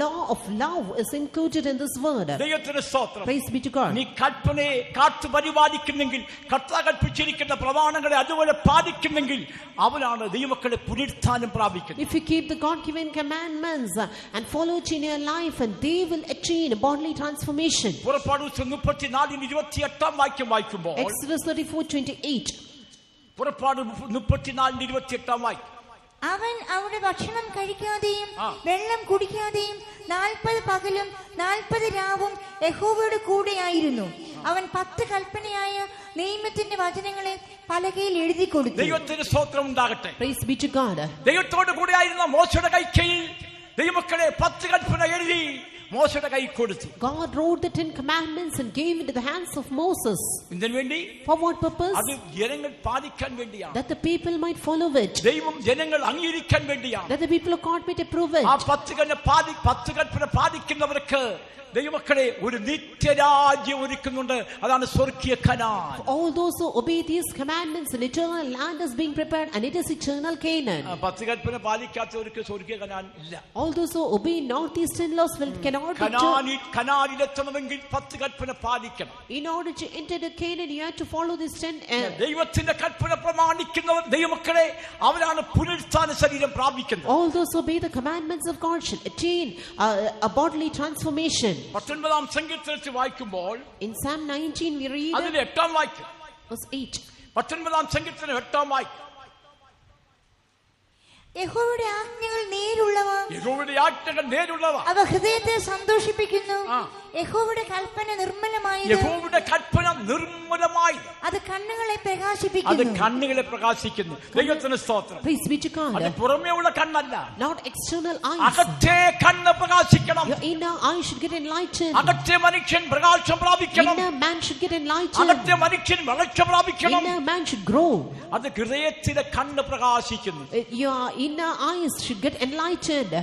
law of love is included in this word. ദൈവത്തിന് സ്തോത്രം. Praise be to God. നീ കൽപ്പനയെ കാത്തു പരിപാലിക്കുന്നെങ്കിൽ, കർത്താവ് കൽപ്പിച്ചിരിക്കുന്ന പ്രമാണങ്ങളെ അതുപോലെ പാലിക്കുന്നെങ്കിൽ അവനാണ് ദൈവമക്കളെ പുനരുത്ഥാനം പ്രാപിക്കുന്നത്. If you keep the God-given commandments and follow it in your life, and they will attain a bodily transformation. പുറപ്പാട് 34:28 വാക്യം വായിക്കുമ്പോൾ, Exodus 34:28. പുറപ്പാട് 34:28 വാക്യം. അവൻ അവിടെ ഭക്ഷണം കഴിക്കാതെയും വെള്ളം കുടിക്കാതെയും 40 പകലും 40 രാവും യഹോവയുടെ കൂടെയായിരുന്നു. അവൻ 10 കൽപ്പനയായ നിയമത്തിന്റെ വചനങ്ങളെ പലകയിൽ എഴുതി കൊടുത്തു. ദൈവത്തിന് സ്തോത്രം ഉണ്ടാകട്ടെ. Praise be to God. ദൈവത്തോട് കൂടെയായിരുന്ന മോശയുടെ കൈക്കയിൽ ദൈവമക്കളെ 10 കൽപ്പന എഴുതി മോശയുടെ കൈ കൊടുത്തു. God wrote the 10 commandments and gave it to the hands of Moses. എന്തിനു വേണ്ടി? For what purpose? അത് ജനങ്ങൾ പാലിക്കാൻ വേണ്ടിയാണ്. That the people might follow it. ദൈവം ജനങ്ങൾ അംഗീകരിക്കാൻ വേണ്ടിയാണ്. That the people of God might approve it. ആ 10 കൽപ്പന പാലിക്കുന്നവർക്ക് ദൈവമക്കളെ ഒരു നിത്യരാജ്യം ഒരുക്കുന്നുണ്ട്. അതാണ് സ്വർഗീയ Canaan. All those who obey these commandments, an eternal land is being prepared, and it is eternal Canaan. 10 കൽപ്പന പാലിക്കാത്തവർക്ക് സ്വർഗീയ കനാൻ ഇല്ല. All those who obey not these 10 laws cannot കനാനിലെത്തണമെങ്കിൽ 10 കൽപ്പന പാലിക്കണം. In order to enter the Canaan, you have to follow these 10. ദൈവത്തിന്റെ കൽപ്പന പ്രമാണിക്കുന്നവർ ദൈവമക്കളെ അവരാണ് പുനരുത്ഥാന ശരീരം പ്രാപിക്കുന്നത്. All those who obey the commandments of God shall attain a bodily transformation. 19-ാം സങ്കീർത്തനത്തിൽ വായിക്കുമ്പോൾ in Psalm 19 we read അതിൽ 8-ാം വാക്യം, verse 8. 19-ാം സങ്കീർത്തനം 8-ാം വാക്യം, യഹോവയുടെ ആജ്ഞകൾ നേരുള്ളവ, യഹോവയുടെ ആജ്ഞകൾ നേരുള്ളവ, അവ ഹൃദയത്തെ സന്തോഷിപ്പിക്കുന്നു. യഹോവയുടെ കൽപ്പന നിർമ്മലമായത്, യഹോവയുടെ കൽപ്പന നിർമ്മലമായത്, അത് കണ്ണുകളെ അത് പ്രകാശിപ്പിക്കുന്നു. കണ്ണുകളെ പ്രകാശിക്കുന്നു. ദൈവത്തിന് സ്തോത്രം. Praise be to God. അത് പുറമേ ഉള്ള കണ്ണല്ല, Not external eyes. അകത്തെ കണ്ണ് പ്രകാശിക്കണം. Your inner eye should get enlightened. അകത്തെ മനുഷ്യൻ പ്രകാശം പ്രാപിക്കണം. Inner man should get enlightened. അകത്തെ മനുഷ്യൻ വളർച്ച പ്രാപിക്കണം. Inner man should grow. അത് ഹൃദയത്തിലെ കണ്ണ് പ്രകാശിക്കുന്നു. Your inner eyes should get enlightened.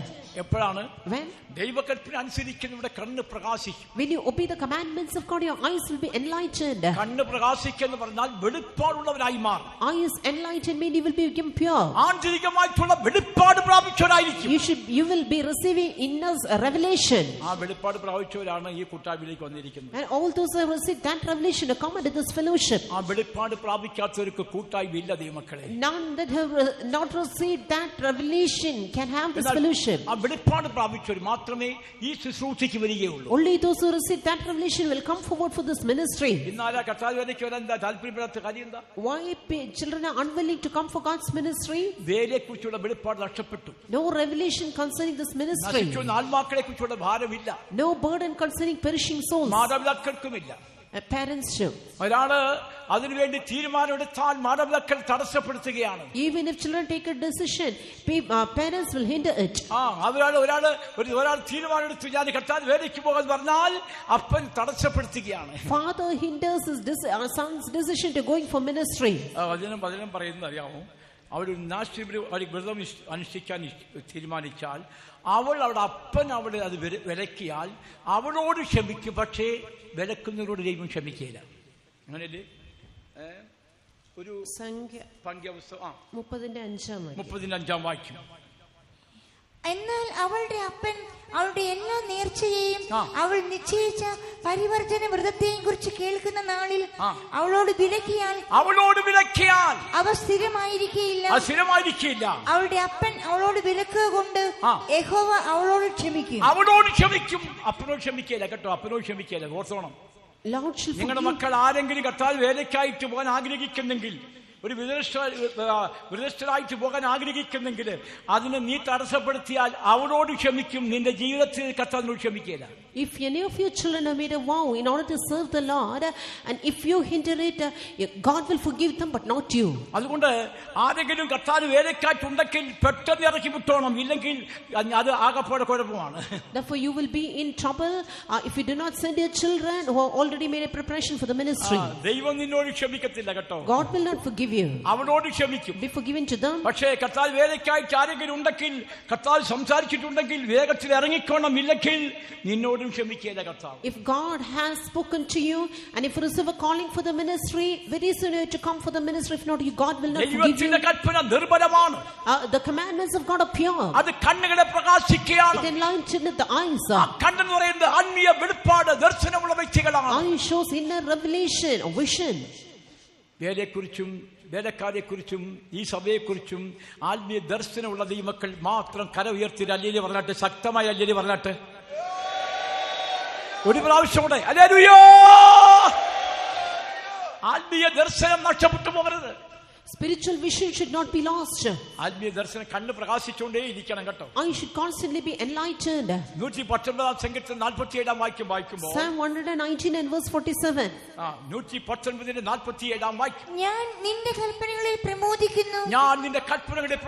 എപ്പോഴാണ്? When? ദൈവകൽപ്പന അനുസരിക്കുന്നവരുടെ കണ്ണ് പ്രകാശിക്കും. When you obey the commandments of God, your eyes will be enlightened. കണ്ണ് പ്രകാശിക്കെന്ന് പറഞ്ഞാൽ വെളിപ്പാടുള്ളവരായി മാറും. Eyes enlightened mean you will become pure. ആന്തരികമായിട്ടുള്ള വെളിപ്പാട് പ്രാപിച്ചവരായിരിക്കും. You will be receiving inner revelation. ആ വെളിപ്പാട് പ്രാപിച്ചവരാണ് ഈ കൂട്ടായ്മയിലേക്ക് വന്നിരിക്കുന്നത്. And all those who have received that revelation are come into this fellowship. ആ വെളിപ്പാട് പ്രാപിക്കാത്തവർക്ക് കൂട്ടായ്മ ഇല്ല ദൈവമക്കളെ. None that have not received that revelation can have this fellowship. ആ വെളിപ്പാട് പ്രാപിച്ചവർ മാത്രമേ ഈ ശുശ്രൂഷയ്ക്ക് വരികയുള്ളൂ. Only those who receive that revelation will come forward for this ministry. ഇന്നാലാ കർത്താവിലേക്ക് വരാൻ എന്താ താല്പര്യപ്പെടാത്ത കാര്യം എന്താ? Why children are unwilling to come for God's ministry? വേലയെക്കുറിച്ചുള്ള വെളിപ്പാട് നഷ്ടപ്പെട്ടു. No revelation concerning this ministry. നശിക്കുന്ന ആത്മാക്കളെ കുറിച്ചുള്ള ഭാരമില്ല. No burden concerning perishing souls. മാതാപിതാക്കൾക്കുമില്ല. Parents too. ഒരാള് അതിനുവേണ്ടി തീരുമാനമെടുത്താൽ മാതാപിതാക്കൾ തടസ്സപ്പെടുത്തുകയാണ്. Even if children take a decision, parents will hinder it. ഒരാൾ തീരുമാനമെടുത്തു ഞാൻ കർത്താവ് വേലയ്ക്ക് പോകാൻ പറഞ്ഞാൽ അപ്പൻ തടസ്സപ്പെടുത്തുകയാണ്. Father hinders his son's decision to going for ministry. വചനം പറയുന്നത് അറിയാമോ? അവരൊരു വ്രതം അനുഷ്ഠിക്കാൻ തീരുമാനിച്ചാൽ അവളുടെ അപ്പൻ അവിടെ അത് വിലക്കിയാൽ അവളോട് ക്ഷമിക്കും. പക്ഷേ വിലക്കുന്നവരോട് ദൈവം ക്ഷമിക്കുകയില്ല. അങ്ങനെയല്ലേ? ഒരു സംഖ്യ 35-ാം വാക്യം. എന്നാൽ അവളുടെ അപ്പൻ അവളുടെ എല്ലാ നേർച്ചയെയും അവൾ നിശ്ചയിച്ച പരിവർത്തന വ്രതത്തെയും കുറിച്ച് കേൾക്കുന്ന നാളിൽ അവളോട് വിലക്കിയാൽ അവ സ്ഥിരമായിരിക്കില്ല. അവളുടെ അപ്പൻ അവളോട് വിലക്കുക കൊണ്ട് യഹോവ അവളോട് ക്ഷമിക്കും. അപ്പനോട് ക്ഷമിക്കില്ല കേട്ടോ. അപ്പനോട് ക്ഷമിക്കില്ല. ഓർത്തോണം. Lord shall forgive. നിങ്ങളുടെ മക്കൾ ആരെങ്കിലും കർത്താവ് വേലയ്ക്കായിട്ട് പോകാൻ ആഗ്രഹിക്കുന്നെങ്കിൽ, ഒരു വിദേശരായിട്ട് പോകാൻ ആഗ്രഹിക്കുന്നെങ്കിൽ അതിനെ നീ തടസ്സപ്പെടുത്തിയാൽ അവളോട് ക്ഷമിക്കും. നിന്റെ ജീവിതത്തിൽ കർത്താവിനോട് ക്ഷമിക്കില്ല. If any of your children have made a vow in order to serve the Lord, and if you hinder it, God will forgive them, but not you. അതുകൊണ്ട് ആരെങ്കിലും കർത്താവ് വേലയ്ക്കായിട്ടുണ്ടെങ്കിൽ പെട്ടെന്ന് ഇറക്കി വിട്ടോണം. ഇല്ലെങ്കിൽ അത് ആകെപ്പാടെ കുഴപ്പമാണ്. Therefore you will be in trouble if you do not send your children who have already made a preparation for the ministry. ദൈവം നിന്നോട് ക്ഷമിക്കത്തില്ല കേട്ടോ. God will not forgive you. അവനോട് ക്ഷമിക്കും. Be forgiven to them. പക്ഷേ കർത്താവ് വേലയ്ക്കായിട്ട് ആരെങ്കിലും ഉണ്ടെങ്കിൽ, കർത്താവ് സംസാരിച്ചിട്ടുണ്ടെങ്കിൽ വേഗത്തിൽ ഇറങ്ങിക്കോണം. ഇല്ലെങ്കിൽ നിന്നോട് ക്ഷമിക്കില്ല കർത്താവ്. If God has spoken to you and if you receive a calling for the ministry, very soon you have to come for the ministry. If not, God will not forgive you. ദൈവത്തിന്റെ കൽപ്പന നിർമ്മലമാണ്. The commandments of God are pure. അത് കണ്ണുകളെ പ്രകാശിക്കുകയാണ്. It enlightens the eyes. കണ്ണെന്ന് പറയുന്നത് ആത്മീയ വെളിപ്പാട്, ദർശനമുള്ള വ്യക്തികളാണ്. Eye shows inner revelation, vision. വേലയെക്കുറിച്ചും വേലക്കാരെക്കുറിച്ചും ഈ സഭയെക്കുറിച്ചും ആത്മീയ ദർശനമുള്ള ദൈവമക്കൾ മാത്രം കര ഉയർത്തി അല്ലേലി പറഞ്ഞാട്ടെ. ശക്തമായി അല്ലേലി പറഞ്ഞാട്ടെ. ഒരു പ്രാവശ്യം കൂടെ ഹല്ലേലൂയ. ആത്മീയ ദർശനം നഷ്ടപ്പെട്ടു പോകരുത്. Spiritual vision should not be lost. ആത്മീയ ദർശനം കണ്ണ് പ്രകാശിച്ചുകൊണ്ടേ ഇരിക്കണം കേട്ടോ. I should constantly be enlightened. 119 സങ്കീർത്തനം 47 വാക്യം വായിക്കുമ്പോൾ Psalm 119 and verse 47. 119 47 ഞാൻ നിന്റെ കൽപ്പനകളിൽ പ്രമോദിക്കുന്നു. ഞാൻ നിന്റെ കൽപ്പനകളിൽ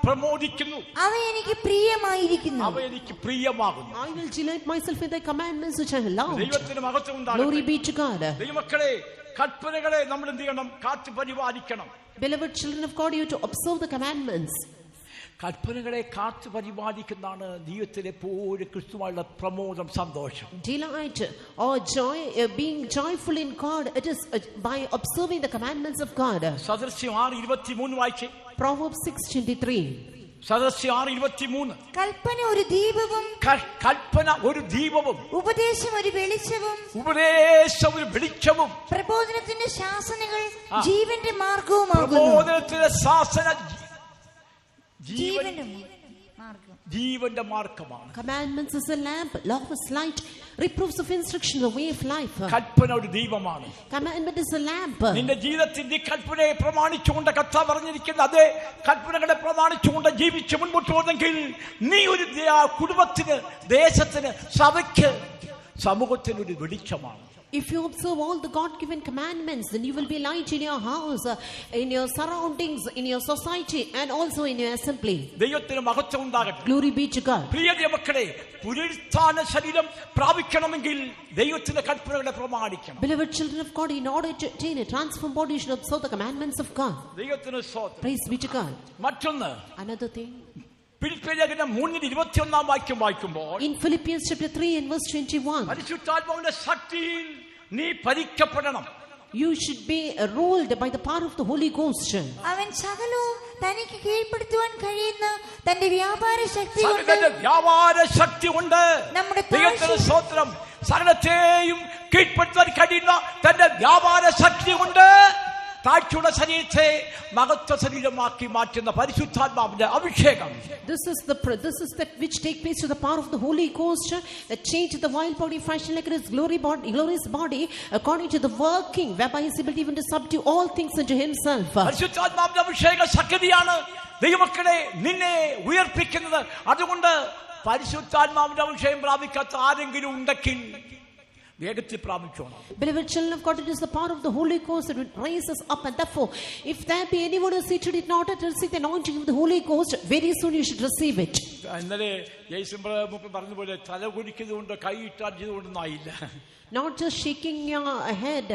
പ്രമോദിക്കുന്നു. അവ എനിക്ക് പ്രിയമായിരിക്കുന്നു. അവ എനിക്ക് പ്രിയമാകുന്നു. I will delight myself in thy commandments which I have loved. ദൈവത്തിന് മഹത്വം ഉണ്ടാകട്ടെ. Glory be to God. ദൈവമക്കളെ, കൽപ്പനകളെ നമ്മൾ എന്ത് ചെയ്യണം? കാത്തു പരിപാലിക്കണം. Beloved children of God, you have to observe the commandments. കൽപ്പനകളെ കാത്തു പരിപാലിക്കുന്നതാണ് ജീവിതത്തിലെ എപ്പോഴും ക്രിസ്തുവായുള്ള പ്രമോദം, സന്തോഷം. Delight or joy, being joyful in God, it is by observing the commandments of God. സദൃശ്യം 6:23 വായിച്ചേ. Proverbs 6:23. സദൃശ്യം 6:23. കൽപ്പന ഒരു ദീപവും കൽപ്പന ഒരു ദീപവും ഉപദേശം ഒരു വെളിച്ചവും പ്രബോധനത്തിന്റെ ശാസനകൾ ജീവന്റെ മാർഗവുമാകുന്നു. പ്രബോധനത്തിന്റെ ശാസന ജീവന്റെ മാർഗമാണ്. Commandments is a lamp, law is light, reproofs of instruction, the way of life. കൽപ്പന ഒരു ദീപമാണ്. Commandment is a lamp. നിന്റെ ജീവിതത്തിന്റെ കൽപ്പനയെ പ്രമാണിച്ചുകൊണ്ട് കർത്താവ് പറഞ്ഞിരിക്കുന്ന അതേ കൽപ്പനകളെ പ്രമാണിച്ചുകൊണ്ട് ജീവിച്ച് മുൻപോട്ട് പോകുന്നെങ്കിൽ നീ ഒരു കുടുംബത്തിന്, ദേശത്തിന്, സഭയ്ക്ക്, സമൂഹത്തിന് ഒരു വെളിച്ചമാണ്. If you observe all the God-given commandments, then you will be light in your house, in your surroundings, in your society, and also in your assembly. ദൈവത്തിന് മഹത്വം ഉണ്ടാകട്ടെ. Glory be to God. പ്രിയ ദൈവമക്കളെ, പുനരുത്ഥാന ശരീരം പ്രാപിക്കണമെങ്കിൽ ദൈവത്തിന്റെ കൽപ്പനകളെ പ്രമാണിക്കണം. Beloved children of God, in order to attain a transformed body, you should observe the commandments of God. ദൈവത്തിന് സ്തോത്രം. Praise be to God. മറ്റൊന്ന്, Another thing, ഫിലിപ്പിയർ 3:21 വാക്യം വായിക്കുമ്പോൾ in Philippians chapter 3 and verse 21, പരിശുദ്ധാത്മാവിന്റെ ശക്തിയിൽ നീ ഭരിക്കപ്പെടണം. you should be ruled by the power of the Holy Ghost. അവൻ സകലവും തനിക്ക് കീഴ്പ്പെടുത്തുവാൻ കഴിയുന്ന തന്റെ വ്യാപാര ശക്തി കൊണ്ട് നമ്മുടെ ദൈവത്തിന്റെ സ്തോത്രം, സകലത്തെയും കീഴ്പ്പെടുത്താൻ കഴിയുന്ന തന്റെ വ്യാപാര ശക്തി കൊണ്ട് താഴ്ചയുള്ള ശരീരത്തെ മഹത്വ ശരീരമാക്കി മാറ്റുന്ന പരിശുദ്ധാത്മാവിന്റെ അഭിഷേകം. This is that which take place to the power of the Holy Ghost that change the vile body fashion like his glorious body according to the working whereby he is able even to subdue all things unto himself. പരിശുദ്ധാത്മാവിന്റെ അഭിഷേക ശക്തിയാണ് ദൈവമക്കളെ നിന്നെ ഉയർപ്പിക്കുന്നത്. അതുകൊണ്ട് പരിശുദ്ധാത്മാവിന്റെ അഭിഷേകം പ്രാപിക്കാത്ത ആരെങ്കിലും ഉണ്ടെങ്കിൽ വേഗത്തിൽ പ്രാപിച്ചോണം. Beloved children of God, it is the power of the Holy Ghost that will raise us up, and therefore if there be anyone who seated it not to receive the anointing of the Holy Ghost, very soon you should receive it. ഇന്നലെ ജയ്സിംബ പറഞ്ഞതുപോലെ തല കുലിക്കുന്നതുകൊണ്ട് കൈ ഇട്ടാൽ ചെയ്തുകൊണ്ടൊന്നും ആയില്ല. Not just shaking your head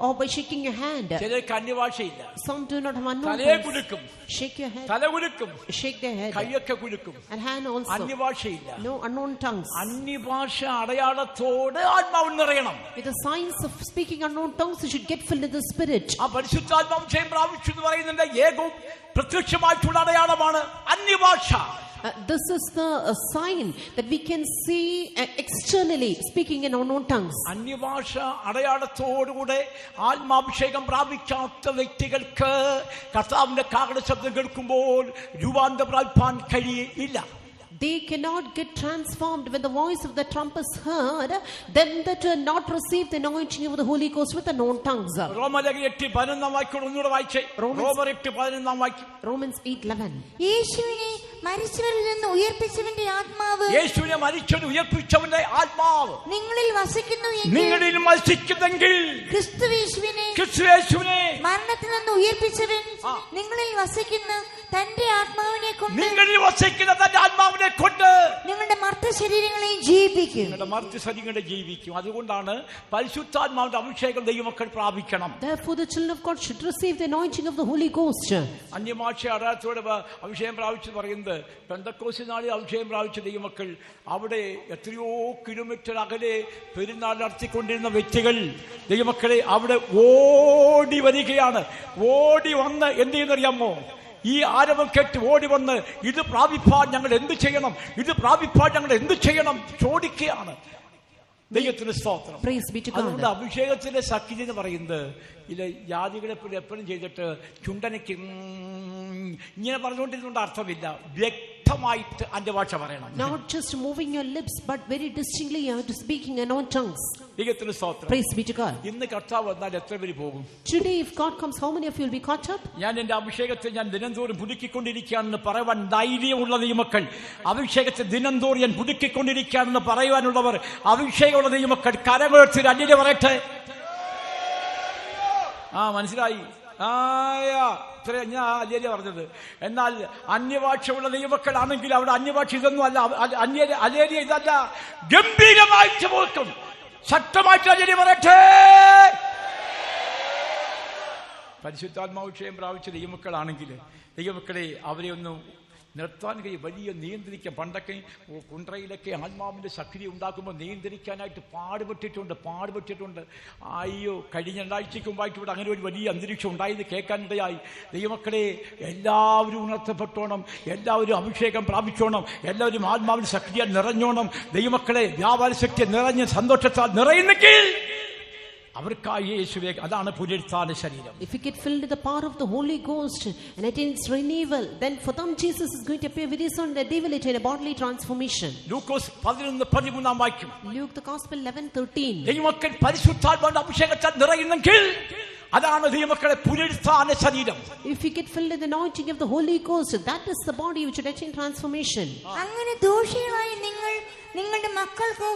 or by shaking your hand. ചിലർക്ക് അന്യഭാഷയില്ല. Some do not have unknown തലയെ കുലുക്കും, shake your head, തല കുലുക്കും, shake their head, കൈയൊക്കെ കുലുക്കും, and hand also. അന്യഭാഷയില്ല. No unknown tongues. അന്യഭാഷ അടയാളത്തോട് ആത്മാവ് നിറയണം. With the signs of speaking unknown tongues, you should get filled in the Spirit. ആ പരിശുദ്ധാത്മാവ് ക്ഷയം പ്രാപിച്ചു എന്ന് പറയുന്നതിന്റെ ഏകവും പ്രത്യക്ഷമായിട്ടുള്ള അടയാളമാണ് അന്യഭാഷ. This is the sign that we can see externally speaking in unknown tongues. അന്യഭാഷ അടയാളത്തോടുകൂടെ ആത്മാഭിഷേകം പ്രാപിക്കാത്ത വ്യക്തികൾക്ക് കർത്താവിന്റെ കാഹള ശബ്ദം കേൾക്കുമ്പോൾ രൂപാന്തരം പ്രാപിക്കാൻ കഴിയില്ല. They cannot get transformed when the voice of the trump is heard. Them that are not received the anointing of the Holy Ghost with unknown tongues. Romans 8:11. യേശുവിനെ മരിച്ചവരിൽ നിന്ന് ഉയർപ്പിച്ചവന്റെ ആത്മാവ് നിങ്ങളിൽ വസിക്കുന്നുവെങ്കിൽ ക്രിസ്തുയേശുവിനെ മരണത്തിൽ നിന്ന് ഉയർപ്പിച്ചവൻ നിങ്ങളിൽ വസിക്കുന്ന തന്റെ ആത്മാവിനെ കൊണ്ട് നിങ്ങളുടെ മർത്ത ശരീരങ്ങളെയും ജീവിപ്പിക്കും. അതുകൊണ്ടാണ് പരിശുദ്ധാത്മാവിന്റെ അഭിഷേകം ദൈവമക്കൾ പ്രാപിക്കണം. Therefore the children of God should receive the anointing of the Holy Ghost. അന്യഭാഷ അടയാളത്തോടെ അഭിഷേകം പ്രാപിച്ചു പറയുന്നത് പെന്തക്കോസ്ത് നാളിൽ അഭിഷേകം പ്രാപിച്ച ദൈവമക്കൾ അവിടെ എത്രയോ കിലോമീറ്റർ അകലെ പെരുന്നാൾ നടത്തിക്കൊണ്ടിരുന്ന വ്യക്തികൾ ദൈവമക്കളെ അവിടെ ഓടി വരികയാണ്. ഓടി വന്ന് എന്ത് ചെയ്യുന്നറിയാമോ? ഈ ആരവം കേട്ട് ഓടി വന്ന് ഇത് പ്രാപിപ്പാൻ ഞങ്ങൾ എന്ത് ചെയ്യണം, ഇത് പ്രാപിപ്പാൻ ഞങ്ങൾ എന്ത് ചെയ്യണം ചോദിക്കുകയാണ്. ദൈവത്തിന് സ്തോത്രം. അതുകൊണ്ട് അഭിഷേകത്തിന്റെ ശക്തി എന്ന് പറയുന്നത് ഇല്ല ജാതികളെ പോലെ എപ്പോഴും ചെയ്തിട്ട് ചുണ്ടനയ്ക്ക് ഇങ്ങനെ പറഞ്ഞുകൊണ്ടിരുന്നുകൊണ്ട് അർത്ഥമില്ല. വ്യക്തമായിട്ട് അന്യഭാഷ പറയണം. Not just moving your lips, but very distinctly you have to speak in unknown tongues. ദൈവത്തിന് സ്തോത്രം. Praise be to God. ഇന്ന് കർത്താവ് വന്നാൽ എത്ര പേര് പോകും? Today if God comes, how many of you will be caught up? ഞാൻ എന്റെ അഭിഷേകത്തെ ഞാൻ ദിനംതോറും പുതുക്കിക്കൊണ്ടിരിക്കുകയാണെന്ന് പറയാൻ ധൈര്യമുള്ള ദൈവമക്കൾ, അഭിഷേകത്തെ ദിനംതോറും ഞാൻ പുതുക്കിക്കൊണ്ടിരിക്കുകയാണെന്ന് പറയുവാനുള്ളവർ, അഭിഷേകമുള്ള ദൈവമക്കൾ കരമുയർത്തി അന്യനെ പറയട്ടെ. മനസ്സിലായി? ഞാൻ അല്ലേരിയ പറഞ്ഞത്. എന്നാൽ അന്യഭാഷയുള്ള ദൈവമക്കളാണെങ്കിൽ അവിടെ അന്യഭാഷ ഇതൊന്നും അല്ല. അല്ലേരിയ ഇതല്ല, ഗംഭീരമായിട്ട് പോക്കും ശക്തമായിട്ട് അല്ലേരിയ പറയട്ടെ. പരിശുദ്ധാത്മാവിഷയം പ്രാപിച്ച ദൈവമക്കളാണെങ്കിൽ ദൈവമക്കളെ അവരെ ഒന്നും നിർത്താൻ കഴിയും, വലിയ നിയന്ത്രിക്കാൻ. പണ്ടൊക്കെ കുണ്ട്രയിലൊക്കെ ആത്മാവിൻ്റെ സക്രിയ ഉണ്ടാക്കുമ്പോൾ നിയന്ത്രിക്കാനായിട്ട് പാടുപെട്ടിട്ടുണ്ട്. അയ്യോ, കഴിഞ്ഞ 2 ആഴ്ചയ്ക്ക് മുമ്പായിട്ട് ഇവിടെ അങ്ങനെ ഒരു വലിയ അന്തരീക്ഷം ഉണ്ടായത് കേൾക്കാനിടയായി. ദൈവമക്കളെ എല്ലാവരും ഉണർത്തപ്പെട്ടോണം, എല്ലാവരും അഭിഷേകം പ്രാപിച്ചോണം, എല്ലാവരും ആത്മാവിൻ്റെ സക്രിയ നിറഞ്ഞോണം. ദൈവമക്കളെ വ്യാപാര ശക്തി നിറഞ്ഞ് സന്തോഷത്താൽ നിറയുന്നെങ്കിൽ അവർക്കായി യേശുവേ, അതാണ് പുനരുത്ഥാന ശരീരം. If you get filled with the power of the Holy Ghost and attains renewal, then for them Jesus is going to appear very soon that they will attain a bodily transformation. ലൂക്കോസ് 11:13 വാക്യം. Luke the Gospel 11:13. ദൈവമക്കൾ പരിശുദ്ധാത്മാവിന്റെ അഭിഷേകത്താൽ നിറയുന്നെങ്കിൽ അതാണ് ദൈവമക്കളെ പുനരുത്ഥാന ശരീരം. If you get filled with the anointing of the Holy Ghost, that is the body which will attain transformation. അങ്ങനെ ദോഷികളായ നിങ്ങളുടെ മക്കൾക്ക്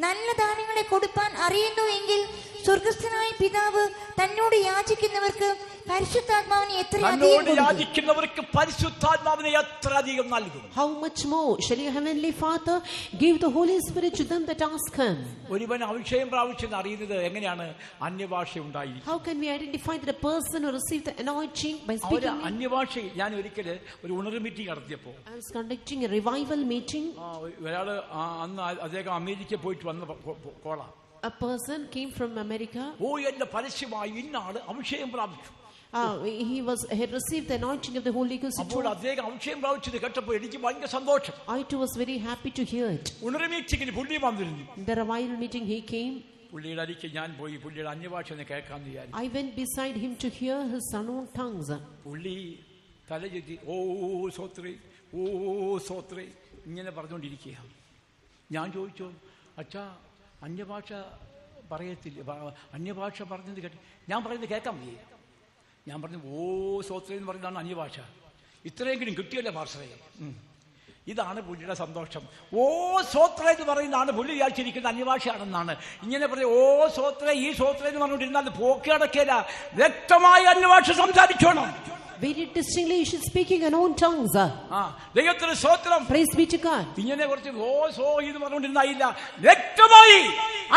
നല്ല ദാനങ്ങളെ കൊടുപ്പാൻ അറിയുന്നുവെങ്കിൽ സ്വർഗ്ഗസ്ഥനായ പിതാവ് തന്നോട് യാചിക്കുന്നവർക്ക് പരിശുദ്ധാത്മാവിനെ എത്ര അധികം നൽകും. How much more shall your heavenly Father give the Holy Spirit to them that ask him? ഒരുവൻ അഭിഷേകം പ്രാപിച്ചെന്ന് അറിയുന്നത് എങ്ങനെയാണ്? അന്യഭാഷ ഉണ്ടായി. How can we identify that a person who received the anointing by speaking? അന്യഭാഷ. ഞാൻ ഒരിക്കല് ഒരു ഉണർവ് മീറ്റിംഗ് നടത്തിയപ്പോൾ I was conducting a revival meeting. ഒരാള് അന്ന് അദ്ദേഹം അമേരിക്ക പോയിട്ട് വന്ന കോള. A person came from America. എന്റെ പരസ്യമായി ഇന്നാള് അഭിഷേകം പ്രാപിച്ചു. He had received the anointing of the Holy Ghost. അപ്പോൾ അദ്ദേഹം അഭിഷേകം പ്രാപിച്ചത് കേട്ടപ്പോൾ എനിക്ക് ഭയങ്കര സന്തോഷം. I too was very happy to hear it. ഉണർവ് മീറ്റിംഗിന് പുള്ളി വന്നിരുന്നു. The revival meeting he came. പുള്ളിയുടെ അരിക്ക് ഞാൻ പോയി പുള്ളിയുടെ അന്യഭാഷ ഒന്ന് കേൾക്കാമെന്ന് വിചാരിച്ചു. I went beside him to hear his unknown tongues. പുള്ളി തലചുറ്റി സോത്രേ ഇങ്ങനെ പറഞ്ഞുകൊണ്ടിരിക്കുക. ഞാൻ ചോദിച്ചു, അച്ഛാ അന്യഭാഷ പറയത്തില്ല, അന്യഭാഷ പറഞ്ഞത് കേട്ട് ഞാൻ പറയുന്നത് കേൾക്കാൻ മതി. ഞാൻ പറഞ്ഞു സോത്രേ എന്ന് പറയുന്നതാണ് അന്യഭാഷ. ഇത്രയെങ്കിലും കിട്ടിയല്ലേ ഭാഷയെ. ഇതാണ് പുള്ളിയുടെ സന്തോഷം. സോത്രേ എന്ന് പറയുന്നതാണ് പുള്ളി വിചാരിച്ചിരിക്കുന്നത് അന്യഭാഷയാണെന്നാണ്. ഇങ്ങനെ പറയും സോത്രേ ഈ സോത്രേ എന്ന് പറഞ്ഞുകൊണ്ടിരുന്നാൽ പോക്കി അടക്കില്ല. വ്യക്തമായി അന്യഭാഷ സംസാരിച്ചോണം. Very distinctly you should speak in unknown tongues. ദൈവത്തിന് സ്തോത്രം. Praise be to God. ഇങ്ങനെ കുറച്ച് ഇത് പറഞ്ഞുകൊണ്ടിരുന്നില്ല. വ്യക്തമായി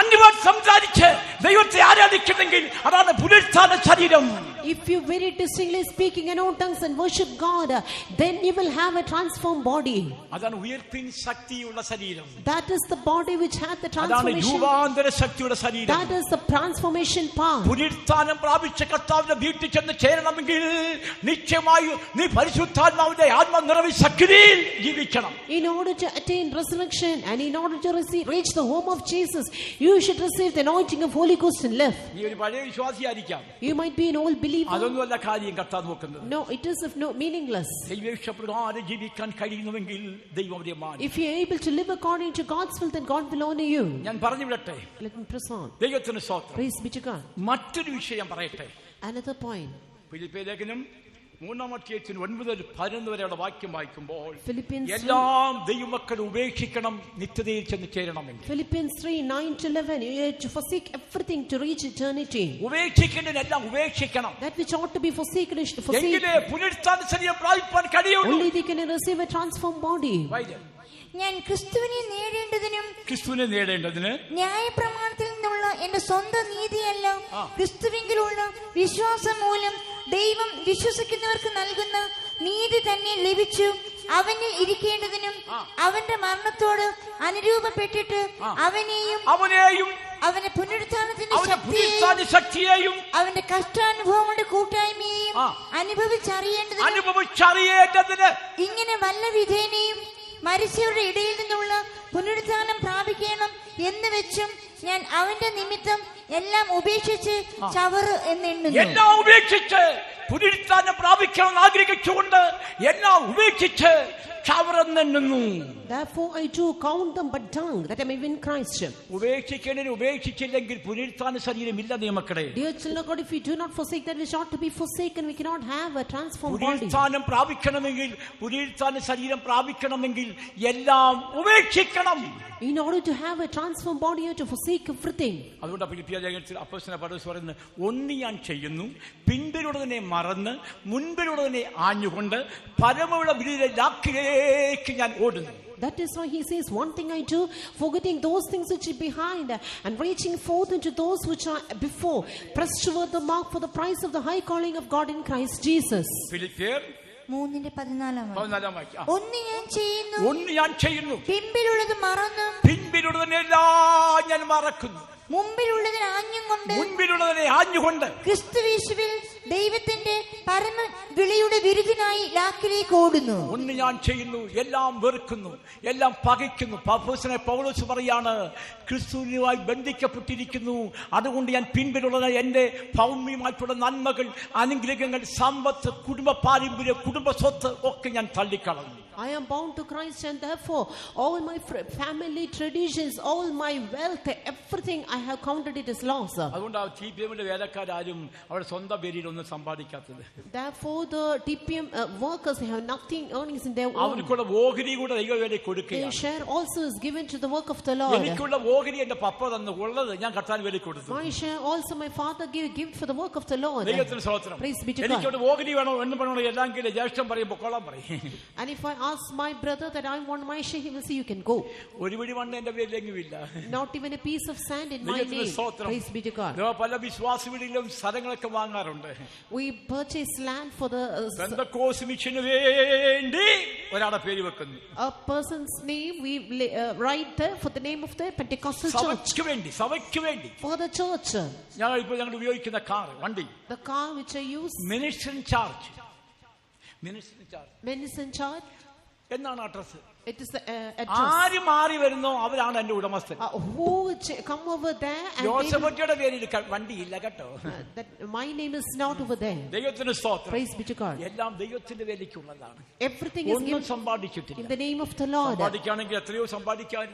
അന്യഭാഷ സംസാരിച്ച് ദൈവത്തെ ആരാധിക്കുന്നെങ്കിൽ അതാണ് പുനരുത്ഥാന ശരീരം. If you very distinctly speak in unknown tongues and worship God, then you will have a transformed body. അതാണ് ഉയർപ്പിൻ ശക്തിയുള്ള ശരീരം. That is the body which had the transformation. അതാണ് രൂപാന്തര ശക്തിയുടെ ശരീരം. That is the transformation power. പുനരുത്ഥാനം പ്രാപിച്ച കർത്താവിന്റെ വീട്ടിൽ ചെന്ന് ചേരണമെങ്കിൽ നിശ്ചയമായി നീ പരിശുദ്ധാത്മാവിന്റെ ആത്മ നിറവിൽ ശക്തിയിൽ ജീവിക്കണം. In order to attain resurrection and in order to reach the home of Jesus, you should receive the anointing of Holy Ghost and live. നീ ഒരു പഴയ വിശ്വാസിയായിരിക്കാം. You might be an old believer. അതൊന്നുമല്ല കാര്യം കർത്താവ് നോക്കുന്നത്. No, it is of no meaningless. ദൈവപ്രകാരം ജീവിക്കാൻ കഴിയുന്നുവെങ്കിൽ ദൈവം അവരെ മാനിക്കും. If you are able to live according to God's will, then God will honor you. ഞാൻ പറഞ്ഞു വിടട്ടെ. Let me press on. ദൈവത്തിന് സ്തോത്രം. Praise be to God. മറ്റൊരു വിഷയം പറയട്ടെ. Another point. ഫിലിപ്പിയ ലേഖനം 3:9-11 വരെയുള്ള വാക്യം വായിക്കുമ്പോൾ Philippians എല്ലാം ദൈവമക്കൾ ഉപേക്ഷിക്കണം നിത്യതയിൽ ചെന്ന് ചേരണമെങ്കിൽ. Philippians 3:9-11, you have to forsake everything to reach eternity. ഉപേക്ഷിക്കേണ്ടതെല്ലാം ഉപേക്ഷിക്കണം. That which ought to be forsaken is to forsake. എങ്കിലേ പുനരുത്ഥാന ശരീരം പ്രാപിപ്പാൻ കഴിയുള്ളൂ. Only they can receive a transformed body. ഞാൻ ക്രിസ്തുവിനെ നേടേണ്ടതിന് ന്യായപ്രമാണത്തിൽ നിന്നുള്ള എന്റെ സ്വന്തം നീതിയല്ല, ക്രിസ്തുവിലുള്ള വിശ്വാസം മൂലം ദൈവം വിശ്വസിക്കുന്നവർക്ക് നൽകുന്ന നീതി തന്നെ ലഭിച്ചു. അവനിൽ ഇരിക്കേണ്ടതിനും അവന്റെ മരണത്തോട് അനുരൂപപ്പെട്ടിട്ട് അവനെയും അവന്റെ പുനരുത്ഥാനത്തിന്റെ ശക്തിയെയും അവന്റെ കഷ്ടാനുഭവങ്ങളുടെ കൂട്ടായ്മയെയും അനുഭവിച്ചറിയേണ്ടതിന് ഇങ്ങനെ വല്ല വിധേനയും മരിച്ചവരുടെ ഇടയിൽ നിന്നുള്ള പുനരുത്ഥാനം പ്രാപിക്കണം എന്ന് വെച്ചും ഞാൻ അവന്റെ നിമിത്തം എല്ലാം ഉപേക്ഷിച്ച് ചവറ് എന്നെണ്ണുന്നു. എല്ലാം ഉപേക്ഷിച്ച് പുനരുത്ഥാനം പ്രാപിക്കണം ആഗ്രഹിച്ചുകൊണ്ട് എല്ലാം ഉപേക്ഷിച്ച് ക്ഷവറന്നു. Therefore I do count them but dung, that I may win Christ. ഉപേക്ഷിക്കേണ്ടതിന് ഉപേക്ഷിച്ചില്ലെങ്കിൽ പുനരുത്ഥാന ശരീരം ഇല്ല നിയമക്കളെ. Dear children of God, if we do not forsake that which ought to be forsaken, we cannot have a transformed body. പുനരുത്ഥാനം പ്രാപിക്കണമെങ്കിൽ, പുനരുത്ഥാന ശരീരം പ്രാപിക്കണമെങ്കിൽ എല്ലാം ഉപേക്ഷിക്കണം. In order to have a transformed body, you have to forsake everything. അതുകൊണ്ട് ഫിലിപ്പിയ ലേഖനത്തിൽ അപ്പോസ്തലനായ പൗലോസ് പറയുന്നത്, ഒന്ന് ഞാൻ ചെയ്യുന്നു, പിൻപിലുള്ളതിനെ മറന്ന് മുൻപിലുള്ളതിനെ ആഞ്ഞുകൊണ്ട് പരമമുള്ള വിളിയിലേക്ക് ഞാൻ ഓടുന്നു. That is why he says, one thing I do, forgetting those things which are behind and reaching forth into those which are before, press toward the mark for the prize of the high calling of God in Christ Jesus. ഫിലിപ്പിയർ 3:14 വാക്യം. ഒന്ന് ഞാൻ ചെയ്യുന്നു, പിൻപിലുള്ളത് മറന്നും പിൻപിലുള്ളതിനെല്ലാം ഞാൻ മറക്കുന്നു, മുമ്പിലുള്ളതിനെ ആഞ്ഞുകൊണ്ട് ക്രിസ്തുയേശുവിൽ ദൈവത്തിന്റെ പരമ വിളിയുടെ വിരുദ്ധനായി ലാക്കിലേക്ക് ഓടുന്നു. ഒന്ന് ഞാൻ ചെയ്യുന്നു, എല്ലാം വെറുക്കുന്നു, എല്ലാം പകയ്ക്കുന്നു. അപ്പോസ്തലനായ പൗലോസ് പറയാണ്, ക്രിസ്തുവിനുമായി ബന്ധിക്കപ്പെട്ടിരിക്കുന്നു, അതുകൊണ്ട് ഞാൻ പിൻപിലുള്ള എന്റെ ഭൗമ്യമായിട്ടുള്ള നന്മകൾ, അനുഗ്രഹങ്ങൾ, സമ്പത്ത്, കുടുംബ പാരമ്പര്യം, കുടുംബ സ്വത്ത് ഒക്കെ ഞാൻ തള്ളിക്കളഞ്ഞു. I am bound to Christ, and therefore all my family traditions, all my wealth, everything I have counted it as loss. അതുകൊണ്ട് ആ TPM വേലക്കാരും അവരുടെ സ്വന്തം പേരിൽ ഒന്നും സമ്പാദിക്കാത്തത്. Therefore the TPM workers have nothing earnings in their own. അവർക്കുള്ള ഓഹരി കൂടെ ദൈവവേലയ്ക്ക് കൊടുക്കുകയാണ്. Their share also is given to the work of the Lord. എനിക്കുള്ള ഓഹരി എന്റെ പപ്പ തന്നു, ഉള്ളത് ഞാൻ കർത്താവിന് വേലയ്ക്ക് കൊടുത്തു. My share also my father gave gift for the work of the Lord. ദൈവത്തിന് സ്തോത്രം. Praise be to God. എനിക്കവിടെ ഓഹരി വേണോ എന്ന് പറഞ്ഞോ എല്ലാം ജ്യേഷ്ഠൻ പറയും, പൊക്കോളാൻ പറയും. And if I ask my brother that I want my share, he will say you can go. ഒരു പിടി മണ്ണ് എന്റെ പേരിലെങ്കില്ല. Not even a piece of sand in my name. Praise be to God. പല വിശ്വാസികളിലും സ്ഥലങ്ങളൊക്കെ വാങ്ങാറുണ്ട്. We purchase land for the Pentecost മിഷന് വേണ്ടി ഒരാളുടെ പേര് വെക്കുന്നു. A person's name we write there for the name of the Pentecostal church. സഭയ്ക്ക് വേണ്ടി For the church. ഞങ്ങൾ ഉപയോഗിക്കുന്ന കാർ, വണ്ടി, The car which I use. Minister in charge. Minister in charge. എന്നാണ് address. It is the address. ആര് മാറി വരുന്നോ അവരാണ് എന്റെ ഉടമസ്ഥൻ. Who come over there and ജോസഫറ്റിയുടെ പേരിൽ വണ്ടിയില്ല കേട്ടോ. that my name is not over there. ദൈവത്തിന് സ്തോത്രം. Praise be to God. എല്ലാം ദൈവത്തിന്റെ വേലയ്ക്കുള്ളതാണ്. Everything is given സമ്പാദിച്ചിട്ടില്ല. in the name of the Lord. സമ്പാദിക്കുകയാണെങ്കിൽ എത്രയോ സമ്പാദിക്കാൻ.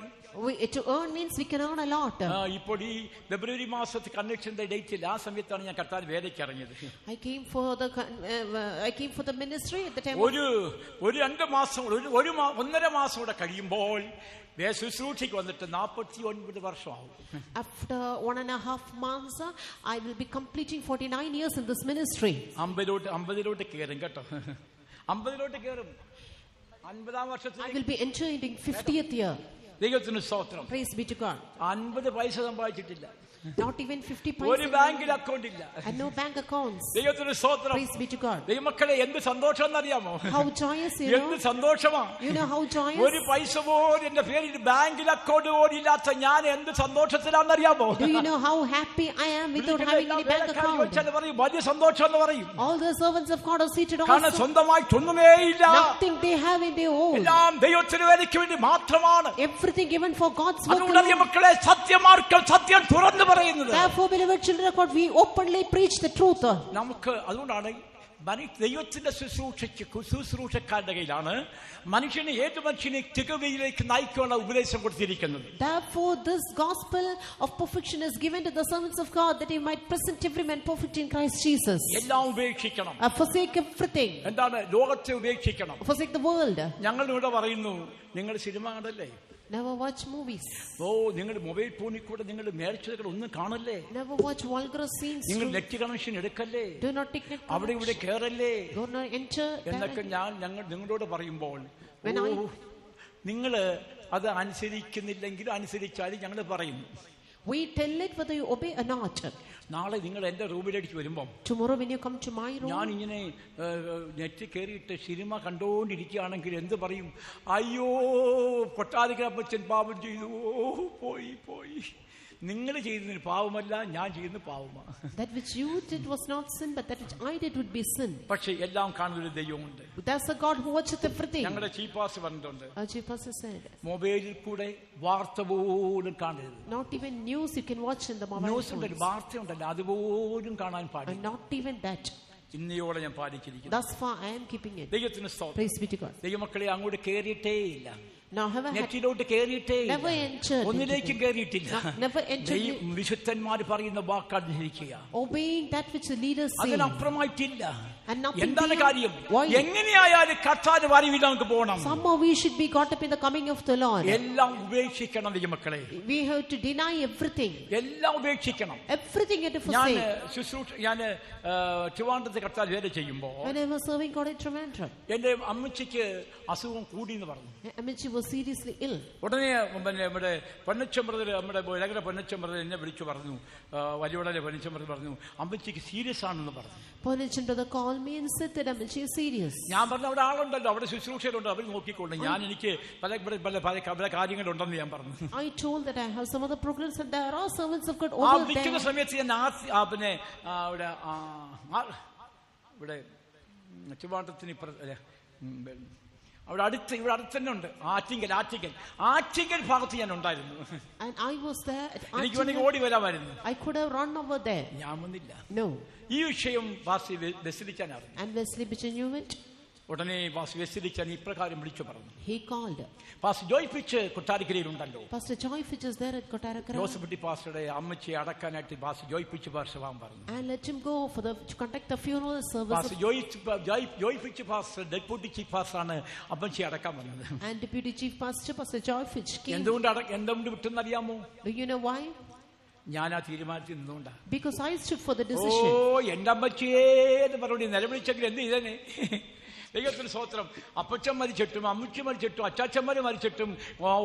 To earn means we can earn a lot. ഇപ്പോൾ ഈ ഫെബ്രുവരി മാസത്തെ കൺവെൻഷന്റെ ഡേറ്റിൽ ആ സമയത്താണ് ഞാൻ കർത്താവിന് വേലയ്ക്ക് ഇറങ്ങിയത്. I came for the ministry at the time. ഒരു 2 മാസം, 1.5 മാസം കൂടെ കഴിയുമ്പോൾ ശുശ്രൂഷയ്ക്ക് വന്നിട്ട് 49 വർഷമാവും. After 1.5 months, I will be completing 49 years in this ministry. 50 കയറും കേട്ടോ. 50 കയറും. 50-ാം വർഷത്തിൽ I will be entering 50th year. ദൈവത്തിന് സ്തോത്രം. Praise be to God. 50 പൈസ സമ്പാദിച്ചിട്ടില്ല. Not even 50 paisa. ഒരു ബാങ്കിൽ അക്കൗണ്ട് ഇല്ല. And no bank accounts. ദൈവത്തിന് സ്തോത്രം. Praise be to God. ദൈവമക്കളെ എന്ത് സന്തോഷം എന്നറിയാമോ? How joyous you എന്ത് know. സന്തോഷമാ. You know how joyous. ഒരു പൈസ പോലും എന്റെ പേരിൽ ബാങ്കിൽ അക്കൗണ്ട് പോലും ഇല്ലാത്ത ഞാൻ എന്ത് സന്തോഷത്തിലാണെന്നറിയാമോ? Do you know how happy I am without having any bank account? പറയും വലിയ സന്തോഷം എന്ന് പറയും. All the servants of God are seated കാരണം also. സ്വന്തമായിട്ടൊന്നുമേ ഇല്ല. Nothing they have in their own. എല്ലാം ദൈവത്തിന് വേലയ്ക്ക് വേണ്ടി മാത്രമാണ്. Everything given for God's work. അതുകൊണ്ട് മക്കളെ സത്യമാർക്കൾ സത്യം തുറന്നു പറയുന്നത്. Therefore, beloved children of God, we openly preach the truth. നമുക്ക് അതുകൊണ്ടാണ് ദൈവത്തിന്റെ ശുശ്രൂഷക്കാരുടെ കയ്യിലാണ് മനുഷ്യനെ ഏത് മനുഷ്യനെ തികവയിലേക്ക് നയിക്കാനുള്ള ഉപദേശം കൊടുത്തിരിക്കുന്നത്. Therefore, this gospel of perfection is given to the servants of God, that he might present every man perfect in Christ Jesus. എല്ലാം ഉപേക്ഷിക്കണം. Forsake everything. എന്താണ്? ലോകത്തെ ഉപേക്ഷിക്കണം. Forsake the world. ഞങ്ങൾ ഇവിടെ പറയുന്നു, നിങ്ങൾ സിനിമ കണ്ടല്ലേ? Never watch movies. നിങ്ങൾ മൊബൈൽ ഫോണിൽ കൂടെ നിങ്ങൾ മേടിച്ചതൊക്കെ ഒന്നും കാണല്ലേ? Never watch vulgar scenes. നിങ്ങൾ നെറ്റ് കണക്ഷൻ എടുക്കല്ലേ? Do not take net connection. അവിടെ ഇവിടെ കേറല്ലേ? Do not enter. എന്നൊക്കെ ഞങ്ങൾ നിങ്ങളോട് പറയുമ്പോൾ നിങ്ങൾ അത് അനുസരിക്കുന്നില്ലെങ്കിൽ അനുസരിച്ചാലും ഞങ്ങൾ പറയുന്നു. We tell it whether you obey or not. നാളെ നിങ്ങൾ എന്റെ റൂമിലേക്ക് വരുമ്പം, tomorrow when you come to my room, ഞാൻ ഇങ്ങനെ നെറ്റ് കയറിയിട്ട് സിനിമ കണ്ടുകൊണ്ടിരിക്കുകയാണെങ്കിൽ എന്ത് പറയും? അയ്യോ കൊട്ടാരിക്കപ്പച്ചൻ പാപം ചെയ്തു, പോയി. നിങ്ങൾ ചെയ്യുന്നതിന് പാവമല്ല, ഞാൻ ചെയ്യുന്ന പാവമാണ്. That which you did was not sin, but that which I did would be sin. പക്ഷേ എല്ലാം കാണുന്ന ഒരു ദൈവമുണ്ട്. That's a God who watcheth everything. ഞങ്ങളുടെ ചീഫ് പാസ്റ്റർ പറഞ്ഞിട്ടുണ്ട്, Our chief pastor said, മൊബൈലിൽ കൂടെ വാർത്ത പോലും കാണരുത്. Not even news you can watch in the mobile news ഉണ്ടല്ലോ, വാർത്ത ഉണ്ടല്ലോ, അതുപോലും കാണാൻ പാടില്ല. And not even that. ഇന്നയോടെ ഞാൻ പാലിച്ചിരിക്കുന്നു. Thus far I am keeping it. ദൈവത്തിന് സ്തോത്രം. Praise be to God. ദൈവമക്കളെ അങ്ങോട്ട് കേറിയിട്ടേ ഇല്ല. Now have I നെറ്റിലോട്ട് കേറിയിട്ടേ ഇല്ല. never entered. ഒന്നിലേക്കും കേറിയിട്ടില്ല. Never entered. വിശുദ്ധന്മാർ പറയുന്ന വാക്കനുസരിക്കുക. Obeying that which the leaders say. അതിനപ്പുറമായിട്ടില്ല. And nothing എന്താണ് കാര്യം? Why? എങ്ങനെയായാലും കർത്താവിന്റെ വരവിൽ നമുക്ക് പോകണം. Somehow we should be caught up in the coming of the Lord. എല്ലാം ഉപേക്ഷിക്കണം ദൈവമക്കളെ. We have to deny everything. എല്ലാം ഉപേക്ഷിക്കണം. Everything you have to ഞാൻ forsake. ഞാൻ ട്രിവാൻഡ്രത്ത് കർത്താവ് വേല ചെയ്യുമ്പോൾ When I was serving God in Trivandrum, എന്റെ അമ്മച്ചിക്ക് അസുഖം കൂടി എന്ന് പറഞ്ഞു. Amici was seriously ill. ഉടനെ നമ്മുടെ പൊന്നച്ചമ്പ്രതർ നമ്മുടെ ഇലകര പൊന്നച്ചമ്പ്രതർ എന്നെ വിളിച്ചു പറഞ്ഞു, വലിയോടലെ പൊന്നച്ചമ്പ്രതർ പറഞ്ഞു അമ്മച്ചിക്ക് സീരിയസ് ആണെന്ന് പറഞ്ഞു. Ponnichan brother called me and said that Amici is serious. ഞാൻ പറഞ്ഞു അവിടെ ആളുണ്ടല്ലോ, അവിടെ ശുശ്രൂഷയിലുണ്ട്, അവർ നോക്കിക്കൊണ്ട്. ഞാൻ എനിക്ക് പല കാര്യങ്ങളുണ്ടെന്ന് ഞാൻ പറഞ്ഞു. I told that I have some other programs and there are servants of God ആ over വിളിക്കുന്ന there. സമയത്ത് ഞാൻ പിന്നെ ഇവിടെ ട്രിവാൻഡ്രത്തിന് അവിടെ ഇവിടെ അടുത്ത് തന്നെ ഉണ്ട് ആറ്റിങ്കൽ ഭാഗത്ത് ഞാൻ ഉണ്ടായിരുന്നു. And I was there at എനിക്ക് വേണമെങ്കിൽ ഓടി വരാമായിരുന്നു. I could have run over there. ഞാൻ വന്നില്ല. No. ഈ വിഷയം വാസി വെസ്ലിച്ചാനറിഞ്ഞു. And Wesley Bichan knew it. ഉടനെ വാസി വെസ്ലിച്ചാൻ ഇപ്രകാരം വിളിച്ചു പറഞ്ഞു. He called. Pastor Joy Pitch കൊട്ടാരക്കരയിലുണ്ടല്ലോ. Pastor Joy Fitch is there at Kottarakara. Joseph പാസ്റ്ററുടെ അമ്മച്ചിയെ അടക്കാനായിട്ട് പാസ്റ്റർ ജോയ് പിച്ച് പാർശ്വം പറഞ്ഞു. And let him go to conduct the funeral service. Pastor Joy Pitch pastor deputy chief പാസ്റ്ററാണ് അമ്മച്ചിയെ അടക്കാൻ വന്നത്. And deputy chief pastor Pastor Joy Fitch came. എന്തുകൊണ്ട് വിട്ടെന്നറിയാമോ? Do you know why? ഞാൻ ആ തീരുമാനത്തിൽ നിന്നുകൊണ്ടാ. Because I stood for the decision. എന്റെ അമ്മച്ചിയെ എന്ന് പറഞ്ഞു നിലവിളിച്ചെങ്കിൽ എന്ത് ചെയ്തേനെ? ദൈവത്തിന് സ്തോത്രം. അപ്പച്ചൻ മരിച്ചിട്ടും അമ്മച്ചി മരിച്ചിട്ടും അച്ചാച്ചന്മാര് മരിച്ചിട്ടും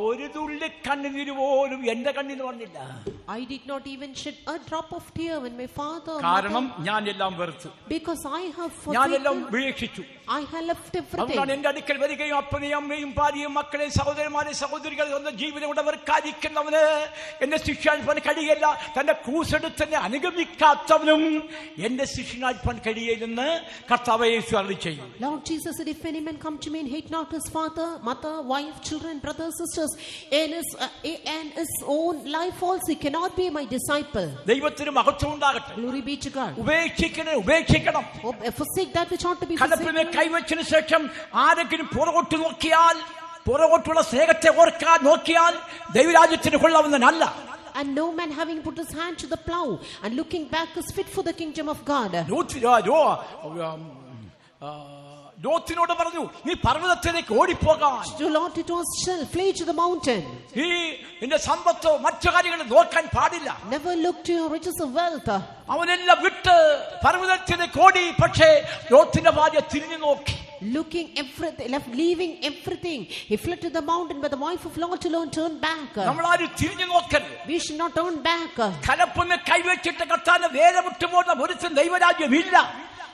ഒരു തുള്ളി കണ്ണുനീര് പോലും എന്റെ കണ്ണിന് വന്നില്ല. I did not even shed a drop of tear when my father. കാരണം ഞാൻ എല്ലാം വെറുത്തു. Because I have ഞാനെല്ലാം ഉപേക്ഷിച്ചു. I have left everything. അതുകൊണ്ടാണ് എന്റെ അടുക്കൽ വരികയും അപ്പനെയും അമ്മയും ഭാര്യയും മക്കളെയും സഹോദരന്മാരെയും സഹോദരികളെ സ്വന്തം ജീവനം കൊണ്ട് അവർക്കായിരിക്കുന്നവന് എന്റെ ശിഷ്യാൽപ്പാൻ കഴിയില്ല. തന്റെ ക്രൂസെടുത്ത് തന്നെ അനുഗമിക്കാത്തവനും എന്റെ ശിഷ്യനാൽപ്പാൻ കഴിയില്ലെന്ന് കർത്താവ് യേശു അരുളിച്ചെയ്യും. Lord Jesus said, if any man come to me and hate not his father, mother, wife, children, brothers, sisters, and his own life also, he cannot be my disciple. ദൈവത്തിന് മഹത്വം ഉണ്ടാകട്ടെ. Glory be to God. ഉപേക്ഷിക്കണം. Forsake that which ought to be forsaken. കൈവച്ചതിന് ശേഷം ആരെങ്കിലും പുറകോട്ട് നോക്കിയാൽ, പുറകോട്ടുള്ള സ്നേഹത്തെ ഓർക്കാൻ നോക്കിയാൽ ദൈവരാജ്യത്തിന് കൊള്ളാവുന്നതല്ല. And no man having put his hand to the plow and looking back is fit for the kingdom of God. ലോത്തിനോട് പറഞ്ഞു നീ പർവ്വതത്തിലേക്ക് ഓടിപ്പോകാൻ. To Lot it was shall flee to the mountain. ഈ നിന്റെ സമ്പത്തോ മറ്റു കാര്യങ്ങൾ നോക്കാൻ പാടില്ല. Never look to your riches of wealth. അവനെല്ലാം വിട്ട് പർവ്വതത്തിലേക്ക് ഓടി. പക്ഷേ ലോത്തിന്റെ ഭാര്യ തിരിഞ്ഞു നോക്കി. Looking everything, left, leaving everything, he fled to the mountain, but the wife of Lot alone turned back. നമ്മളാരും തിരിഞ്ഞു നോക്കരുത്. We should not turn back. കലപ്പുന്ന കൈവച്ചിട്ട് കർത്താവിനെ വേറെ വിട്ടുപോകുന്ന ഒരുത്തൻ ദൈവരാജ്യമില്ല.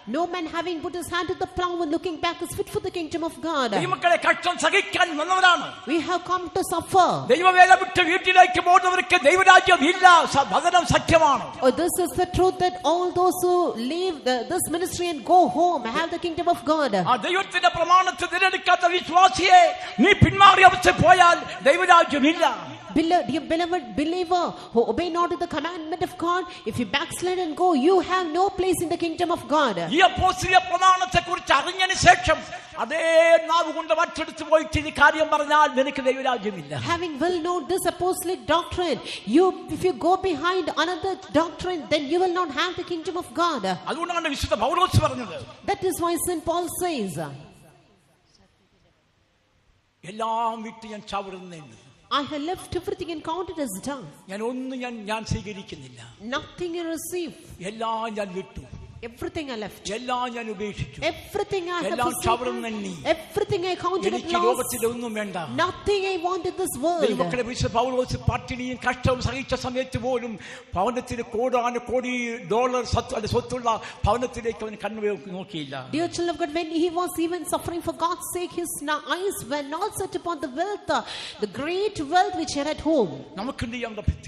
No man having put his hand to the plow and looking back is fit for the kingdom of God. ദൈവമക്കളെ കഷ്ടം സഹിക്കാൻ വന്നവരാണ്. We have come to suffer. ദൈവവേല വിട്ട് വീട്ടിലേക്ക് പോകുന്നവർക്ക് ദൈവരാജ്യമില്ല. വചനം സത്യമാണ്. This is the truth that all those who leave this ministry and go home have the kingdom of God. ആ ദൈവത്തിന്റെ പ്രമാണത്തെ നിലനിൽക്കാത്ത വിശ്വാസിയെ നീ പിന്മാറി അവസ്ഥ പോയാൽ ദൈവരാജ്യമില്ല. Dear beloved believer who obey not the commandment of God, if you backslide and go, you have no place in the kingdom of God. ഈ അപ്പോസ്തല പ്രമാണത്തെ കുറിച്ച് അറിഞ്ഞതിന് ശേഷം അതേ നാവ് കൊണ്ട് വച്ചെടുത്ത് പോയിട്ട് ഈ കാര്യം പറഞ്ഞാൽ നിനക്ക് ദൈവരാജ്യമില്ല. Having well known this apostolic doctrine, if you go behind another doctrine, then you will not have the kingdom of God. അതുകൊണ്ടാണ് വിശുദ്ധ പൗലോസ് പറഞ്ഞത്. That is why Saint Paul says, എല്ലാം വിട്ട് ഞാൻ ചാവുറുന്നേന്ന്. I have left everything and counted as dung. ഞാൻ സ്വീകരിക്കുന്നില്ല. Nothing I receive. എല്ലാം ഞാൻ വിട്ടു. Everything I left. എല്ലാം ഞാൻ ഉപേക്ഷിച്ചു. Everything I have forsaken. Everything I counted as loss. ലോകത്തിൽ ഒന്നും വേണ്ട. Nothing I want in this world. ദൈവമക്കളെ വിശുദ്ധ പൗലോസ് പട്ടിണിയും കഷ്ടവും സഹിച്ച സമയത്ത് പോലും ഭവനത്തിന് കോടി ഡോളർ സ്വത്തുള്ള ഭവനത്തിലേക്ക് അവൻ കണ്ണു നോക്കിയില്ല. Dear children of God, when he was even suffering for God's sake, his eyes were not set upon the wealth, the great wealth which he had at home. നമുക്ക്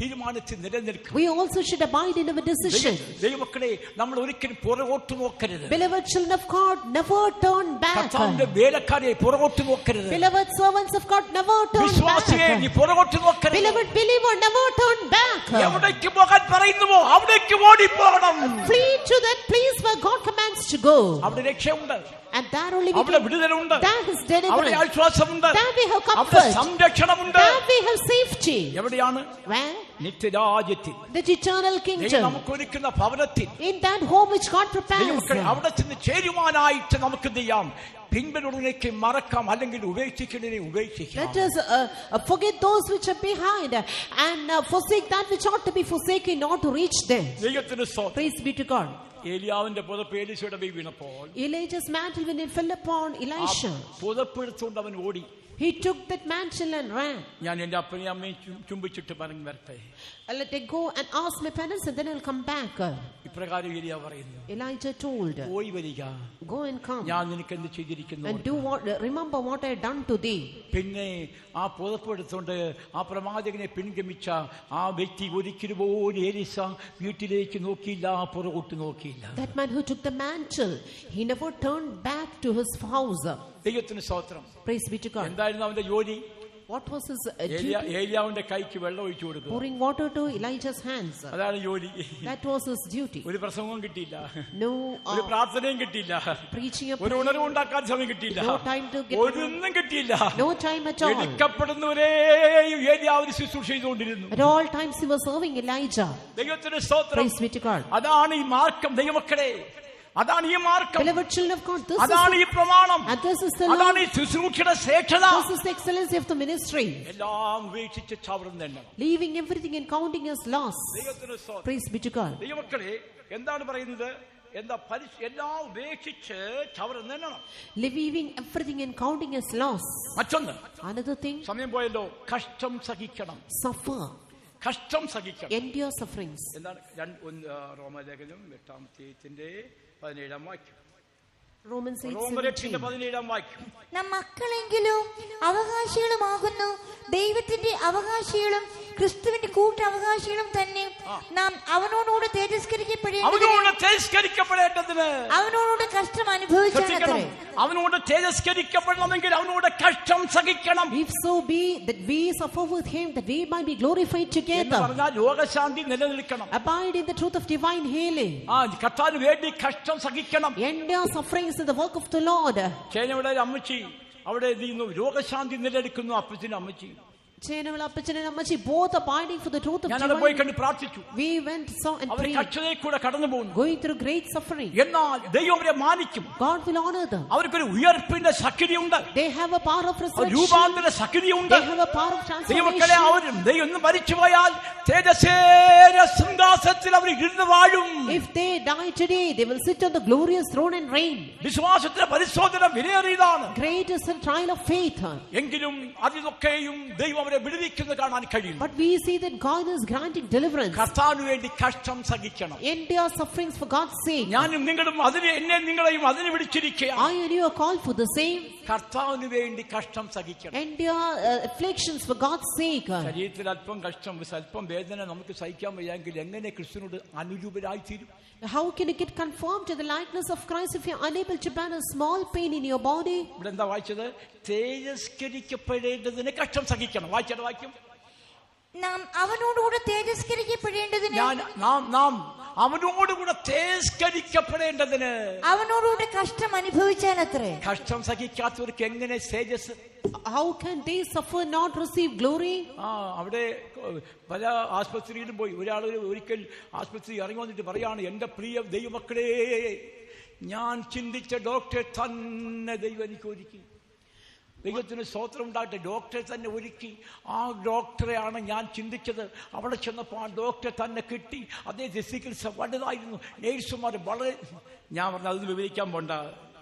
തീരുമാനത്തിൽ നിലനിൽക്കണം. We also should abide in our decision. ദൈവമക്കളെ നമ്മൾ ഒരിക്കലും പുറകോട്ട് നോക്കരുത്. Beloved children of God, never turn back. കർത്താവിന്റെ വേലക്കാരെ പുറകോട്ട് നോക്കരുത്. Beloved servants of God, never turn വിശ്വാസിയെ നീ back. പുറകോട്ട് നോക്കരുത്. Beloved believer, never turn back. എവിടേക്ക് പോകാൻ പറയുന്നുവോ അവിടേക്ക് ഓടിപ്പോകണം. Flee to that place where God commands to go. അവിടെ രക്ഷയുണ്ട്, And there only we അവിടെ can, വിടുതലുണ്ട്, there is അവിടെ deliverance, ആശ്വാസമുണ്ട്, there we have അവിടെ comfort, സംരക്ഷണമുണ്ട്. there we have safety. എവിടെയാണ്? Where? നിത്യരാജ്യത്തിൽ, That eternal ദൈവം kingdom. നമുക്ക് ഒരുക്കുന്ന ഭവനത്തിൽ, In that home which God prepares. അവിടെ ചെന്ന് ചേരുവാനായിട്ട് നമുക്ക് എന്ത് ചെയ്യാം? പിൻപിലുള്ളതിലേക്ക് മറക്കാം, അല്ലെങ്കിൽ ഉപേക്ഷിക്കുന്നതിനെ ഉപേക്ഷിക്കാം. Let us forget those which are behind and forsake that which ought to be forsaken, not to reach them. ദൈവത്തിന് സ്തോത്രം. Praise be to God. ഏലിയാവിന്റെ പുതപ്പ് എലീശയുടെ മേൽ വീണപ്പോൾ Elijah's mantle, when it fell upon Elisha, പുതപ്പെടുത്തുകൊണ്ട് അവൻ ഓടി. he took that mantle and ran. ഞാൻ എന്റെ അപ്പനെയും അമ്മയും ചുംബിച്ചിട്ട് മടങ്ങി വരട്ടെ. Let me go and ask my parents and then I'll come back. ഇപ്രകാരം ഏലിയാവ് പറയുന്നു. Elijah told, പോയി വരിക, go and come ഞാൻ നിനക്ക് എന്ത് ചെയ്തിരിക്കുന്നു. and do what, remember what I had done to thee. പിന്നെ ആ പുതപ്പെടുത്തുകൊണ്ട് ആ പ്രവാചകനെ പിൻഗമിച്ച ആ വ്യക്തി ഒരിക്കലും പോലും എലീശ വീട്ടിലേക്ക് നോക്കിയില്ല, പുറകോട്ട് നോക്കിയില്ല. That man who took the mantle, he never turned back to his house. ദൈവത്തിന് സ്തോത്രം. Praise be to God. എന്തായിരുന്നു അവന്റെ ജോലി? What was his duty? ഏലിയാവിന്റെ കൈക്ക് വെള്ളം ഒഴിച്ചു കൊടുക്കുക. Pouring water to Elijah's hands. അതാണ് ജോലി. That was his duty. ഒരു പ്രസംഗവും കിട്ടിയില്ല, No ഒരു പ്രാർത്ഥനയും കിട്ടിയില്ല, preaching a ഒരു prayer. ഉണർവ് ഉണ്ടാക്കാൻ സമയം കിട്ടിയില്ല, No time to get, ഒന്നും കിട്ടിയില്ല. no time at all. എടുക്കപ്പെടുന്നവരെയും ഏലിയാവിന് ശുശ്രൂഷ ചെയ്തുകൊണ്ടിരുന്നു. At all times he was serving Elijah. ദൈവത്തിന്റെ സ്തോത്രം. Praise be to God. അതാണ് ഈ മാർക്കം. ദൈവമക്കളെ, അതാണ് ഈ മാർക്കം, Beloved children of God, this അതാണ് is ഈ പ്രമാണം, and this is the അതാണ് law. ഈ ശുശ്രൂഷയുടെ ശ്രേഷ്ഠത. This is the excellency of the ministry. എല്ലാം ഉപേക്ഷിച്ച് ചവറും തന്നെ. Leaving everything and counting as loss. ദൈവത്തിന്റെ സ്തോത്രം. Praise be to God. ദൈവമക്കളെ, എന്താണ് പറയുന്നത്? എന്താ? എല്ലാം ഉപേക്ഷിച്ച് ചവറും തന്നെ. Leaving everything and counting as loss. മറ്റൊന്ന്, Another thing, സമയം പോയല്ലോ, കഷ്ടം സഹിക്കണം. suffer, കഷ്ടം സഹിക്കണം. endure sufferings. എന്താണ്? റോമലേഖനം 8-ാം വാക്യം. Romans 8:17 8:17. വാക്യം. നാം മക്കളെങ്കിലും അവകാശികളുമാകുന്നു, ദൈവത്തിന്റെ അവകാശികളും ക്രിസ്തുവിന്റെ കൂട്ടവകാശികളും തന്നെ. നാം അവനോടുകൂടെ തേജസ്കരിക്കപ്പെടേണ്ടതിന്, അവനോട് കഷ്ടം അനുഭവിച്ചാൽ. അവനോട് തേജസ്കരിക്കപ്പെടണമെങ്കിൽ അവനോട് കഷ്ടം സഹിക്കണം. If so be that we suffer with him, that we might be glorified together. ലോകശാന്തി നിലനിൽക്കണം. Abide in the truth of divine healing. കർത്താവിന് വേണ്ടി കഷ്ടം സഹിക്കണം. Endure sufferings in the work of the Lord. ചേനയുടെ അമ്മച്ചി അവിടെ എന്ത് ചെയ്യുന്നു? രോഗശാന്തി നിലനിൽക്കുന്നു. അപ്പച്ചനും അമ്മച്ചി both abiding for the truth of divine. We went, saw and prayed, going through great suffering. God will honor them. They have a power of resurrection. They have a power of transformation. If they die today, they will sit on the glorious throne and reign. Great is the trial of faith. But we see that God is granting deliverance. Endure sufferings for God's sake. I and you are called for the same. Endure afflictions for God's sake. How can you get conformed to the likeness of Christ if you are unable to bear a small pain in your body? നാം അവനോടുകൂടെ തേജസ്കരിക്കപ്പെടേണ്ടതിന്, അവനോടുകൂടെ കഷ്ടം അനുഭവിച്ചാലത്രേ. കഷ്ടം സഹിക്കാത്തവർക്ക് എങ്ങനെ തേജസ്? How can they suffer not receive glory? അവിടെ പല ആസ്പത്രിയിലും പോയി ഒരാൾ ഒരിക്കൽ ആസ്പത്രി ഇറങ്ങി വന്നിട്ട് പറയാണ്, എന്റെ പ്രിയ ദൈവമക്കളെ, ഞാൻ ചിന്തിച്ച ഡോക്ടറെ തന്നെ ദൈവം എനിക്ക് ഒരുക്കി. ദൈവത്തിന് സ്തോത്രം ഉണ്ടാകട്ടെ. ഡോക്ടറെ തന്നെ ഒരുക്കി. ആ ഡോക്ടറെയാണ് ഞാൻ ചിന്തിച്ചത്. അവിടെ ചെന്നപ്പോൾ ആ ഡോക്ടറെ തന്നെ കിട്ടി. അദ്ദേഹത്തെ ചികിത്സ വലുതായിരുന്നു. നേഴ്സുമാർ വളരെ, ഞാൻ പറഞ്ഞു അതൊന്നും വിവരിക്കാൻ പോണ്ട,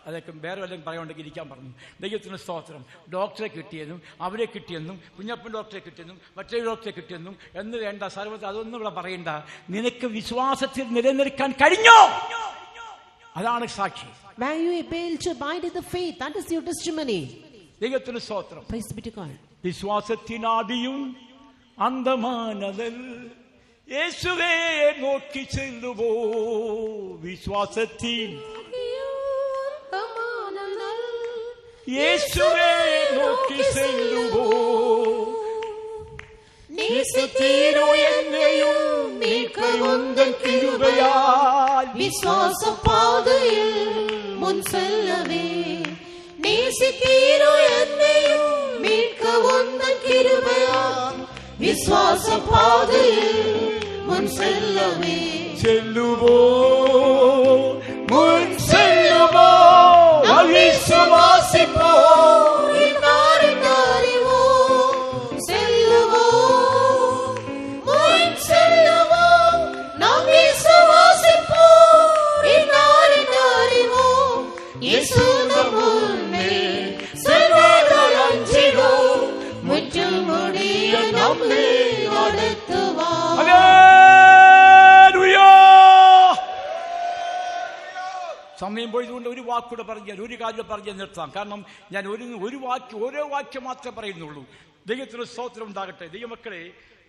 അതൊക്കെ വേറെ വല്ലതും പറയാനുണ്ടെങ്കിൽ ഇരിക്കാൻ പറഞ്ഞു. ദൈവത്തിന് സ്തോത്രം. ഡോക്ടറെ കിട്ടിയതും അവരെ കിട്ടിയെന്നും കുഞ്ഞപ്പൻ ഡോക്ടറെ കിട്ടിയെന്നും മറ്റൊരു ഡോക്ടറെ കിട്ടിയെന്നും എന്ന് വേണ്ട, സർവ്വത അതൊന്നും ഇവിടെ പറയണ്ട. നിനക്ക് വിശ്വാസത്തിൽ നിലനിൽക്കാൻ കഴിഞ്ഞോ? അതാണ് സാക്ഷി. Were you able to abide in the faith? That is your testimony. ദൈവത്തിന് സ്തോത്രം. Praise be to God. വിശ്വാസത്തിനാദിയും അന്തമാനതൽ യേശുവേ നോക്കി ചെല്ലുവോ വിശ്വാസത്തിൽ, യേശുവേ നോക്കി ചെല്ലുവോ നേസിത്തീരോ എന്നെയും നീക്കയുന്തൻ കിരുബയാൽ വിശ്വാസപാതയിൽ മുൻ செல்லவே நேசித்தீரோ என்னையும் மீட்கவுந்தன் கிருபையால் விசுவாசபாதையில் முன் செல்லவே ചെല്ലുവോ മുൻ ചെല്ലുവോ അവിശ്വാസിപ്പോ അറിവോ செல்லுவோ முன் செல்லுவோ நாம் விசுவாசிப்போ அறிவோ இயேசு நம்முன்னே சர்வதலஞ்சிடோ முற்றும் முடிய நம்மை நடத்துவார். ഹല്ലേലൂയ. സമയം പോയതുകൊണ്ട് ഒരു വാക്കൂടെ പറഞ്ഞാൽ ഒരു കാര്യം പറഞ്ഞ് നിർത്താം. കാരണം ഞാൻ ഓരോ വാക്യം മാത്രമേ പറയുന്നുള്ളൂ. ദൈവത്തിന് സ്തോത്രം ഉണ്ടാകട്ടെ. ദൈവമക്കളെ,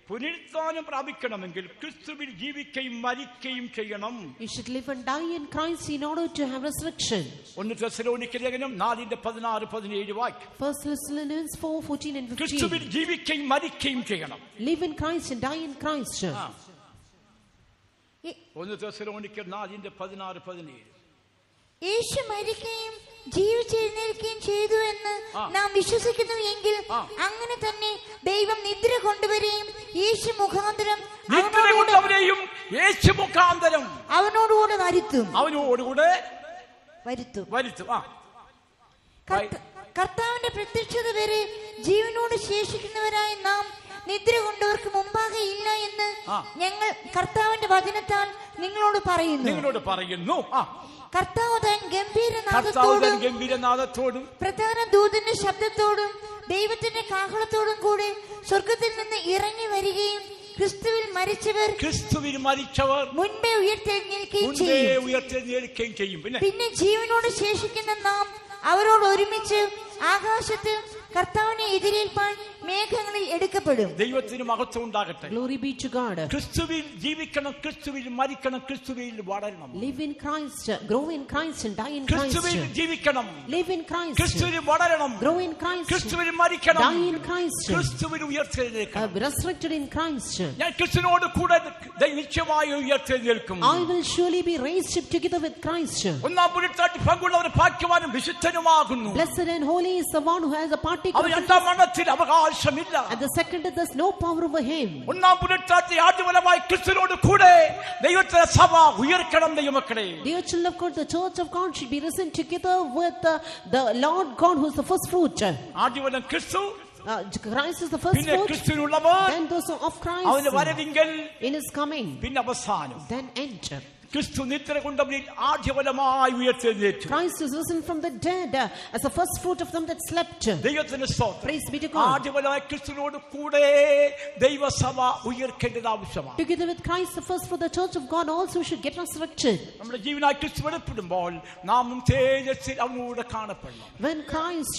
പുനരുത്ഥാനം പ്രാപിക്കണമെങ്കിൽ ക്രിസ്തുവിൽ ജീവിക്കുകയും മരിക്കുകയും ചെയ്യണം. You should live and die in Christ in order to have resurrection. 1 തെസ്സലോനിക്ക ലേഖനം 4:16-17 വാക്യം. 1 Thessalonians 4:14 and 15. ക്രിസ്തുവിൽ ജീവിക്കുകയും മരിക്കുകയും ചെയ്യണം. Live in Christ and die in Christ. 1 തെസ്സലോനിക്ക 4:16-17. യേശു മരിക്കുകയും ജീവിച്ചെഴുന്നേൽക്കുകയും ചെയ്തു എന്ന് നാം വിശ്വസിക്കുന്നു എങ്കിൽ അങ്ങനെ തന്നെ ദൈവം നിദ്ര കൊണ്ടുവരെയും യേശു മുഖാന്തരം അവനോടുകൂടെ വരുത്തും. കർത്താവിന്റെ പ്രത്യക്ഷത വരെ ജീവനോട് ശേഷിക്കുന്നവരായ നാം നിദ്ര കൊണ്ടവർക്ക് മുമ്പാകെ ഇല്ല എന്ന് ഞങ്ങൾ കർത്താവിന്റെ വചനത്താൽ നിങ്ങളോട് പറയുന്നു. കർത്താവ് തൻ ഗംഭീരനാദത്തോടും പ്രധാന ദൂതന്റെ ശബ്ദത്തോടും ദൈവത്തിന്റെ കാഹളത്തോടും കൂടെ സ്വർഗത്തിൽ നിന്ന് ഇറങ്ങി വരികയും ക്രിസ്തുവിൽ മരിച്ചവർ മുൻപേ ഉയർത്തെഴുന്നേൽക്കുകയും ചെയ്യും. പിന്നെ ജീവനോട് ശേഷിക്കുന്ന നാം അവരോട് ഒരുമിച്ച് ആകാശത്ത് കർത്താവിനെ എതിരേൽപ്പാൻ മേഘങ്ങളിൽ എടുക്കപ്പെടും. ദൈവത്തിന് മഹത്വം ഉണ്ടാകട്ടെ. Glory be to God. ക്രിസ്തുവിൽ ജീവിക്കണം, ക്രിസ്തുവിൽ മരിക്കണം, ക്രിസ്തുവിൽ വളരണം. Live in Christ, grow in Christ and die in Christ. ക്രിസ്തുവിൽ ജീവിക്കണം, live in Christ, ക്രിസ്തുവിൽ വളരണം, grow in Christ, ക്രിസ്തുവിൽ മരിക്കണം, die in Christ, ക്രിസ്തുവിൽ ഉയർത്തെഴുന്നേൽക്കണം. resurrected in Christ. ഞാൻ ക്രിസ്തുവിനോട് കൂടെ നിശ്ചയമായി ഉയർത്തെഴുന്നേൽക്കും. I will surely be raised up together with Christ. ഒന്നാം പുനരുത്ഥാനത്തിൽ പങ്കുള്ളവർ ഭാഗ്യവാനും വിശുദ്ധനുമാകുന്നു. Blessed and holy is the one who has a partaker. അവകാശമില്ല. At the second there's no power over him. ഒന്നാം പുനരുത്ഥാനത്തിൽ ആദ്യഫലമായി ക്രിസ്തുവിനോട് കൂടെ ദൈവത്തിന്റെ സഭ ഉയർക്കണം. ദൈവമക്കളെ, dear children of God, the church of God should be risen together with the Lord God who is the first fruit. ആദ്യഫലം ക്രിസ്തു, Christ is the first പിന്നെ fruit, ക്രിസ്തുവിനുള്ളവർ, then those of Christ, അവന്റെ വരവിങ്കൽ, in his coming, പിന്നെ അവസാനം. then enter. ക്രിസ്തു നിദ്ര കൊണ്ടവരിൽ ആദ്യഫലമായി ഉയർത്തെഴുന്നേറ്റു. Christ is risen from the dead as the first fruit of them that slept. ദൈവത്തിന്റെ സ്തോത്രം. Praise be to God. ആദ്യഫലമായി ക്രിസ്തുവിനോട് കൂടെ ദൈവസഭ ഉയർക്കേണ്ടത് ആവശ്യമാണ്. Together with Christ, the first fruit, the church of God also should get resurrected. നമ്മുടെ ജീവനായി ക്രിസ്തു വെളിപ്പെടുമ്പോൾ നാമും തേജസ്സിൽ അവനോട് കാണപ്പെടണം. When Christ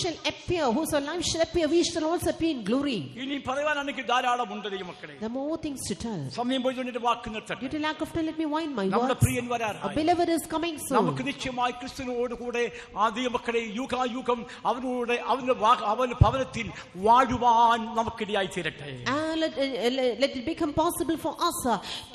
shall appear, whose life shall appear, we shall also appear in glory. ഇനി പറയാനാണെങ്കിൽ ധാരാളമുണ്ട് ദൈവമക്കളെ. There are more things to tell. സമയം പോയി വാക്ക് നിർത്തട്ടെ. Due to lack of time, let me wind my നമ്മുടെ words. Priyan വരാറായി. A beloved is coming soon. നമുക്ക് നിശ്ചയമായി ക്രിസ്തുവിനോട് കൂടെ ആ ദൈവമക്കളെ യുഗായുഗം അവനോട് അവന്റെ ഭവനത്തിൽ വാഴുവാൻ നമുക്കിടയായി തീരട്ടെ. Let it become possible for us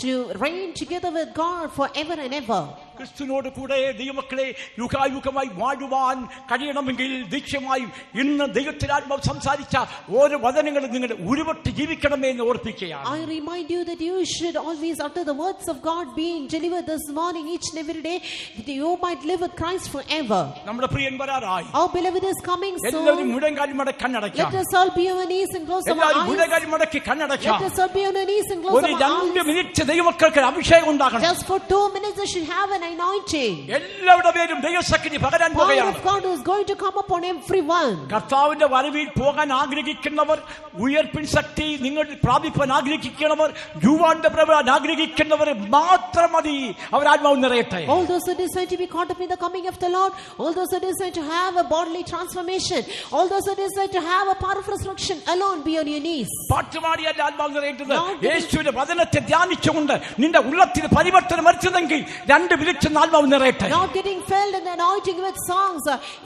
to reign together with God forever and ever. ക്രിസ്തുവിനോട് കൂടെ ദൈവമക്കളെ യുഗായുഗമായി വാഴുവാൻ കഴിയണമെങ്കിൽ നിശ്ചയമായും ഇന്ന് ദൈവത്തിന്റെ ആത്മാവ് സംസാരിച്ച ഓരോ വചനങ്ങളും നിങ്ങൾ ഉരുവട്ട് ജീവിക്കണമേ എന്ന് ഓർപ്പിക്കുകയാണ്. I remind you that you should always utter the words of God being delivered this morning each and every day, that you might live with Christ forever. നമ്മുടെ പ്രിയൻ വരാറായി. Our beloved is coming soon. എല്ലാവരും മുഴങ്കാൽ മടക്കി കണ്ണടയ്ക്കാം. Let us all be on our knees and close our eyes. മുഴങ്കാൽ മടക്കി കണ്ണടയ്ക്കാം. Let us all be on our knees and close our eyes. ഒരു 2 minute ദൈവമക്കൾക്ക് അഭിഷേകം ഉണ്ടാകണം. Just for 2 minutes they should have an anointing. എല്ലാവരുടെ പേരും ദൈവശക്തി പകരാൻ Power പോകുകയാണ്. of God is going to come upon everyone. കർത്താവിന്റെ വരവിൽ പോകാൻ ആഗ്രഹിക്കുന്നവർ, ഉയർപ്പിൻ ശക്തി നിങ്ങൾ പ്രാപിപ്പാൻ ആഗ്രഹിക്കുന്നവർ, യുവാന്റെ പ്രവൃത്തി ആഗ്രഹിക്കുന്നവർ മാത്രം മതി അവർ ആത്മാവ് നിറയട്ടെ. All those who desire to be caught up in the coming of the Lord, all those who desire to have a bodily transformation, all those who desire to have a power of resurrection, alone be on your knees. പാട്ടുപാടിയല്ല ആത്മാവ് നിറയേണ്ടത്. യേശുവിന്റെ വചനത്തെ ധ്യാനിച്ചുകൊണ്ട് നിന്റെ ഉള്ളത്തിൽ പരിവർത്തനം വരുത്തുന്നെങ്കിൽ 2 minute ആത്മാവ് നിറയട്ടെ. Not getting filled in the anointing with songs.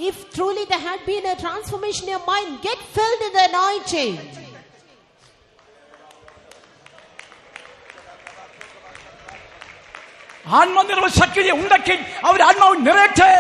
If truly there had been a transformation in your mind, get filled in the anointing. ആത്മനിർഭര ശക്തി ഉണ്ടെങ്കിൽ അവർ ആത്മാവ് നിറയട്ടെ.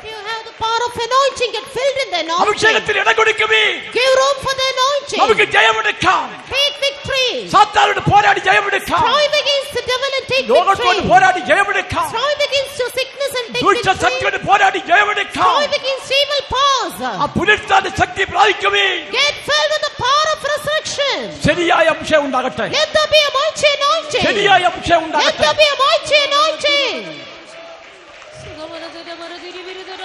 You have the power of anointing, get filled in the anointing. അഭിഷേകത്തിന് ഇടം കൊടുക്കുവിൻ. Give room for the anointing. നമുക്ക് ജയമെടുക്കാം. Take victory. സാത്താനോട് പോരാടി ജയമെടുക്കാം. Strive against the devil and take ലോകത്തോട് victory. പോരാടി ജയമെടുക്കാം. Strive against your sickness and take ദുഷ്ട victory. ശക്തിയോട് പോരാടി ജയമെടുക്കാം. Strive against evil powers. ആ പുനരുത്ഥാന ശക്തി പ്രാപിക്കുവിൻ. Get filled with the power of resurrection. ശരിയായ അഭിഷേകം ഉണ്ടാകട്ടെ. Let there be a mighty anointing. ശരിയായ അഭിഷേകം Let ഉണ്ടാകട്ടെ. there be a mighty anointing.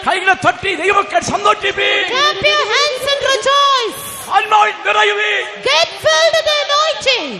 കൈകളെ തട്ടി ദൈവമക്കൾ സന്തോഷിപ്പിൻ. Clap your hands and rejoice. ആത്മാവിൽ നിറയുവിൻ. Get filled with the anointing.